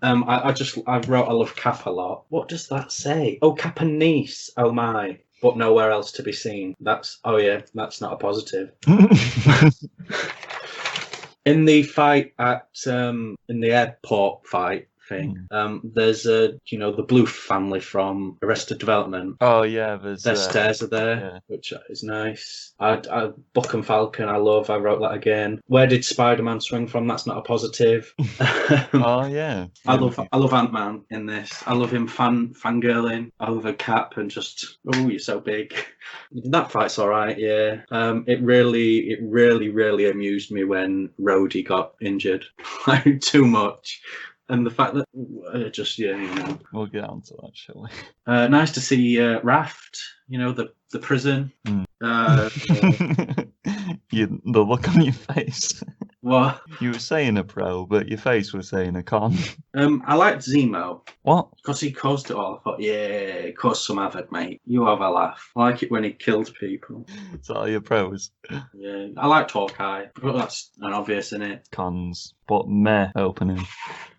I wrote I love Cap a lot. What does that say? Oh, Cap and niece. Oh my. But nowhere else to be seen. That's not a positive. In the fight in the airport fight thing, there's the Bluth family from Arrested Development. Oh yeah, their stairs are there, which is nice. Buck and Falcon, I love. I wrote that again. Where did Spider-Man swing from? That's not a positive. Oh yeah. I love Ant-Man in this. I love him fangirling over Cap and just, oh, you're so big. That fight's all right, yeah. It really amused me when Rhodey got injured. Like, too much. And the fact that We'll get on to that, shall we? Nice to see Raft, the prison. The look on your face. What? You were saying a pro, but your face was saying a con. I liked Zemo. What? Because he caused it all. I thought, yeah, cause some havoc, mate. You have a laugh. I like it when he killed people. It's all your pros. Yeah, I liked Hawkeye. But that's an obvious, innit? Cons. But meh opening.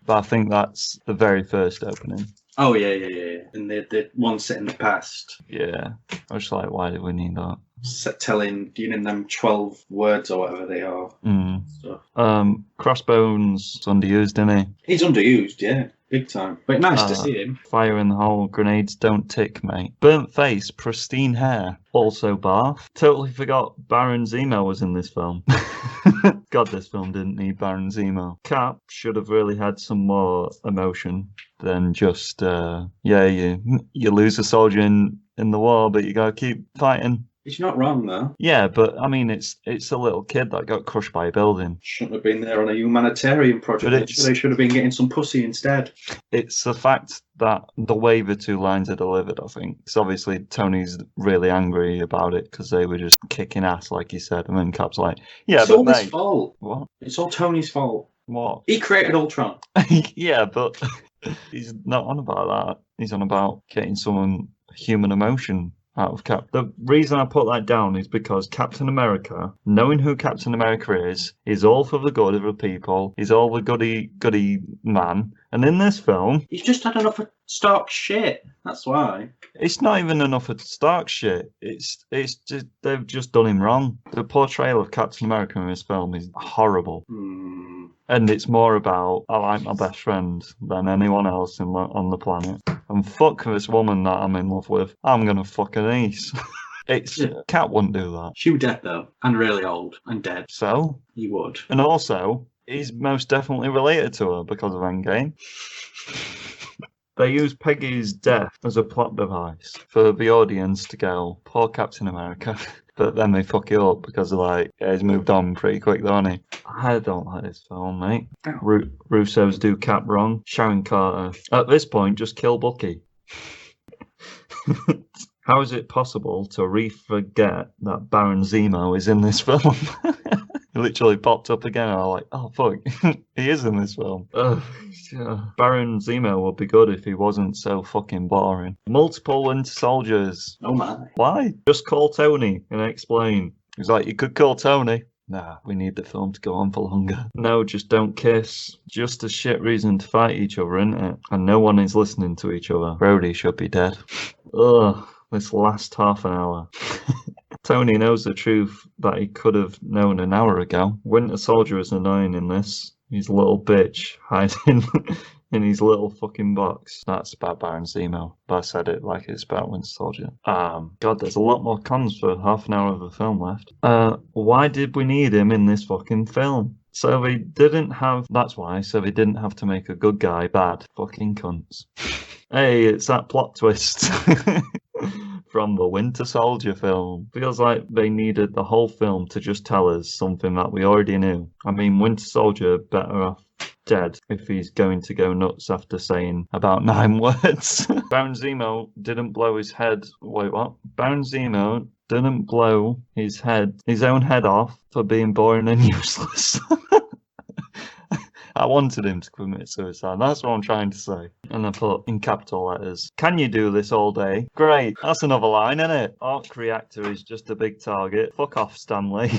But I think that's the very first opening. Oh yeah. And the one set in the past, Yeah. I was like, why do we need that? telling them 12 words or whatever they are. Mm. So Crossbones underused, isn't he? he's underused, yeah, big time. But nice to see him. Fire in the hole, grenades don't tick, mate. Burnt face, pristine hair, also Bath. Totally forgot Baron Zemo was in this film. God, this film didn't need Baron Zemo. Cap should have really had some more emotion than just, you lose a soldier in the war, but you gotta keep fighting. He's not wrong though. Yeah, but I mean, it's a little kid that got crushed by a building. Shouldn't have been there on a humanitarian project. They should have been getting some pussy instead. It's the fact that the way the two lines are delivered, I think. Because obviously Tony's really angry about it because they were just kicking ass, like you said, and then Cap's like, "Yeah, it's but all mate, his fault. what? It's all Tony's fault. What? He created Ultron." Yeah, but he's not on about that. He's on about getting someone human emotion out of Cap. The reason I put that down is because Captain America, knowing who Captain America is all for the good of the people. He's all the goody man. And in this film, he's just had enough of Stark shit. That's why. It's not even enough of Stark shit. It's just they've just done him wrong. The portrayal of Captain America in this film is horrible. And it's more about, I like my best friend than anyone else on the planet. And fuck this woman that I'm in love with. I'm gonna fuck her niece. Cap wouldn't do that. She was dead though, and really old, and dead. So? He would. And also, he's most definitely related to her because of Endgame. They use Peggy's death as a plot device for the audience to go, poor Captain America. But then they fuck it up because they're like, yeah, he's moved on pretty quick, though, hasn't he? I don't like this film, mate. Oh. Russo's do Cap wrong. Sharon Carter. At this point, just kill Bucky. How is it possible to re-forget that Baron Zemo is in this film? He literally popped up again, and I was like, oh, fuck, he is in this film. Baron Zemo would be good if he wasn't so fucking boring. Multiple Winter Soldiers. Oh, my. Why? Just call Tony and explain. He's like, you could call Tony. Nah, we need the film to go on for longer. No, just don't kiss. Just a shit reason to fight each other, isn't it? And no one is listening to each other. Brody should be dead. Ugh, this last half an hour. Tony knows the truth that he could have known an hour ago. Winter Soldier is annoying in this. He's a little bitch hiding in his little fucking box. That's about Baron Zemo, but I said it like it's about Winter Soldier. God, there's a lot more cons for half an hour of the film left. Why did we need him in this fucking film? So they didn't have to make a good guy bad. Fucking cunts. Hey, it's that plot twist. From the Winter Soldier film. Feels like they needed the whole film to just tell us something that we already knew. I mean, Winter Soldier better off dead if he's going to go nuts after saying about 9 words. Baron Zemo didn't blow his head. Wait, what? Baron Zemo didn't blow his own head off for being boring and useless. I wanted him to commit suicide. That's what I'm trying to say. And I put in capital letters, can you do this all day? Great. That's another line, isn't it? Arc reactor is just a big target. Fuck off, Stanley.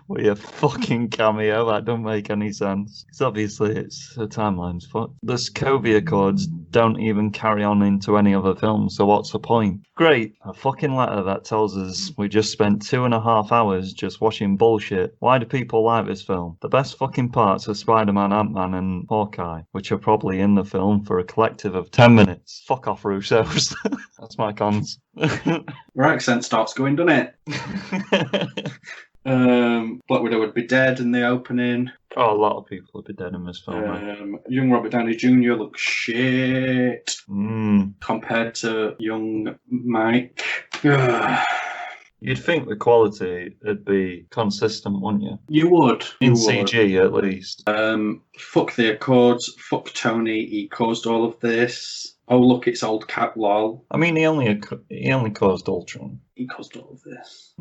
With your fucking cameo, that don't make any sense. Because obviously the timeline's fucked. The Sokovia Accords don't even carry on into any other film, so what's the point? Great, a fucking letter that tells us we just spent 2.5 hours just watching bullshit. Why do people like this film? The best fucking parts are Spider-Man, Ant-Man and Hawkeye, which are probably in the film for a collective of 10 minutes. Fuck off, Russos. That's my cons. Your accent starts going, doesn't it? Black Widow would be dead in the opening. Oh, a lot of people would be dead in this film. Young Robert Downey Jr. looks shit compared to young Mike. You'd think the quality would be consistent, wouldn't you? You would. In CG, at least. Fuck the Accords. Fuck Tony. He caused all of this. Oh, look, it's old Cap, lol. I mean, he only caused Ultron. He caused all of this.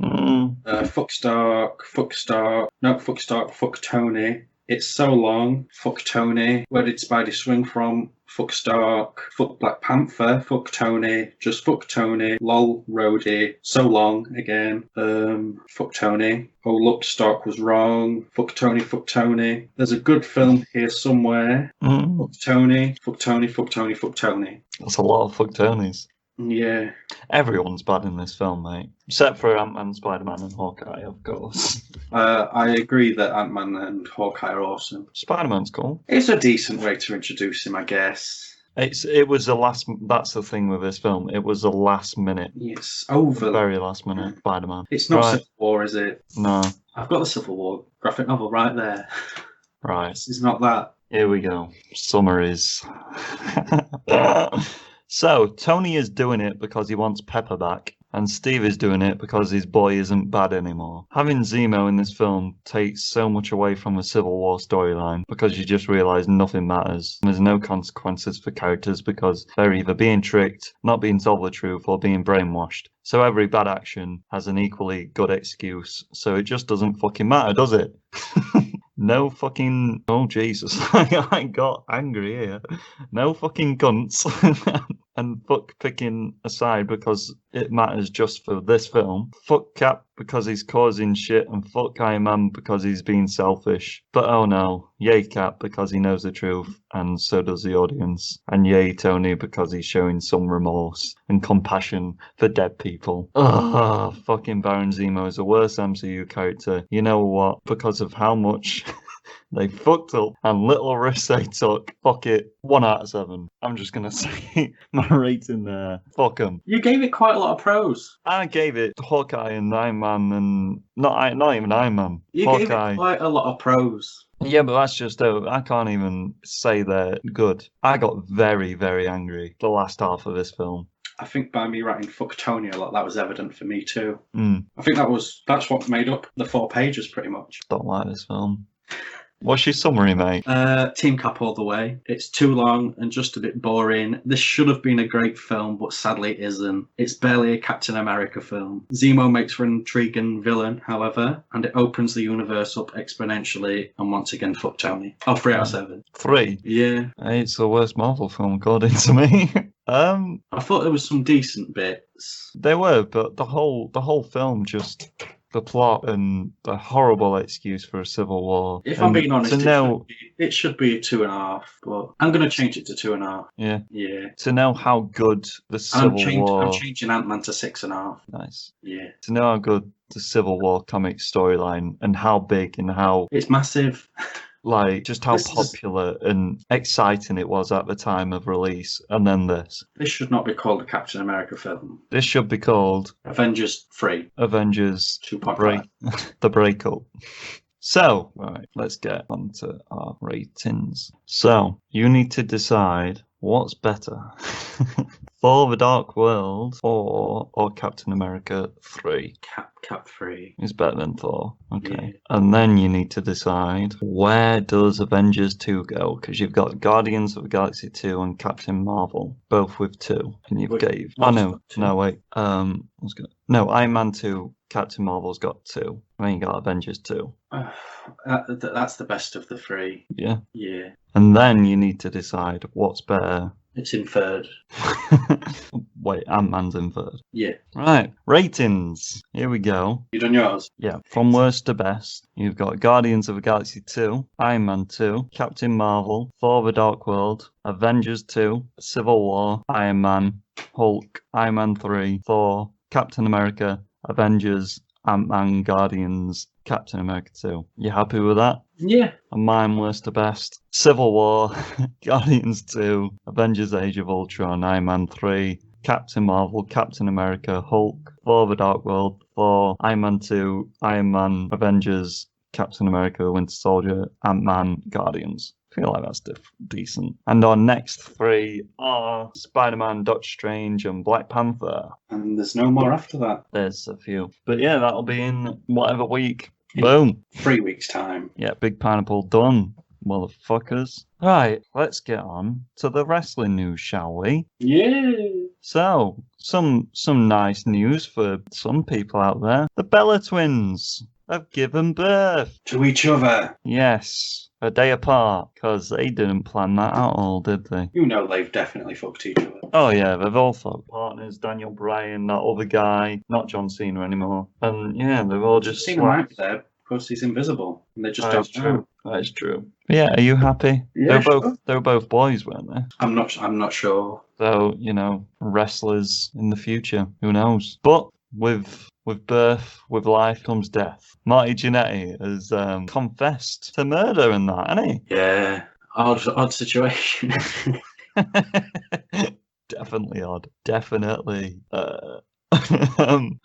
Fuck Stark. Fuck Stark. No, fuck Stark. Fuck Tony. It's so long. Fuck Tony. Where did Spidey swing from? Fuck Stark. Fuck Black Panther. Fuck Tony. Just fuck Tony. Lol, Rhodey. So long again. Fuck Tony. Oh look, Stark was wrong. Fuck Tony. Fuck Tony. There's a good film here somewhere. Fuck Tony. Fuck Tony. Fuck Tony. Fuck Tony. That's a lot of fuck Tonys. Yeah. Everyone's bad in this film, mate. Except for Ant-Man, Spider-Man and Hawkeye, of course. I agree that Ant-Man and Hawkeye are awesome. Spider-Man's cool. It's a decent way to introduce him, I guess. It was the last. That's the thing with this film. It was the last minute. It's over. Very last minute Spider-Man. It's not Right. Civil War, is it? No. I've got the Civil War graphic novel right there. Right. It's not that. Here we go. Summaries. So, Tony is doing it because he wants Pepper back, and Steve is doing it because his boy isn't bad anymore. Having Zemo in this film takes so much away from the Civil War storyline because you just realise nothing matters. There's no consequences for characters because they're either being tricked, not being told the truth, or being brainwashed. So every bad action has an equally good excuse. So it just doesn't fucking matter, does it? No fucking... Oh, Jesus. I got angry here. No fucking cunts. And fuck picking aside because it matters just for this film. Fuck Cap because he's causing shit, and fuck Iron Man because he's being selfish. But oh no, yay Cap because he knows the truth, and so does the audience. And yay Tony because he's showing some remorse and compassion for dead people. Ugh, fucking Baron Zemo is the worst MCU character. You know what? Because of how much... they fucked up and little risks they took. Fuck it. 1 out of 7. I'm just going to say my rating there. Fuck 'em. You gave it quite a lot of pros. I gave it Hawkeye and Iron Man and... Not even Iron Man. You Hawkeye. gave it quite a lot of pros. Yeah, but that's just... I can't even say they're good. I got very, very angry the last half of this film. I think by me writing "fuck Tony" a lot, that was evident for me too. Mm. I think that's what made up the 4 pages pretty much. Don't like this film. What's your summary, mate? Team Cap all the way. It's too long and just a bit boring. This should have been a great film, but sadly it isn't. It's barely a Captain America film. Zemo makes for an intriguing villain, however, and it opens the universe up exponentially, and once again, fuck Tony. Oh, 3 out of 7. 3? Yeah. Hey, it's the worst Marvel film, according to me. I thought there was some decent bits. They were, but the whole film just... The plot and the horrible excuse for a civil war. If I'm being honest, to it should be a 2.5, but I'm going to change it to 2.5. Yeah. Yeah. To know how good the Civil War... I'm changing Ant-Man to 6.5. Nice. Yeah. To know how good the Civil War comic storyline and how big and how... It's massive. Like, just how popular and exciting it was at the time of release. And then this. This should not be called a Captain America film. This should be called... Avengers 3. Avengers 2.5. The Breakup. So, right, let's get on to our ratings. So, you need to decide what's better. Thor the Dark World or Captain America 3? Cap 3. Is better than Thor. Okay. Yeah. And then you need to decide where does Avengers 2 go? Because you've got Guardians of the Galaxy 2 and Captain Marvel, both with 2. And you've gave... Oh, no. No, wait. No, Iron Man 2, Captain Marvel's got 2. Then you got Avengers 2. That's the best of the 3. Yeah. Yeah. And then you need to decide what's better. It's in 3rd. Wait, Ant-Man's in 3rd. Yeah. Right, ratings. Here we go. You done yours? Yeah, from worst to best, you've got Guardians of the Galaxy 2, Iron Man 2, Captain Marvel, Thor the Dark World, Avengers 2, Civil War, Iron Man, Hulk, Iron Man 3, Thor, Captain America, Avengers, Ant-Man, Guardians, Captain America 2. You happy with that? Yeah. And mine worst to best. Civil War, Guardians 2, Avengers Age of Ultron, Iron Man 3, Captain Marvel, Captain America, Hulk, Thor the Dark World, Thor, Iron Man 2, Iron Man, Avengers, Captain America, Winter Soldier, Ant-Man, Guardians. I feel like that's decent. And our next 3 are Spider-Man, Doctor Strange, and Black Panther. And there's no more after that. There's a few. But yeah, that'll be in whatever week. Boom. 3 weeks' time. Yeah, Big Pineapple done, motherfuckers. Right, let's get on to the wrestling news, shall we? Yeah. So, some nice news for some people out there. The Bella twins have given birth. To each other. Yes. a day apart, because they didn't plan that at all, did they? You know they've definitely fucked each other. Oh yeah, they've all fucked partners. Daniel Bryan, that other guy, not John Cena anymore. And yeah, they've all just Cena might be there because he's invisible, and they just That's don't know. true. That is true. Yeah, are you happy? Yeah, They were both boys, weren't they? I'm not sure. So, you know, wrestlers in the future, who knows? But with birth, with life comes death. Marty Jannetty has confessed to murder and that, hasn't he? Yeah, odd situation. Definitely odd. Definitely. How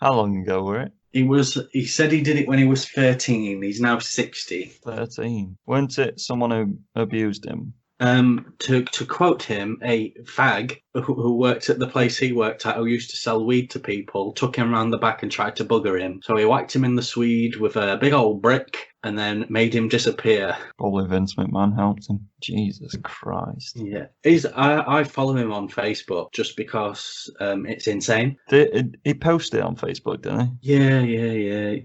long ago were it? He said he did it when he was 13. He's now 60. 13. Weren't it someone who abused him? To quote him, a fag who worked at the place he worked at, who used to sell weed to people, took him round the back and tried to bugger him. So he whacked him in the Swede with a big old brick and then made him disappear. Probably Vince McMahon helped him. Jesus Christ. Yeah, I follow him on Facebook just because it's insane. He posted it on Facebook, didn't Yeah.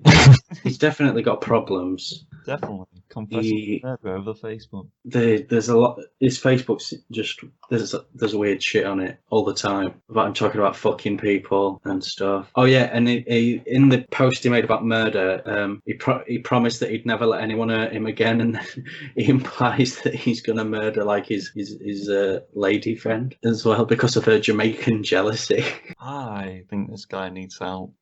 He's definitely got problems. he? Definitely. Confessing murder over Facebook. There's a lot. His Facebook's just there's weird shit on it all the time about him talking about fucking people and stuff. Oh yeah, and he in the post he made about murder, he promised that he'd never let anyone hurt him again, and he implies that he's gonna murder like his lady friend as well because of her Jamaican jealousy. I think this guy needs help.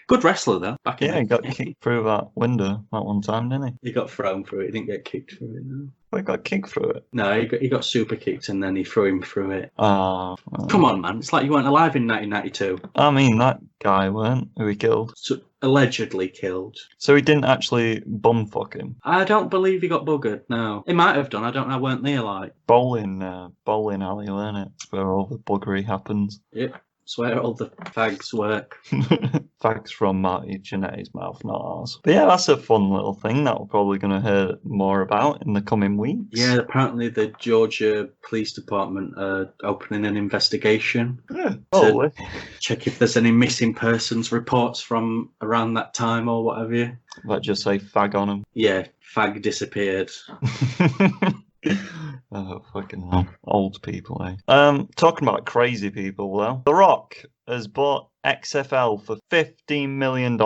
Good wrestler though. He got kicked through that window that one time, didn't he? He got thrown through it. He didn't get kicked through it. No. He got kicked through it. No, he got super kicked and then he threw him through it. Oh. Come on, man. It's like you weren't alive in 1992. I mean, that guy weren't who he killed. So, allegedly killed. So he didn't actually bumfuck him. I don't believe he got buggered, no. He might have done. I don't know. I weren't there, like. Bowling alley, weren't it? Where all the buggery happens. Yep. It's where all the fags work. Fags from Marty Jannetty's mouth, not ours. But yeah, that's a fun little thing that we're probably going to hear more about in the coming weeks. Yeah, apparently the Georgia Police Department are opening an investigation. Yeah, probably. Check if there's any missing persons reports from around that time or whatever. Let's just say fag on them. Yeah, fag disappeared. Oh, fucking hell. Old people, eh? Talking about crazy people, though. The Rock has bought XFL for $15 million.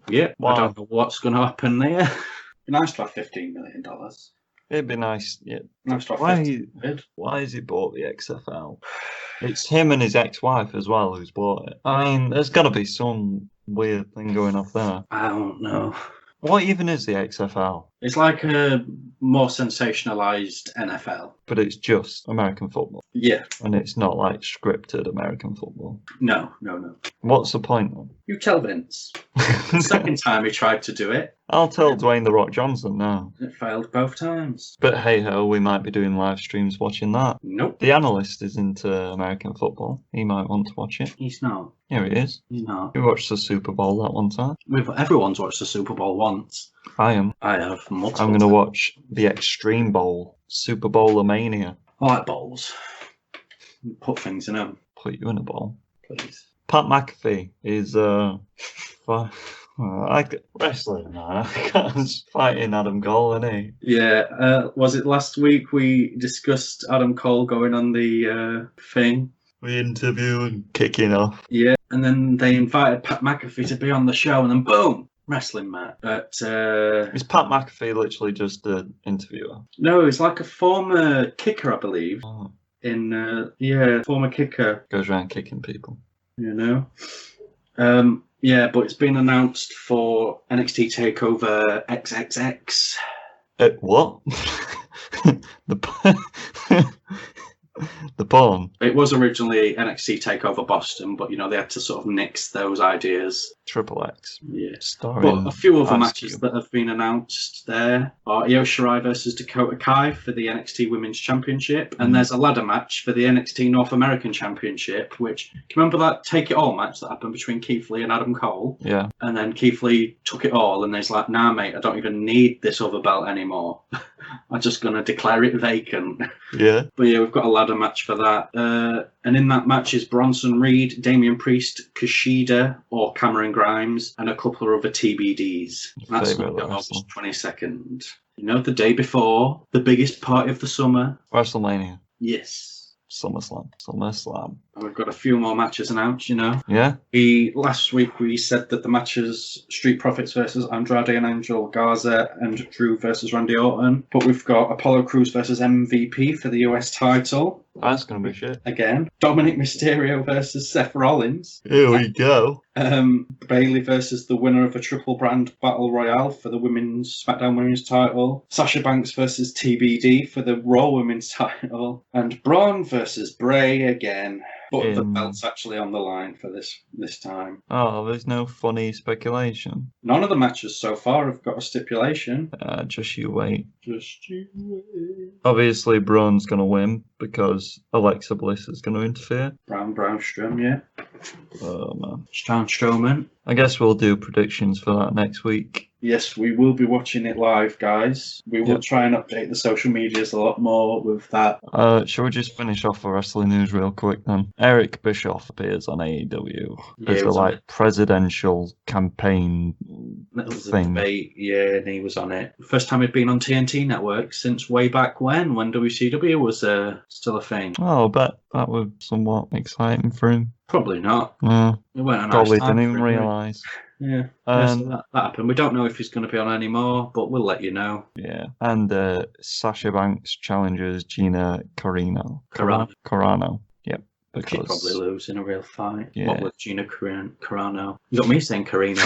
Yeah, Wow. I don't know what's going to happen there. It'd be nice to have $15 million. It'd be nice, yeah. Nice to have Why 15 million. has he bought the XFL? It's him and his ex-wife as well who's bought it. I mean, there's got to be some weird thing going off there. I don't know. What even is the XFL? It's like a more sensationalized NFL. But it's just American football. Yeah. And it's not like scripted American football. No. What's the point then? You tell Vince. The second time he tried to do it, I'll tell Dwayne The Rock Johnson now. it failed both times. But hey ho, we might be doing live streams watching that. Nope. The analyst is into American football. He might want to watch it. He's not. Here he is. He's not. We watched the Super Bowl that one time. Everyone's watched the Super Bowl once. I am. I have multiple. I'm going to watch the Extreme Bowl. Super Bowl-a-mania. I like bowls. Put things in them, Put you in a bowl. please. Pat McAfee is wrestling, man. Fighting Adam Cole, isn't he? Yeah. Was it last week we discussed Adam Cole going on the thing? We interview and kicking off. Yeah. And then they invited Pat McAfee to be on the show, and then boom, wrestling match. But Is Pat McAfee literally just an interviewer? no, it's like a former kicker, I believe. Oh, Former kicker. goes around kicking people. You know. But it's been announced for NXT Takeover XXX. What? The porn. It was originally NXT Takeover Boston, but they had to sort of nix those ideas. Triple X. Yeah. Starring But a few other Ice matches Cube. that have been announced there are Io Shirai versus Dakota Kai for the NXT Women's Championship, and there's a ladder match for the NXT North American Championship, which, do you remember that Take It All match that happened between Keith Lee and Adam Cole? Yeah. And then Keith Lee took it all, and he's like, nah, mate, I don't even need this other belt anymore. I'm just going to declare it vacant. Yeah. But yeah, we've got a ladder match for that. And in that match is Bronson Reed, Damian Priest, Kushida, or Cameron Grimes, and a couple of other TBDs. That's Favourite on wrestler. August 22nd. You know, the day before, the biggest party of the summer. WrestleMania. Yes. SummerSlam. And we've got a few more matches announced, you know. Yeah? Last week we said that the matches Street Profits versus Andrade and Angel Garza and Drew versus Randy Orton. But we've got Apollo Crews versus MVP for the US title. That's going to be shit. Again. Dominic Mysterio versus Seth Rollins. Here we go. Bayley versus the winner of a triple brand battle royale for the women's SmackDown Women's title. Sasha Banks versus TBD for the Raw Women's title. And Braun versus Bray again. But the belt's actually on the line for this time. Oh, there's no funny speculation. None of the matches so far have got a stipulation. Just you wait. Just you wait. Obviously, Braun's going to win because Alexa Bliss is going to interfere. Brownstrom, yeah. Oh, man. Strowman. I guess we'll do predictions for that next week. Yes, we will be watching it live, guys. We will try and update the social medias a lot more with that. Shall we just finish off the wrestling news real quick then? Eric Bischoff appears on AEW as the presidential campaign thing. Debate, yeah, and he was on it. First time he'd been on TNT Network since way back when WCW was still a thing. Oh, I bet that was somewhat exciting for him. Probably not. Yeah. It went a nice Probably time didn't even for him, realise. Yeah, so that happened. We don't know if he's going to be on anymore, but we'll let you know. Yeah, and Sasha Banks challenges Gina Carano. Yep, because she'd probably lose in a real fight. Yeah. What with Gina Carano? You got me saying Carino.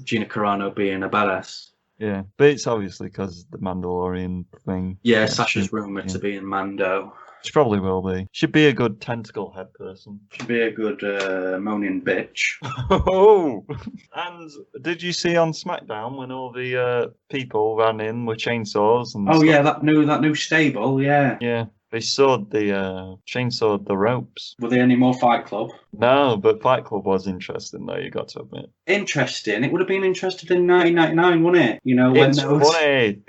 Gina Carano being a badass. Yeah, but it's obviously because the Mandalorian thing. Yeah, Sasha's rumoured to be in Mando. She probably will be. She'd be a good tentacle head person. She'd be a good moaning bitch. Oh! And did you see on SmackDown when all the people ran in with chainsaws and stuff? Yeah, that new stable, yeah. Yeah. They chainsawed the ropes. Were there any more Fight Club? No, but Fight Club was interesting, though, you got to admit. Interesting. It would have been interesting in 1999, wouldn't it? You know, when it's funny.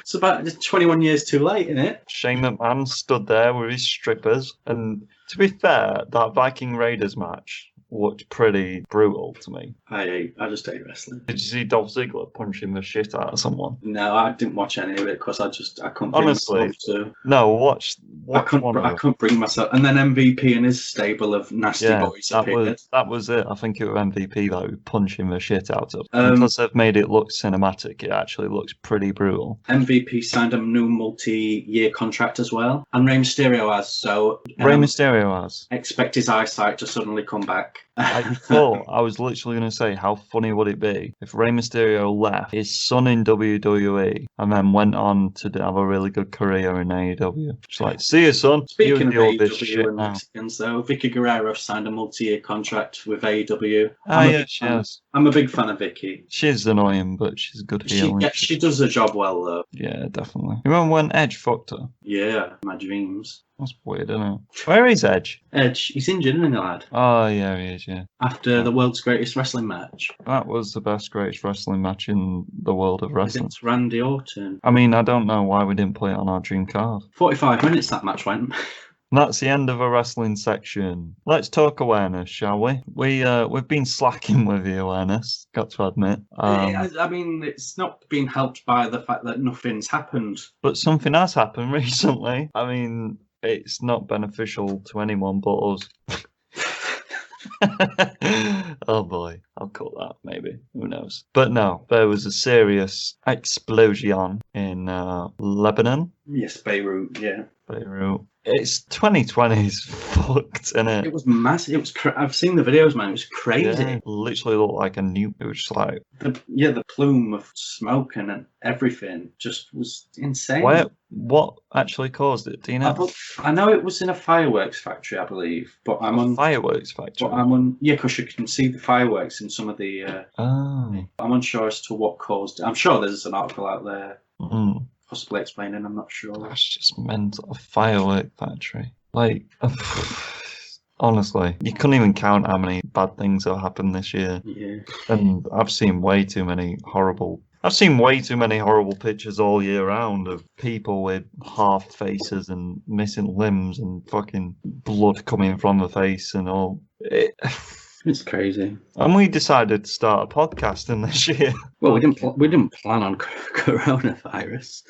It's about 21 years too late, isn't it? Shane McMahon stood there with his strippers. And to be fair, that Viking Raiders match looked pretty brutal to me. I just hate wrestling. Did you see Dolph Ziggler punching the shit out of someone? No, I didn't watch any of it because I couldn't bring Honestly, myself to. No, watch I couldn't bring myself. And then MVP and his stable of nasty boys appeared. That was it. I think it was MVP though, punching the shit out of. Because they've made it look cinematic, it actually looks pretty brutal. MVP signed a new multi-year contract as well, and Rey Mysterio has. So Rey Mysterio has. Expect his eyesight to suddenly come back. I was literally going to say, how funny would it be if Rey Mysterio left his son in WWE and then went on to have a really good career in AEW? Just like, see you, son. Speaking you of deal this AEW shit and now. Mexicans, though, Vicky Guerrero signed a multi-year contract with AEW. She has. I'm a big fan of Vicky. She's annoying, but she's a good heel. She does the job well, though. Yeah, definitely. You remember when Edge fucked her? Yeah, my dreams. That's weird, isn't it? Where is Edge? Edge, he's injured, isn't he, lad? Oh, yeah, he is, yeah. After the world's greatest wrestling match. That was the best, greatest wrestling match in the world of wrestling. Against Randy Orton. I mean, I don't know why we didn't play it on our dream card. 45 minutes that match went. And that's the end of a wrestling section. Let's talk awareness, shall we? We've been slacking with the awareness, got to admit. I mean, it's not been helped by the fact that nothing's happened. But something has happened recently. I mean, it's not beneficial to anyone but us. Oh boy, I'll cut that maybe. Who knows? But no, there was a serious explosion in Lebanon. Yes, Beirut, yeah. Beirut. It's 2020's fucked, innit? It was massive. It was. I've seen the videos, man. It was crazy. Yeah, it literally looked like a nuke. It was just like the plume of smoke and everything just was insane. What actually caused it? Do you know? I know it was in a fireworks factory, I believe, but fireworks factory. Because you can see the fireworks in some of the. I'm unsure as to what caused it. I'm sure there's an article out there. Possibly explaining, I'm not sure. That's just meant a firework factory. Like, honestly, you couldn't even count how many bad things have happened this year. Yeah. And I've seen way too many horrible pictures all year round of people with half faces and missing limbs and fucking blood coming from the face and all. It's crazy. And we decided to start a podcast in this year. Well, we didn't plan on coronavirus.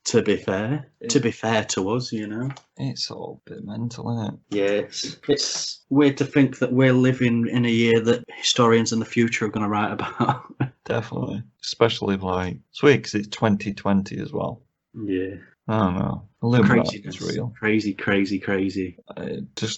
To be fair to us, you know. It's all a bit mental, isn't it? Yeah, it's weird to think that we're living in a year that historians in the future are going to write about. Definitely. Especially like, it's weird because it's 2020 as well. Yeah. I don't know. Illuminati Craziness. is real. Crazy.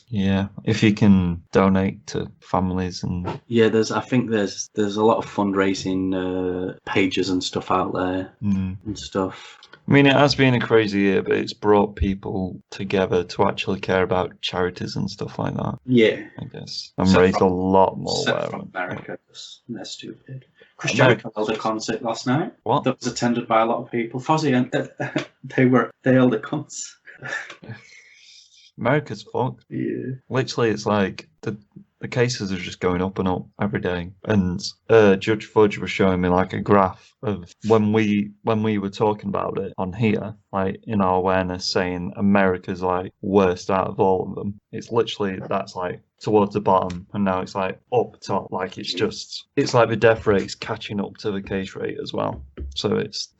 Yeah. If you can donate to families and Yeah, I think there's a lot of fundraising pages and stuff out there and stuff. I mean, it has been a crazy year, but it's brought people together to actually care about charities and stuff like that. Yeah. I guess. And raised a lot more Except awareness. from America, because they're stupid. Chris Jericho held a concert last night. What? That was attended by a lot of people. Fozzy and they held a concert. America's fucked. Yeah. Literally, it's like the cases are just going up and up every day. And Judge Fudge was showing me like a graph of when we were talking about it on here, like in our awareness, saying America's like worst out of all of them. It's literally that's like towards the bottom, and now it's like up top. Like it's like the death rate's catching up to the case rate as well. So it's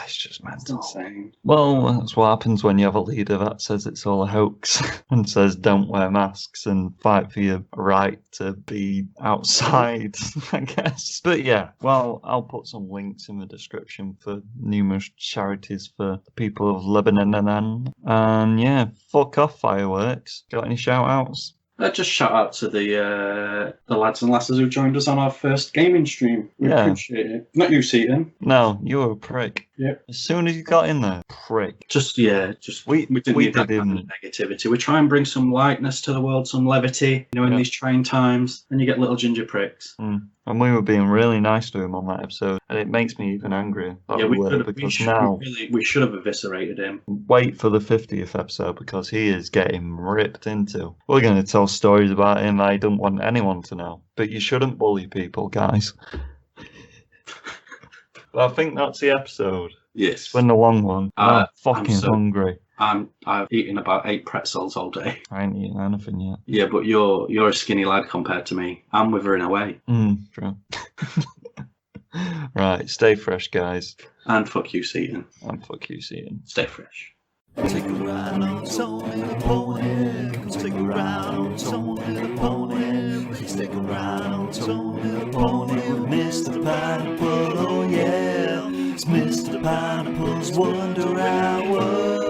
just mental. That's insane. Well, that's what happens when you have a leader that says it's all a hoax and says don't wear masks and fight for your right to be outside, I guess. But yeah, well, I'll put some links in the description for numerous charities for the people of Lebanon. And yeah, fuck off, fireworks. Got any shout outs? Just shout out to the lads and lasses who joined us on our first gaming stream. We appreciate it. Not you, Seaton. No, you were a prick. Yeah. As soon as you got in there, prick. We didn't need that did kind of negativity. We try and bring some lightness to the world, some levity, in these trying times, and you get little ginger pricks. And we were being really nice to him on that episode, and it makes me even angrier. We should have eviscerated him. Wait for the 50th episode because he is getting ripped into. We're going to tell stories about him I don't want anyone to know. But you shouldn't bully people, guys. But I think that's the episode. Yes. It's been a long one. I'm fucking hungry. I've eaten about 8 pretzels all day. I ain't eaten anything yet. Yeah, but you're a skinny lad compared to me. I'm withering away. True. Right, stay fresh, guys. And fuck you, Seaton. And fuck you, Seaton. Stay fresh. Take a ride on Tony the Pony. Come stick around on Tony the Pony. Please stick around on Tony the Pony with Mr. Pineapple. Oh yeah, it's Mr. Pineapple's Wonder Hour.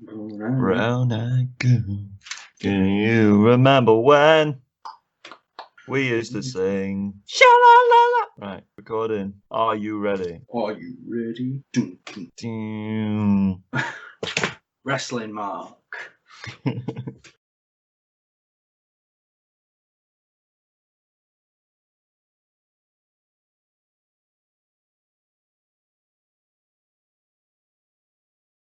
Brown-eyed girl, can you remember when we used to sing? Sha-la-la-la. Right, recording. Are you ready? Are you ready? Dun. Wrestling Mark.